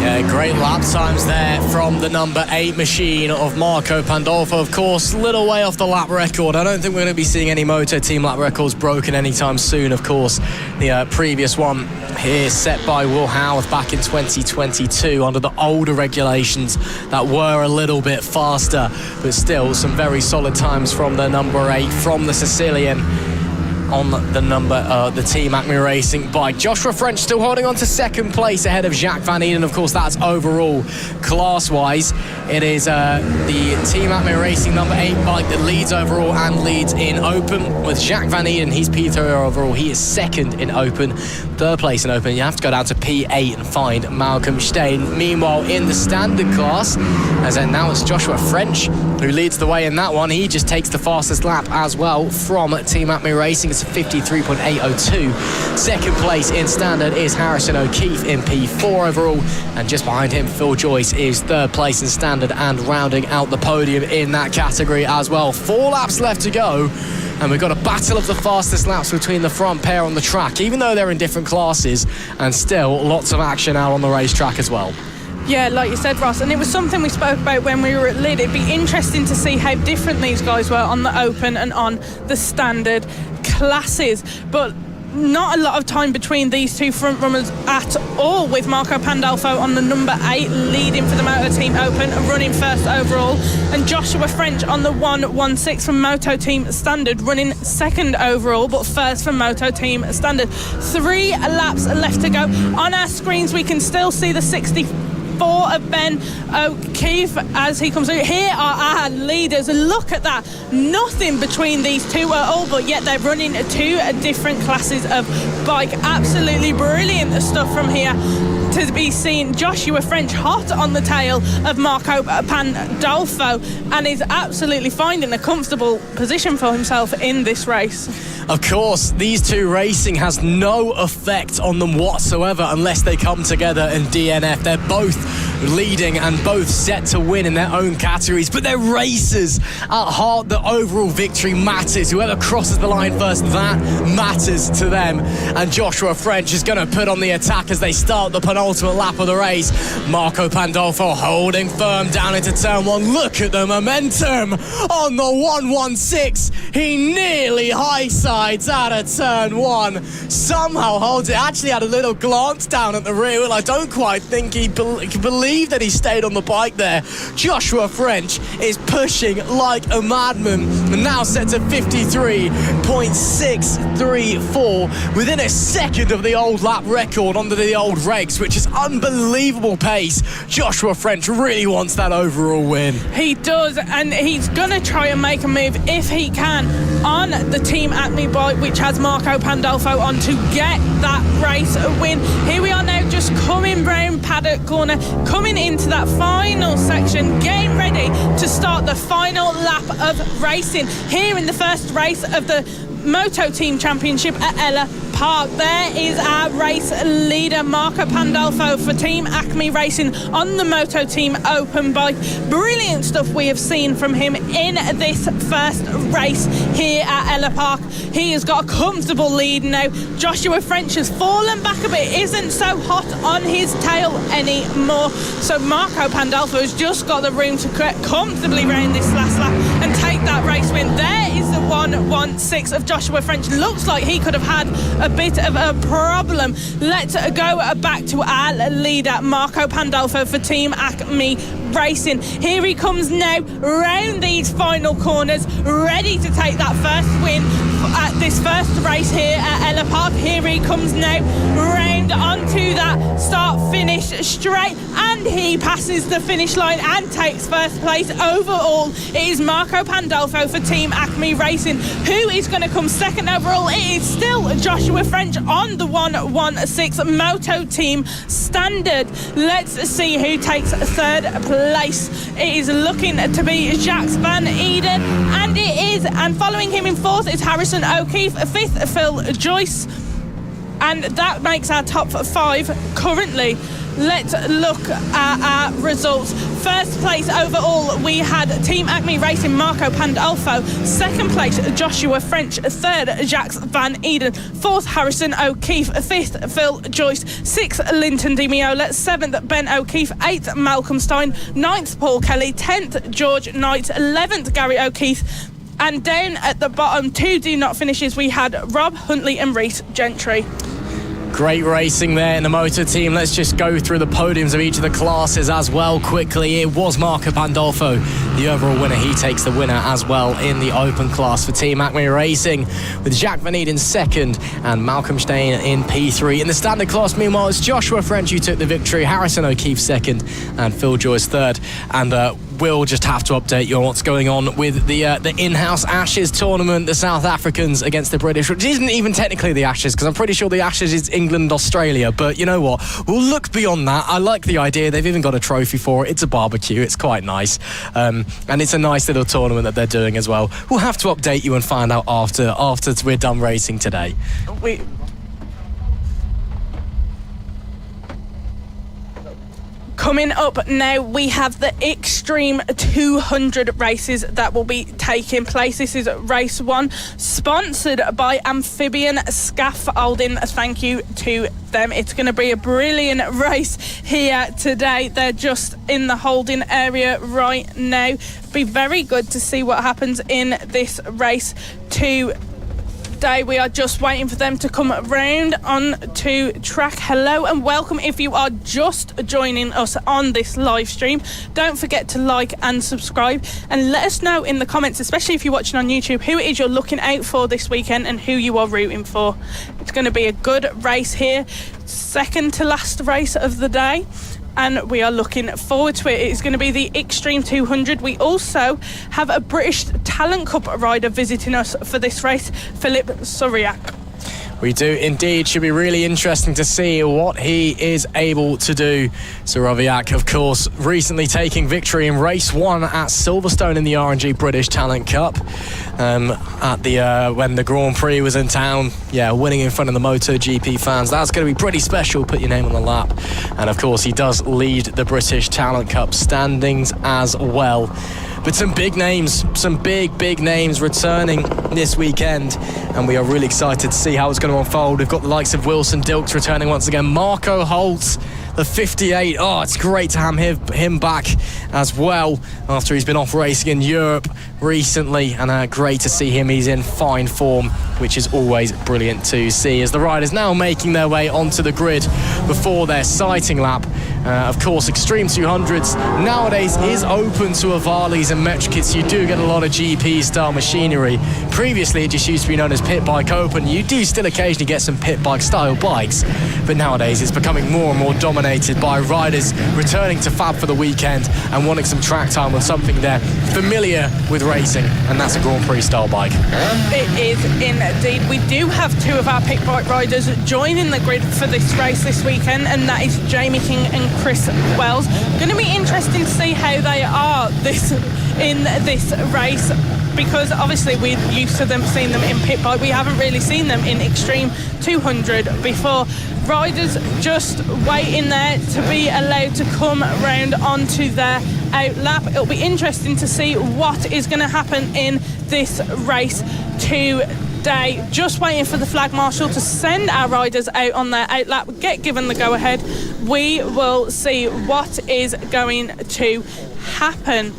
Yeah, great lap times there from the number 8 machine of Marco Pandolfo. Of course, little way off the lap record. I don't think we're going to be seeing any Moto Team lap records broken anytime soon. Of course, the previous one here set by Will Howarth back in 2022 under the older regulations that were a little bit faster, but still some very solid times from the number 8, from the Sicilian. on the Team Acme Racing bike. Joshua French still holding on to second place ahead of Jacques Van Eden. Of course, that's overall class-wise. It is the Team Acme Racing number 8 bike that leads overall and leads in open. With Jacques Van Eden, he's P3 overall. He is second in open, third place in open. You have to go down to P8 and find Malcolm Steyn. Meanwhile, in the standard class, as in now it's Joshua French who leads the way in that one. He just takes the fastest lap as well from Team Acme Racing. It's 53.802. Second place in standard is Harrison O'Keefe in P4 overall, and just behind him Phil Joyce is third place in standard and rounding out the podium in that category as well. 4 laps left to go, and we've got a battle of the fastest laps between the front pair on the track, even though they're in different classes, and still lots of action out on the racetrack as well. Yeah, like you said, Ross, and it was something we spoke about when we were at Lid. It'd be interesting to see how different these guys were on the open and on the standard classes, but not a lot of time between these two front runners at all, with Marco Pandolfo on the number 8 leading for the Moto Team Open, running first overall, and Joshua French on the 116 from Moto Team Standard, running second overall but first from Moto Team Standard. 3 laps left to go. On our screens we can still see the 64 of Ben O'Keefe as he comes through. Here are our leaders. Look at that. Nothing between these two at all, but yet they're running 2 different classes of bike. Absolutely brilliant stuff from here to be seen. Joshua French hot on the tail of Marco Pandolfo, and is absolutely finding a comfortable position for himself in this race. Of course, these two racing has no effect on them whatsoever unless they come together in DNF. They're both leading and both set to win in their own categories, but they're racers. At heart, the overall victory matters. Whoever crosses the line first, that matters to them. And Joshua French is going to put on the attack as they start the penultimate lap of the race. Marco Pandolfo holding firm down into turn 1. Look at the momentum on the 116. He nearly high sides out of turn 1. Somehow holds it. Actually had a little glance down at the rear wheel. I don't quite think he believe that he stayed on the bike there. Joshua French is pushing like a madman, and now set to 53.634 within a second of the old lap record under the old regs, which is unbelievable pace. Joshua French really wants that overall win. He does, and he's gonna try and make a move if he can on the Team Acme bike, which has Marco Pandolfo on, to get that race win. Here we are now, just coming round paddock corner, coming into that final section, getting ready to start the final lap of racing here in the first race of the Moto Team Championship at Ellough Park. There is our race leader, Marco Pandolfo for Team Acme Racing on the Moto Team Open bike. Brilliant stuff we have seen from him in this first race here at Ellough Park. He has got a comfortable lead now. Joshua French has fallen back a bit, isn't so hot on his tail anymore. So Marco Pandolfo has just got the room to comfortably round this last lap and take that race win. There is the 116 of Joshua French. Looks like he could have had a bit of a problem. Let's go back to our leader, Marco Pandolfo for Team Acme Racing. Here he comes now round these final corners, ready to take that first win at this first race here at Ellough Park. Here he comes now round onto that start-finish straight, and he passes the finish line and takes first place overall. It is Marco Pandolfo for Team Acme Racing. Who is going to come second overall? It is still Joshua French on the 116 Moto Team Standard. Let's see who takes third place. It is looking to be Jacques Van Eden, and it is. And following him in fourth is Harrison O'Keefe, fifth Phil Joyce, and that makes our top 5 currently. Let's look at our results. First place overall, we had Team Acme Racing, Marco Pandolfo. Second place, Joshua French. Third, Jacques Van Eden. Fourth, Harrison O'Keefe. Fifth, Phil Joyce. Sixth, Linton Di Miola. Seventh, Ben O'Keefe. Eighth, Malcolm Steyn. Ninth, Paul Kelly. 10th, George Knight. 11th, Gary O'Keefe. And down at the bottom, 2 do not finishes, we had Rob Huntley and Reece Gentry. Great racing there in the motor team. Let's just go through the podiums of each of the classes as well quickly. It was Marco Pandolfo, the overall winner. He takes the winner as well in the open class for Team Acme Racing, with Jacques Van Eden second and Malcolm Stein in P3. In the standard class, meanwhile, it's Joshua French who took the victory, Harrison O'Keefe second and Phil Joyce third. And we'll just have to update you on what's going on with the in-house Ashes tournament, the South Africans against the British, which isn't even technically the Ashes, because I'm pretty sure the Ashes is England, Australia. But you know what? We'll look beyond that. I like the idea. They've even got a trophy for it. It's a barbecue. It's quite nice. And it's a nice little tournament that they're doing as well. We'll have to update you and find out after we're done racing today. Coming up now, we have the Extreme 200 races that will be taking place. This is race 1, sponsored by Amphibian Scaffolding. Thank you to them. It's going to be a brilliant race here today. They're just in the holding area right now. Be very good to see what happens in this race today. We are just waiting for them to come round on to track. Hello and welcome if you are just joining us on this live stream. Don't forget to like and subscribe, and let us know in the comments, especially if you're watching on YouTube, who it is you're looking out for this weekend and who you are rooting for. It's going to be a good race here, second to last race of the day, and we are looking forward to it. It's going to be the Extreme 200. We also have a British Talent Cup rider visiting us for this race, Philip Suriak. We do indeed. Should be really interesting to see what he is able to do. Suraviak, of course, recently taking victory in race 1 at Silverstone in the RNG British Talent Cup. At the when the Grand Prix was in town, winning in front of the MotoGP fans. That's going to be pretty special. Put your name on the lap. And of course, he does lead the British Talent Cup standings as well. But some big names, some big names returning this weekend, and we are really excited to see how it's going to unfold. We've got the likes of Wilson Dilks returning once again, Marco Holt, the 58. Oh, it's great to have him back as well after he's been off racing in Europe recently, and great to see him. He's in fine form, which is always brilliant to see, as the riders now making their way onto the grid before their sighting lap. Of course, Extreme 200s nowadays is open to Avalis and Metrokits. You do get a lot of GP-style machinery. Previously, it just used to be known as pit bike open. You do still occasionally get some pit bike-style bikes, but nowadays it's becoming more and more dominated by riders returning to FAB for the weekend and wanting some track time with something they're familiar with racing, and that's a Grand Prix-style bike. It is indeed. We do have 2 of our pit bike riders joining the grid for this race this weekend, and that is Jamie King and Chris Wells. Going to be interesting to see how they are in this race, because obviously we're used to seeing them in pit bike. We haven't really seen them in Extreme 200 before. Riders just waiting there to be allowed to come round onto their out lap. It'll be interesting to see what is going to happen in this race today. Just waiting for the flag marshal to send our riders out on their out lap, get given the go ahead. We will see what is going to happen.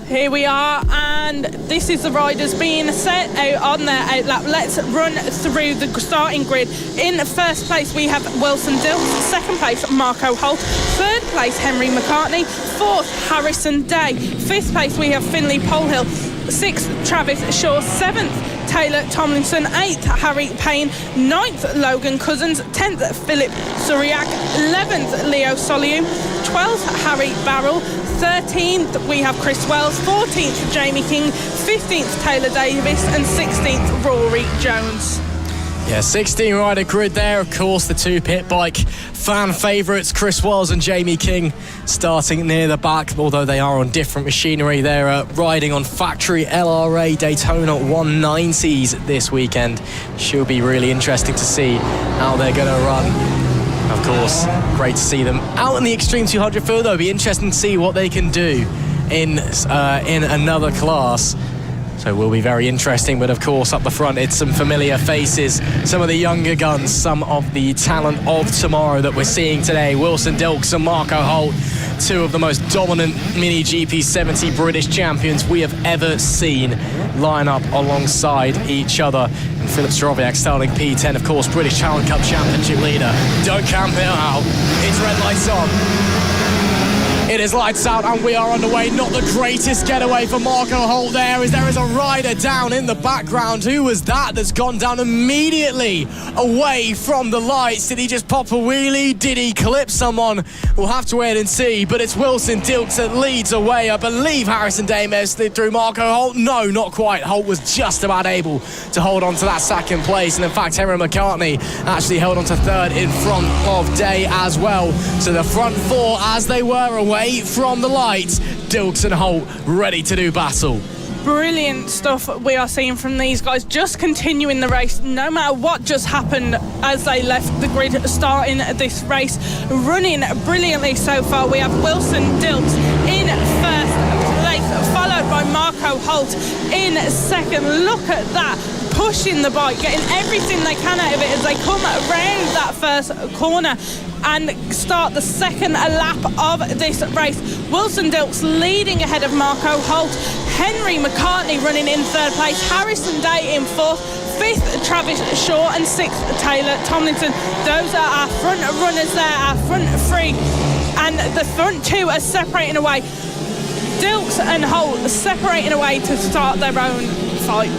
Here we are, and this is the riders being set out on their out lap. Let's run through the starting grid. In first place we have Wilson Dilks, second place Marco Holt, third place Henry McCartney, fourth Harrison Day, fifth place we have Finlay Polhill, sixth Travis Shaw, seventh Taylor Tomlinson, 8th Harry Payne, 9th Logan Cousins, 10th Philip Suriak, 11th Leo Soliu, 12th Harry Barrell, 13th we have Chris Wells, 14th Jamie King, 15th Taylor Davis, and 16th Rory Jones. Yeah, 16 rider grid there. Of course, the 2 pit bike fan favourites, Chris Wells and Jamie King, starting near the back, although they are on different machinery. They're riding on factory LRA Daytona 190s this weekend. Should be really interesting to see how they're going to run. Of course, great to see them out in the Extreme 200 field, though. It'll be interesting to see what they can do in another class. So it will be very interesting, but of course up the front it's some familiar faces, some of the younger guns, some of the talent of tomorrow that we're seeing today. Wilson Dilks and Marco Holt, 2 of the most dominant Mini GP 70 British champions we have ever seen, line up alongside each other. And Philip Stroviak starting P10, of course, British Challenge Cup Championship leader. Don't camp it out. It's red lights on. It is lights out and we are underway. Not the greatest getaway for Marco Holt there, as there is a rider down in the background. Who was that that's gone down immediately away from the lights? Did he just pop a wheelie? Did he clip someone? We'll have to wait and see, but it's Wilson Dilks that leads away. I believe Harrison Day may have slid through Marco Holt. No, not quite. Holt was just about able to hold on to that second place, and in fact Henry McCartney actually held on to third in front of Day as well. So the front four, as they were away from the lights, Dilks and Holt ready to do battle. Brilliant stuff we are seeing from these guys, just continuing the race no matter what just happened as they left the grid, starting this race, running brilliantly so far. We have Wilson Dilks in first place, followed by Marco Holt in second. Look at that, pushing the bike, getting everything they can out of it as they come around that first corner and start the second lap of this race. Wilson Dilks leading ahead of Marco Holt. Henry McCartney running in third place. Harrison Day in fourth. Fifth, Travis Shaw, and sixth, Taylor Tomlinson. Those are our front runners there, our front three. And the front two are separating away. Dilks and Holt separating away to start their own fight.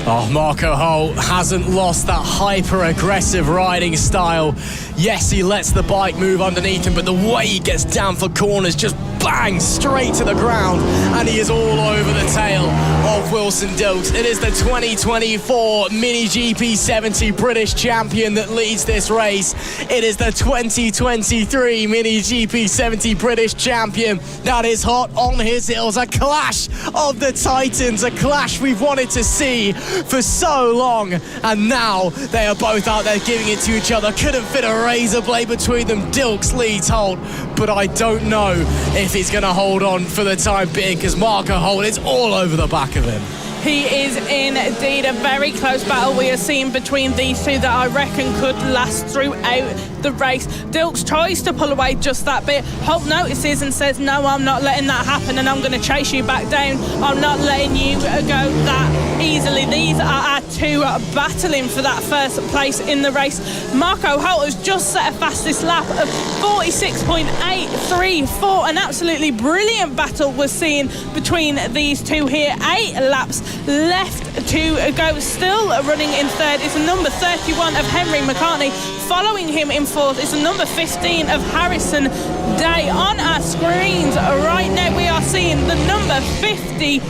Oh, Marco Holt hasn't lost that hyper-aggressive riding style. Yes, he lets the bike move underneath him, but the way he gets down for corners, just bang, straight to the ground, and he is all over the tail of Wilson Dilks. It is the 2024 Mini GP 70 British champion that leads this race. It is the 2023 Mini GP 70 British champion that is hot on his heels. A clash of the Titans, a clash we've wanted to see for so long, and now they are both out there giving it to each other. Couldn't fit a razor blade between them. Dilks leads Holt, but I don't know if he's going to hold on for the time being, because Marco Holt is all over the back of him. He is indeed a very close battle we are seeing between these two that I reckon could last throughout the race. Dilks tries to pull away just that bit. Holt notices and says, no, I'm not letting that happen, and I'm going to chase you back down. I'm not letting you go that easily. These are our two battling for that first place in the race. Marco Holt has just set a fastest lap of 46.834. An absolutely brilliant battle we're seeing between these two here. 8 laps left to go. Still running in third is the number 31 of Henry McCartney. Following him in fourth is the number 15 of Harrison Day. On our screens right now we are seeing the number 58.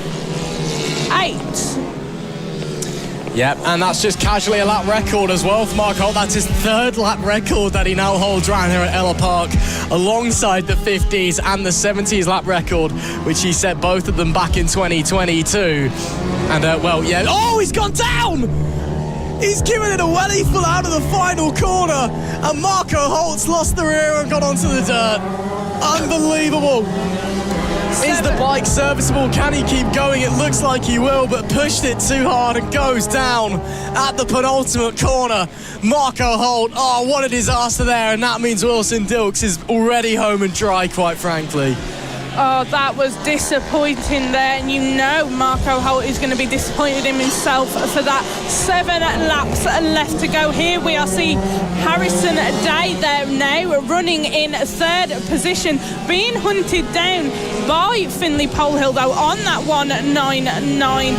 Yep, and that's just casually a lap record as well for Marco Holt. That's his third lap record that he now holds around here at Ellough Park, alongside the 50s and the 70s lap record, which he set both of them back in 2022. And, well, yeah. Oh, he's gone down! He's given it a welly full out of the final corner, and Marco Holt's lost the rear and gone onto the dirt. Unbelievable. Is the bike serviceable? Can he keep going? It looks like he will, but pushed it too hard and goes down at the penultimate corner. Marco Holt, oh, what a disaster there, and that means Wilson Dilks is already home and dry, quite frankly. Oh, that was disappointing there, and you know Marco Holt is going to be disappointed in himself for that. 7 laps left to go. Here we are seeing Harrison Day there now running in third position, being hunted down by Finlay Polehill though on that 199.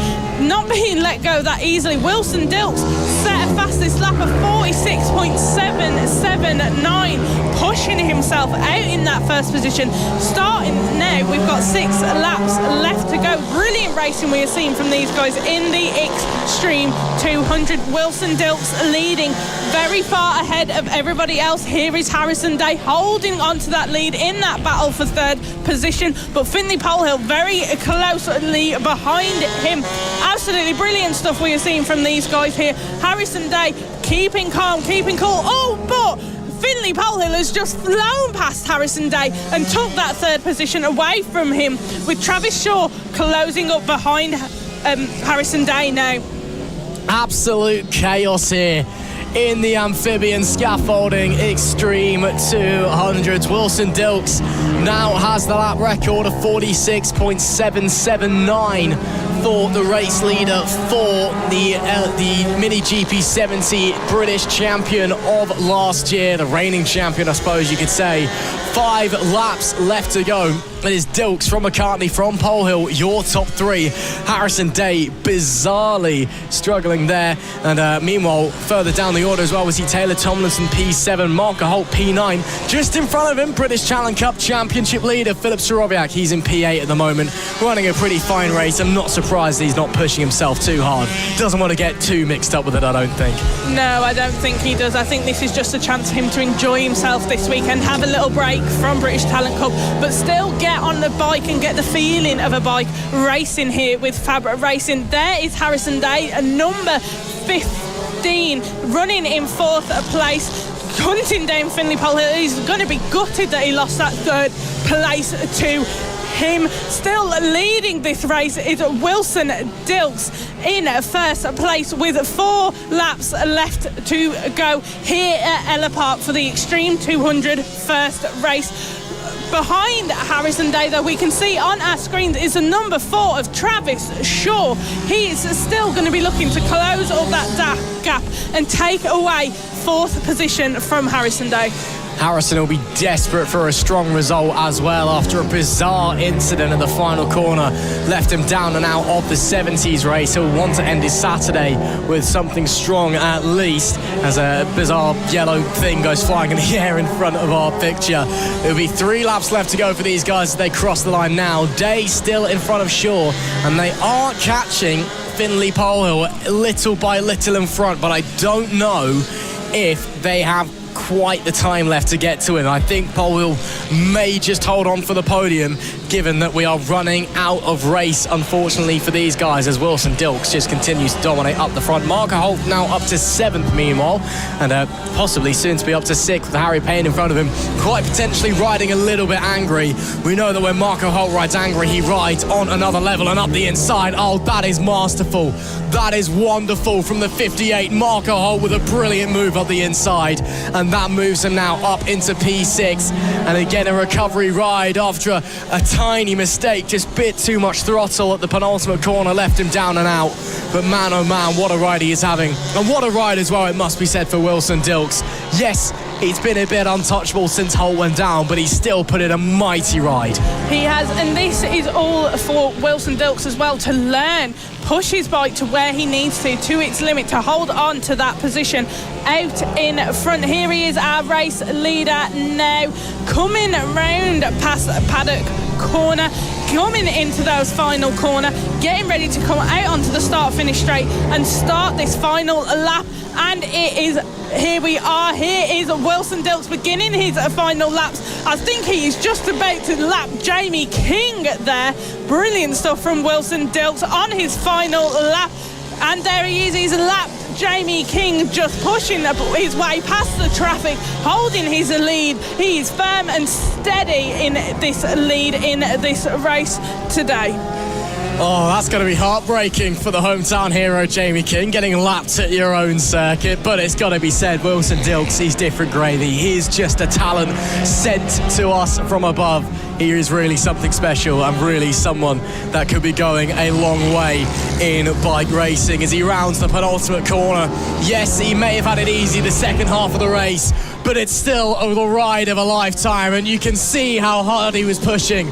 Not being let go that easily. Wilson Dilks set a fastest lap of 46.779, pushing himself out in that first position. Starting now, we've got 6 laps left to go. Brilliant racing we are seeing from these guys in the Extreme 200. Wilson Dilks leading very far ahead of everybody else. Here is Harrison Day holding on to that lead in that battle for third position, but Finlay Polehill very closely behind him. Absolutely brilliant stuff we are seeing from these guys here. Harrison Day keeping calm, keeping cool. Oh, but Finlay Polehill has just flown past Harrison Day and took that third position away from him, with Travis Shaw closing up behind Harrison Day now. Absolute chaos here in the amphibian scaffolding Extreme 200s. Wilson Dilks now has the lap record of 46.779 for the race leader for the Mini GP70 British champion of last year, the reigning champion, I suppose you could say. 5 laps left to go. It is Dilks from McCartney from Pole Hill, your top 3. Harrison Day bizarrely struggling there. And meanwhile, further down the order as well, we see Taylor Tomlinson P7, Marker Holt P9. Just in front of him, British Challenge Cup Championship leader Filip Sorowiak. He's in P8 at the moment, running a pretty fine race. I'm not surprised he's not pushing himself too hard. Doesn't want to get too mixed up with it, I don't think. No, I don't think he does. I think this is just a chance for him to enjoy himself this weekend, have a little break from British Talent Cup, but still get on the bike and get the feeling of a bike racing here with FAB-Racing. There is Harrison Day, a number 15, running in 4th place, hunting down Finley Pole Hill. He's going to be gutted that he lost that 3rd place to him. Still leading this race is Wilson Dilks in 1st place with 4 laps left to go here at Ellough Park for the Extreme 200 first race. Behind Harrison Day, though, we can see on our screens is the number 4 of Travis Shaw. He is still going to be looking to close all that gap and take away 4th position from Harrison Day. Harrison will be desperate for a strong result as well after a bizarre incident in the final corner. Left him down and out of the 70s race. He'll want to end his Saturday with something strong at least, as a bizarre yellow thing goes flying in the air in front of our picture. There'll be 3 laps left to go for these guys as they cross the line now. Day still in front of Shaw, and they are catching Finley Pole Hill little by little in front, but I don't know if they have quite the time left to get to him. I think Pole Hill may just hold on for the podium, given that we are running out of race, unfortunately, for these guys, as Wilson Dilks just continues to dominate up the front. Marker Holt now up to 7th, meanwhile, and possibly soon to be up to 6th with Harry Payne in front of him, quite potentially riding a little bit angry. We know that when Marker Holt rides angry, he rides on another level and up the inside. Oh, that is masterful. That is wonderful from the 58. Marker Holt with a brilliant move up the inside, and that moves him now up into P6. And again, a recovery ride after a tiny mistake, just bit too much throttle at the penultimate corner, left him down and out. But man, oh man, what a ride he is having. And what a ride as well, it must be said, for Wilson Dilks. Yes, he's been a bit untouchable since Holt went down, but he's still put in a mighty ride. He has, and this is all for Wilson Dilks as well, to learn, push his bike to where he needs to its limit, to hold on to that position out in front. Here he is, our race leader now, coming round past Paddock Corner, coming into those final corner, getting ready to come out onto the start-finish straight and start this final lap. And it is, here we are, here is Wilson Dilks beginning his final laps. I think he is just about to lap Jamie King there. Brilliant stuff from Wilson Dilks on his final lap. And there he is, he's lapped Jamie King, just pushing his way past the traffic, holding his lead. He is firm and steady in this lead in this race today. Oh, that's going to be heartbreaking for the hometown hero, Jamie King, getting lapped at your own circuit. But it's got to be said, Wilson Dilks, he's different gravy. He is just a talent sent to us from above. He is really something special and really someone that could be going a long way in bike racing as he rounds the penultimate corner. Yes, he may have had it easy the second half of the race, but it's still the ride of a lifetime, and you can see how hard he was pushing.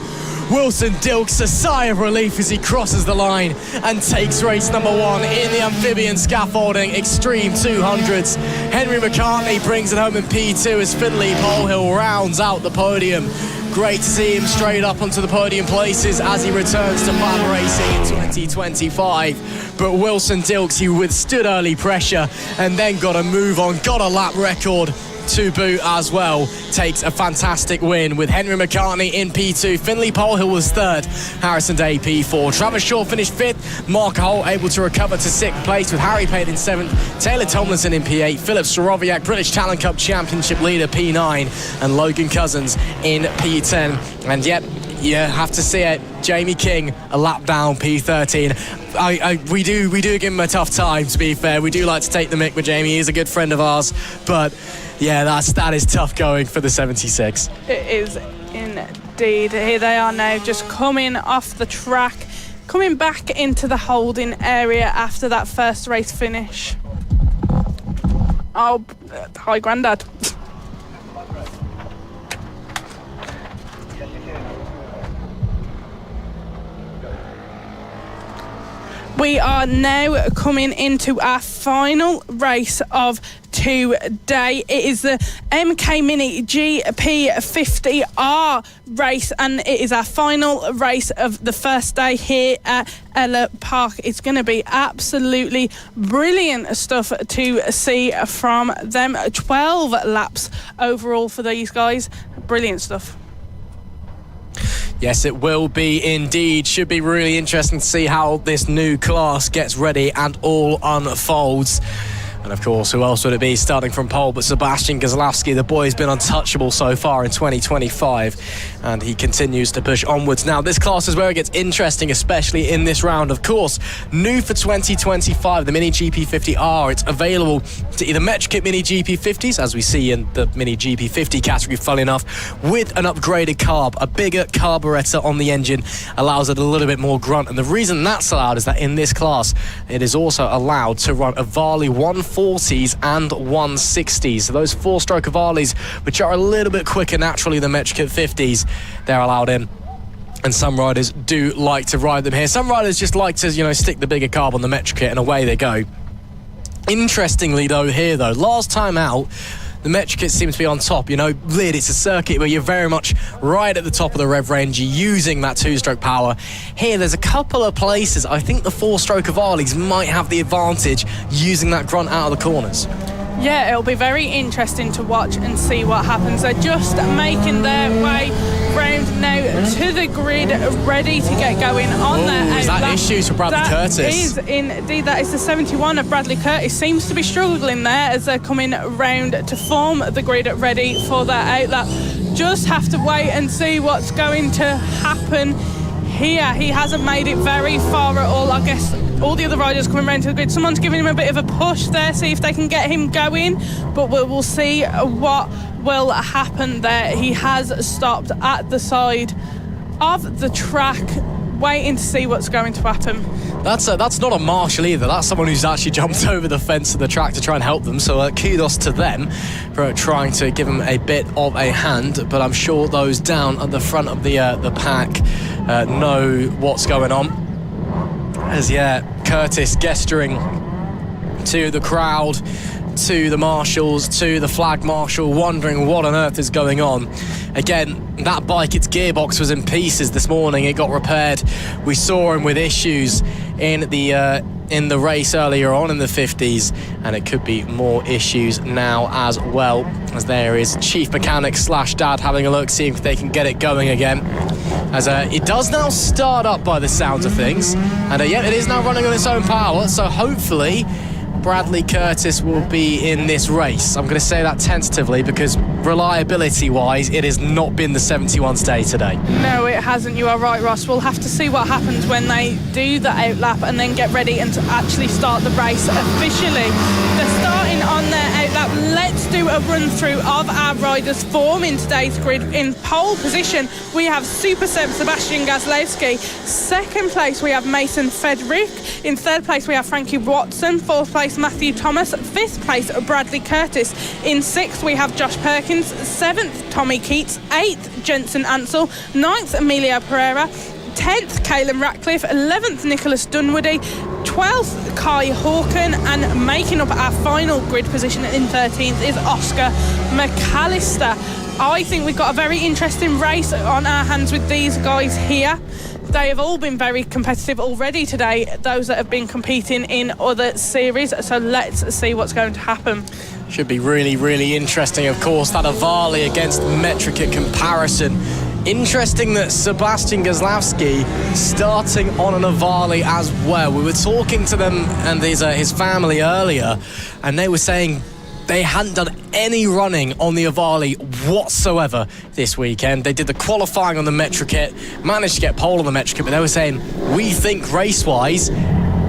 Wilson Dilks, a sigh of relief as he crosses the line and takes race number 1 in the amphibian scaffolding Extreme 200s. Henry McCartney brings it home in P2 as Finley Pole Hill rounds out the podium. Great to see him straight up onto the podium places as he returns to FAB-Racing in 2025. But Wilson Dilks, he withstood early pressure and then got a move on, got a lap record to boot as well, takes a fantastic win with Henry McCartney in P2. Finley Pole Hill was 3rd, Harrison Day P4. Travis Shaw finished 5th, Mark Holt able to recover to 6th place with Harry Payne in 7th, Taylor Tomlinson in P8, Filip Sorowiak, British Talent Cup Championship leader P9, and Logan Cousins in P10. And yet, you have to see it, Jamie King a lap down, P13. We do give him a tough time, to be fair. We do like to take the mick with Jamie. He's a good friend of ours, but yeah, that is tough going for the 76. It is indeed. Here they are now, just coming off the track, coming back into the holding area after that first race finish. Oh, hi, Grandad. We are now coming into our final race of today. It is the MK Mini GP50R race, and it is our final race of the first day here at Ellough Park. It's going to be absolutely brilliant stuff to see from them. 12 laps overall for these guys. Brilliant stuff. Yes, it will be indeed. Should be really interesting to see how this new class gets ready and all unfolds. And of course, who else would it be starting from pole but Sebastian Gazlowski? The boy's been untouchable so far in 2025, and he continues to push onwards. Now, this class is where it gets interesting, especially in this round. Of course, new for 2025, the Mini GP50R. It's available to either Metrokit Mini GP50s, as we see in the Mini GP50 category, funnily enough, with an upgraded carb. A bigger carburetor on the engine allows it a little bit more grunt. And the reason that's allowed is that in this class, it is also allowed to run a Varley 140s and 160s. So those four-stroke Varleys, which are a little bit quicker naturally than Metrokit 50s, they're allowed in. And some riders do like to ride them here. Some riders just like to, stick the bigger carb on the Metrokit, and away they go. Interestingly, last time out, the Metrokit seems to be on top. Lid, it's a circuit where you're very much right at the top of the rev range. You're using that two-stroke power. Here, there's a couple of places I think the four-stroke Varleys might have the advantage using that grunt out of the corners. Yeah, it'll be very interesting to watch and see what happens. They're just making their way round now to the grid, ready to get going on their is that issues for Bradley Curtis? That is indeed. That is the 71 of Bradley Curtis. Seems to be struggling there as they're coming round to form the grid, ready for their outlap. Just have to wait and see what's going to happen here. He hasn't made it very far at all. I guess all the other riders coming round to the grid. Someone's giving him a bit of a push there, see if they can get him going, but we'll see what will happen there. He has stopped at the side of the track, waiting to see what's going to happen. That's not a marshal either. That's someone who's actually jumped over the fence of the track to try and help them. So kudos to them for trying to give them a bit of a hand. But I'm sure those down at the front of the pack know what's going on. As Curtis gesturing to the crowd, to the marshals, to the flag marshal, wondering what on earth is going on. Again, that bike, its gearbox was in pieces this morning. It got repaired. We saw him with issues in the race earlier on in the 50s, and it could be more issues now as well. As there is Chief Mechanic / Dad having a look, seeing if they can get it going again. As it does now start up by the sounds of things, and it is now running on its own power. So hopefully Bradley Curtis will be in this race. I'm going to say that tentatively because reliability-wise, it has not been the 71's day today. No, it hasn't. You are right, Ross. We'll have to see what happens when they do the outlap and then get ready and to actually start the race officially. They're starting on their outlap. Let's do a run-through of our riders' form in today's grid. In pole position, we have Super Seb Sebastian Gazlowski. Second place, we have Mason Fedrick. In third place, we have Frankie Watson. Fourth place, Matthew Thomas. Fifth place, Bradley Curtis. In sixth, we have Josh Perkins. Seventh, Tommy Keats. Eighth, Jensen Ansell. Ninth, Emilio Pereira. 10th, Caelan Ratcliffe. 11th, Nicholas Dunwoody. 12th, Kai Hawken. And making up our final grid position in 13th is Oscar McAllister. I think we've got a very interesting race on our hands with these guys here. They have all been very competitive already today, those that have been competing in other series. So let's see what's going to happen. Should be really, really interesting, of course, that Varley against Metrokit comparison. Interesting that Sebastian Gazlowski starting on an Varley as well. We were talking to them and his family earlier, and they were saying they hadn't done any running on the Varley whatsoever this weekend. They did the qualifying on the Metrokit, managed to get pole on the Metrokit, but they were saying, we think race-wise,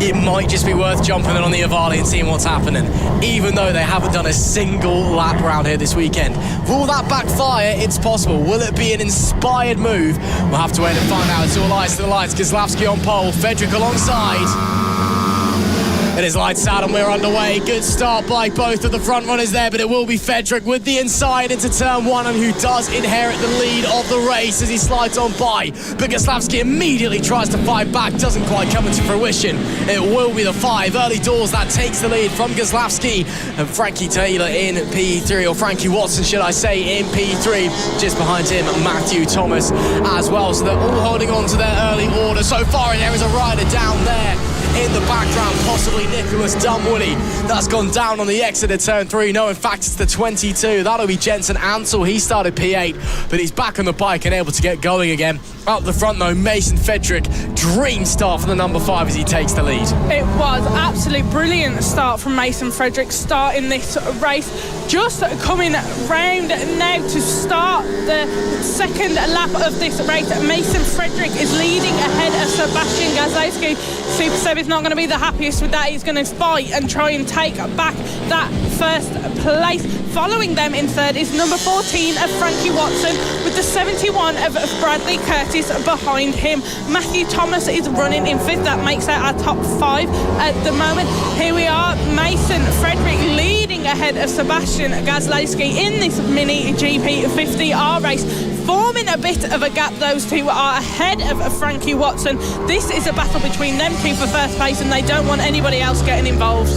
it might just be worth jumping in on the Avali and seeing what's happening, even though they haven't done a single lap round here this weekend. Will that backfire? It's possible. Will it be an inspired move? We'll have to wait and find out. It's all eyes to the lights. Kozlowski on pole, Fedric alongside. It is lights out and we're underway. Good start by both of the front runners there, but it will be Fedric with the inside into turn one, and who does inherit the lead of the race as he slides on by. But Kozlowski immediately tries to fight back, doesn't quite come into fruition. It will be the 5 early doors that takes the lead from Kozlowski, and Frankie Taylor in P3, or Frankie Watson should I say, in P3. Just behind him Matthew Thomas as well, so they're all holding on to their early order so far, and there is a rider down there in the background, possibly Nicholas Dunwoody. That's gone down on the exit of turn 3. No, in fact, it's the 22. That'll be Jensen Ansel. He started P8, but he's back on the bike and able to get going again. Up the front, though, Mason Fedric. Dream start for the number 5 as he takes the lead. It was absolute brilliant start from Mason Fedric starting this race. Just coming round now to start the second lap of this race. Mason Fedric is leading ahead of Sebastian Kozlowski. Super Seb is not going to be the happiest with that. He's going to fight and try and take back that first place. Following them in third is number 14 of Frankie Watson, with the 71 of Bradley Curtis behind him. Matthew Thomas is running in fifth. That makes out our top 5 at the moment. Here we are, Mason Fedric leading ahead of Sebastian Kozlowski in this mini GP 50R race. Forming a bit of a gap, those two are ahead of Frankie Watson. This is a battle between them two for first place, and they don't want anybody else getting involved.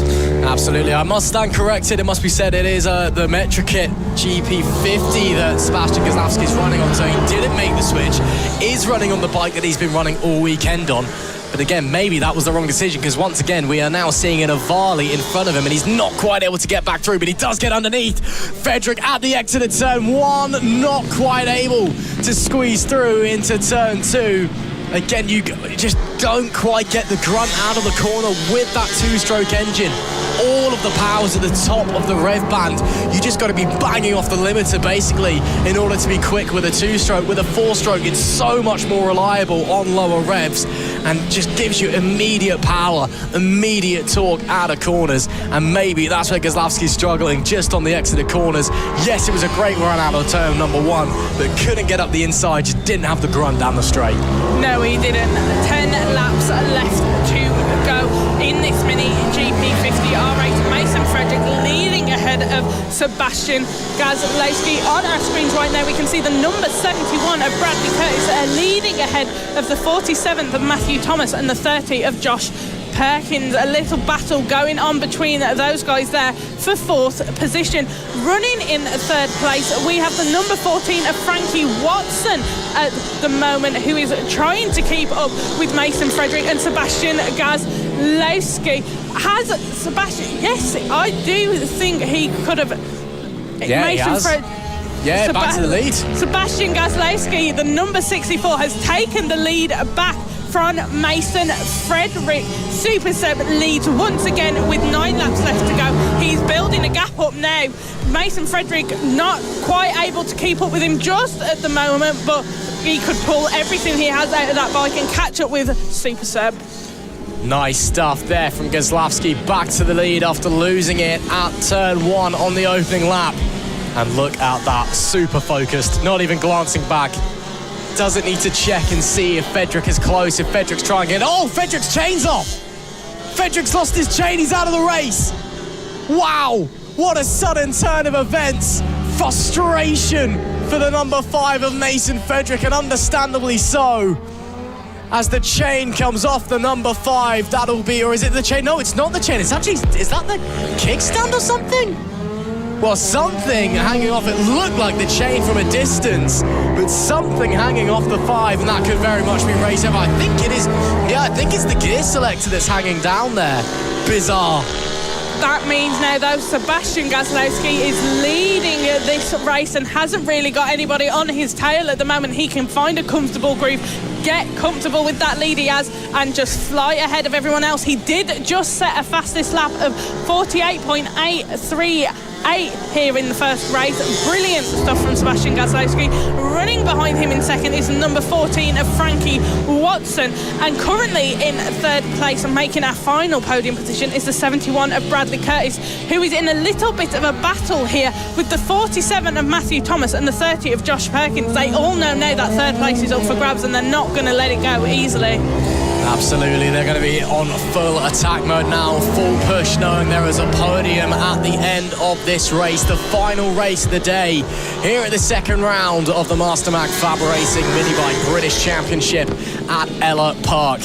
Absolutely. I must stand corrected. It must be said it is the Metrokit GP50 that Sebastian Kozlowski is running on, so he didn't make the switch. Is running on the bike that he's been running all weekend on. But again, maybe that was the wrong decision, because once again, we are now seeing an Avali in front of him, and he's not quite able to get back through, but he does get underneath. Fedric at the exit of turn 1, not quite able to squeeze through into turn 2. Again, you just don't quite get the grunt out of the corner with that 2-stroke engine. All of the power's at the top of the rev band. You just got to be banging off the limiter, basically, in order to be quick with a 2-stroke. With a 4-stroke, it's so much more reliable on lower revs and just gives you immediate power, immediate torque out of corners. And maybe that's where Kozlowski's struggling, just on the exit of corners. Yes, it was a great run out of turn number 1, but couldn't get up the inside, just didn't have the grunt down the straight. No, he didn't. 10 laps left to go in this mini GP50R race. Mason Fedric leading ahead of Sebastian Kozlowski. On our screens right now, we can see the number 71 of Bradley Curtis leading ahead of the 47th of Matthew Thomas and the 30 of Josh Perkins. A little battle going on between those guys there for 4th position. Running in 3rd place, we have the number 14 of Frankie Watson at the moment, who is trying to keep up with Mason Fedric and Sebastian Kozlowski. Has Sebastian... Yes, I do think he could have... Yeah, Mason back to the lead. Sebastian Kozlowski, the number 64, has taken the lead back from Mason Fedric. Super Seb leads once again with 9 laps left to go. He's building a gap up now. Mason Fedric not quite able to keep up with him just at the moment, but he could pull everything he has out of that bike and catch up with Super Seb. Nice stuff there from Kozlowski, back to the lead after losing it at turn 1 on the opening lap. And look at that, super focused, not even glancing back. Doesn't need to check and see if Fedric is close, if Fedric's trying to get... Oh, Fedric's chain's off! Fedric's lost his chain, he's out of the race! Wow, what a sudden turn of events. Frustration for the number 5 of Mason Fedric, and understandably so. As the chain comes off the number 5, that'll be... Or is it the chain? No, it's not the chain, it's actually... Is that the kickstand or something? Well, something hanging off. It looked like the chain from a distance, but something hanging off the 5, and that could very much be race over. I think it is. Yeah, I think it's the gear selector that's hanging down there. Bizarre. That means now, though, Sebastian Kozlowski is leading this race and hasn't really got anybody on his tail at the moment. He can find a comfortable groove, get comfortable with that lead he has, and just fly ahead of everyone else. He did just set a fastest lap of 48.83 8 here in the first race. Brilliant stuff from Sebastian Gazlowski. Running behind him in second is number 14 of Frankie Watson, and currently in third place and making our final podium position is the 71 of Bradley Curtis, who is in a little bit of a battle here with the 47 of Matthew Thomas and the 30 of Josh Perkins. They all know now that third place is up for grabs, and they're not going to let it go easily. Absolutely, they're going to be on full attack mode now, full push, knowing there is a podium at the end of this race, the final race of the day, here at the second round of the MasterMac FAB-Racing Minibike British Championship at Ellough Park.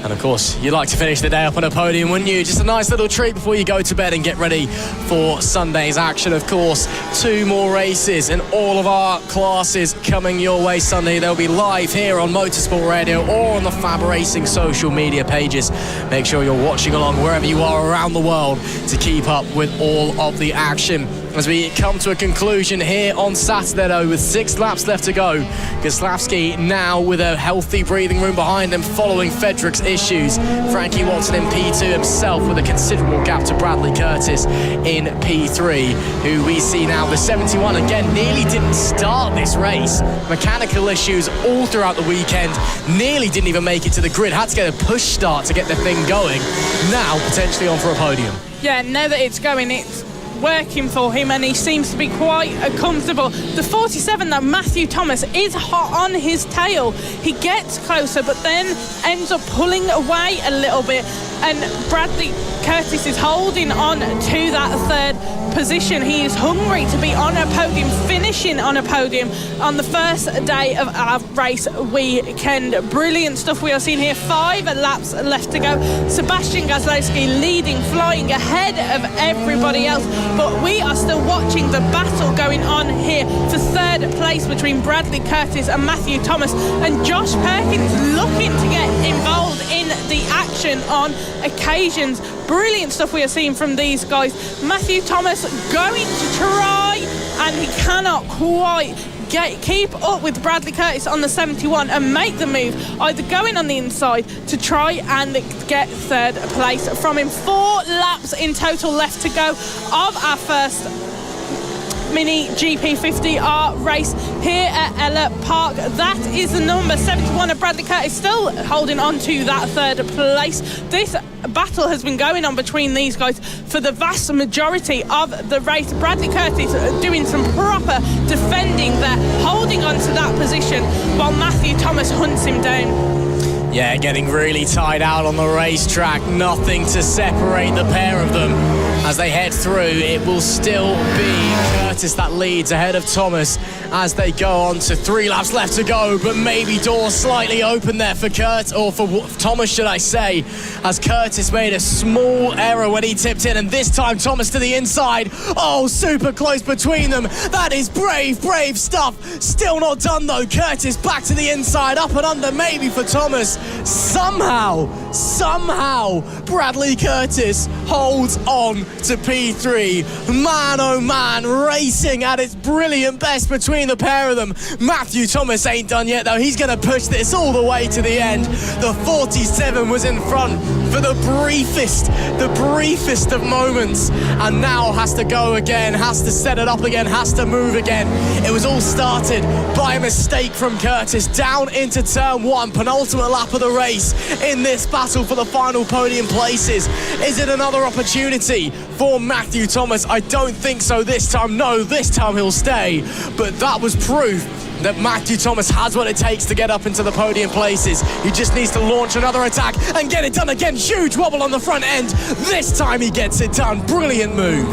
And of course, you'd like to finish the day up on a podium, wouldn't you? Just a nice little treat before you go to bed and get ready for Sunday's action. Of course, 2 more races in all of our classes coming your way Sunday. They'll be live here on Motorsport Radio or on the FAB-Racing social media pages. Make sure you're watching along wherever you are around the world to keep up with all of the action. As we come to a conclusion here on Saturday, though, with 6 laps left to go. Gazlowski now with a healthy breathing room behind him following Fedrick's issues. Frankie Watson in P2 himself with a considerable gap to Bradley Curtis in P3, who we see now the 71 again nearly didn't start this race. Mechanical issues all throughout the weekend, nearly didn't even make it to the grid, had to get a push start to get the thing going. Now potentially on for a podium. Yeah, now that it's going, it's working for him, and he seems to be quite comfortable. The 47, though, Matthew Thomas, is hot on his tail. He gets closer, but then ends up pulling away a little bit, and Bradley Curtis is holding on to that third position. He is hungry to be on a podium, finishing on a podium on the first day of our race weekend. Brilliant stuff we are seeing here. 5 laps left to go. Sebastian Gazlowski leading, flying ahead of everybody else, but we are still watching the battle going on here for third place between Bradley Curtis and Matthew Thomas, and Josh Perkins looking to get involved in the action on occasions. Brilliant stuff we are seeing from these guys. Matthew Thomas going to try, and he cannot quite keep up with Bradley Curtis on the 71 and make the move, either going on the inside to try and get third place from him. 4 laps in total left to go of our first Mini GP50R race here at Ellough Park. That is the number 71 of Bradley Curtis, still holding on to that third place. This battle has been going on between these guys for the vast majority of the race. Bradley Curtis doing some proper defending there, holding on to that position while Matthew Thomas hunts him down. Yeah, getting really tied out on the racetrack. Nothing to separate the pair of them. As they head through, it will still be Curtis that leads ahead of Thomas as they go on to 3 laps left to go, but maybe doors slightly open there for Thomas, should I say, as Curtis made a small error when he tipped in, and this time Thomas to the inside. Oh, super close between them. That is brave stuff. Still not done though. Curtis back to the inside, up and under maybe for Thomas. Somehow, Bradley Curtis holds on to P3. Man, oh man, racing at its brilliant best between the pair of them. Matthew Thomas ain't done yet though. He's going to push this all the way to the end. The 47 was in front for the briefest of moments, and now has to go again, has to set it up again, has to move again. It was all started by a mistake from Curtis down into turn 1, penultimate lap of the race in this battle for the final podium places. Is it another opportunity for Matthew Thomas? I don't think so this time. No, this time he'll stay, but that was proof that Matthew Thomas has what it takes to get up into the podium places. He just needs to launch another attack and get it done again. Huge wobble on the front end. This time he gets it done. Brilliant move.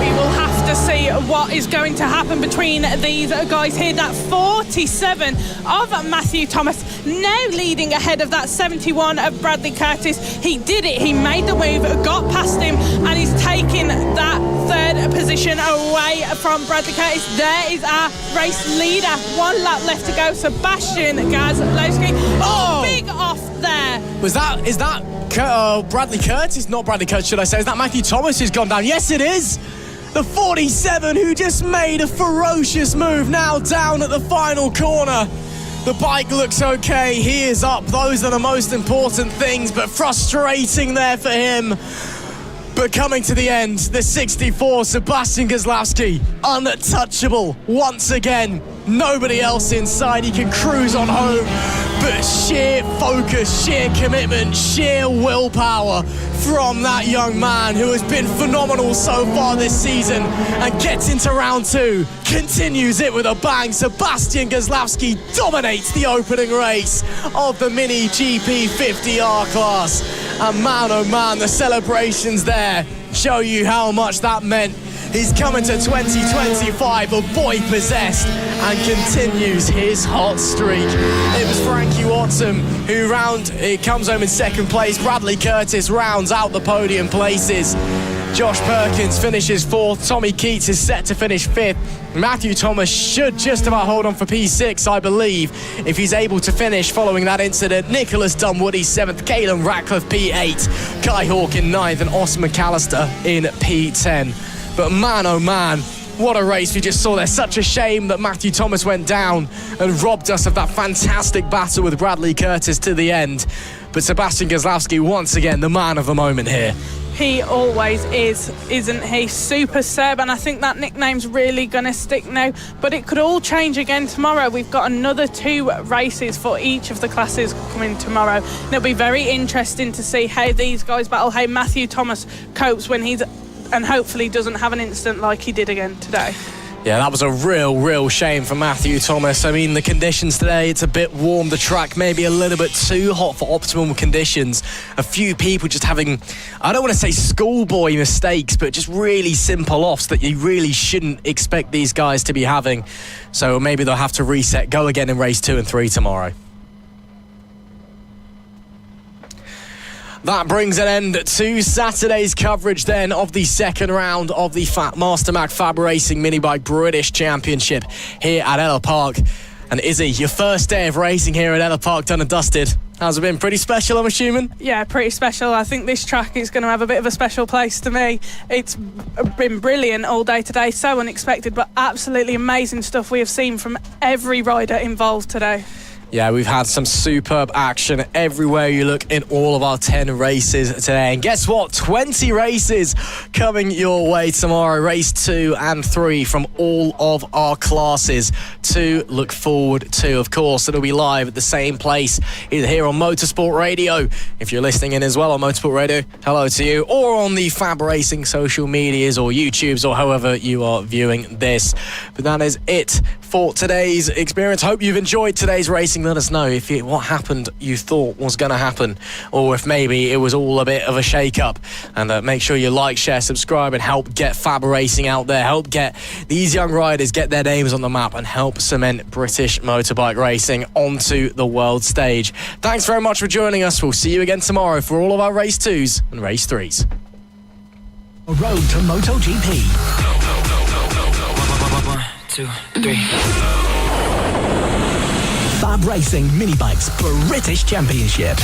We will have to see what is going to happen between these guys here. That 47 of Matthew Thomas now leading ahead of that 71 of Bradley Curtis. He did it. He made the move, got past him, and he's taking that third position away from Bradley Curtis. There is our race leader. 1 lap left to go. Sebastian Gazlowski. Oh, big off there. Is that Bradley Curtis? Not Bradley Curtis, should I say? Is that Matthew Thomas who's gone down? Yes, it is. The 47 who just made a ferocious move, now down at the final corner. The bike looks okay. He is up. Those are the most important things, but frustrating there for him. But coming to the end, the 64, Sebastian Gosławski, untouchable once again. Nobody else inside, he can cruise on home. But sheer focus, sheer commitment, sheer willpower from that young man who has been phenomenal so far this season and gets into round 2, continues it with a bang. Sebastian Gosławski dominates the opening race of the Mini GP 50R class. And man, oh man, the celebrations there show you how much that meant. He's coming to 2025, a boy possessed, and continues his hot streak. It was Frankie Watson who comes home in second place. Bradley Curtis rounds out the podium places. Josh Perkins finishes 4th. Tommy Keats is set to finish 5th. Matthew Thomas should just about hold on for P6, I believe, if he's able to finish following that incident. Nicholas Dunwoody 7th, Caelan Ratcliffe P8, Kai Hawke in 9th, and Austin McAllister in P10. But man, oh man, what a race we just saw there. Such a shame that Matthew Thomas went down and robbed us of that fantastic battle with Bradley Curtis to the end. But Sebastian Gosławski, once again, the man of the moment here. He always is, isn't he? Super Seb, and I think that nickname's really going to stick now. But it could all change again tomorrow. We've got another 2 races for each of the classes coming tomorrow. And it'll be very interesting to see how these guys battle, how Matthew Thomas copes when he's... and hopefully doesn't have an incident like he did again today. Yeah, that was a real shame for Matthew Thomas. I mean, the conditions today, it's a bit warm. The track maybe a little bit too hot for optimum conditions. A few people just having, I don't want to say schoolboy mistakes, but just really simple offs that you really shouldn't expect these guys to be having. So maybe they'll have to reset, go again in race 2 and 3 tomorrow. That brings an end to Saturday's coverage then of the second round of the MasterMac FAB-Racing Minibike British Championship here at Ellough Park. And Izzy, your first day of racing here at Ellough Park done and dusted. How's it been? Pretty special, I'm assuming? Yeah, pretty special. I think this track is going to have a bit of a special place to me. It's been brilliant all day today, so unexpected, but absolutely amazing stuff we have seen from every rider involved today. Yeah, we've had some superb action everywhere you look in all of our 10 races today. And guess what? 20 races coming your way tomorrow. Race 2 and 3 from all of our classes to look forward to. Of course, it'll be live at the same place, either here on Motorsport Radio. If you're listening in as well on Motorsport Radio, hello to you. Or on the FAB-Racing social medias or YouTubes or however you are viewing this. But that is it for today's experience. Hope you've enjoyed today's racing. Let us know if what happened you thought was going to happen, or if maybe it was all a bit of a shake-up. And make sure you like, share, subscribe, and help get FAB-Racing out there. Help get these young riders, get their names on the map, and help cement British motorbike racing onto the world stage. Thanks very much for joining us. We'll see you again tomorrow for all of our race 2s and race 3s. Road to MotoGP. 1, 2, 3. FAB-Racing Minibikes British Championship.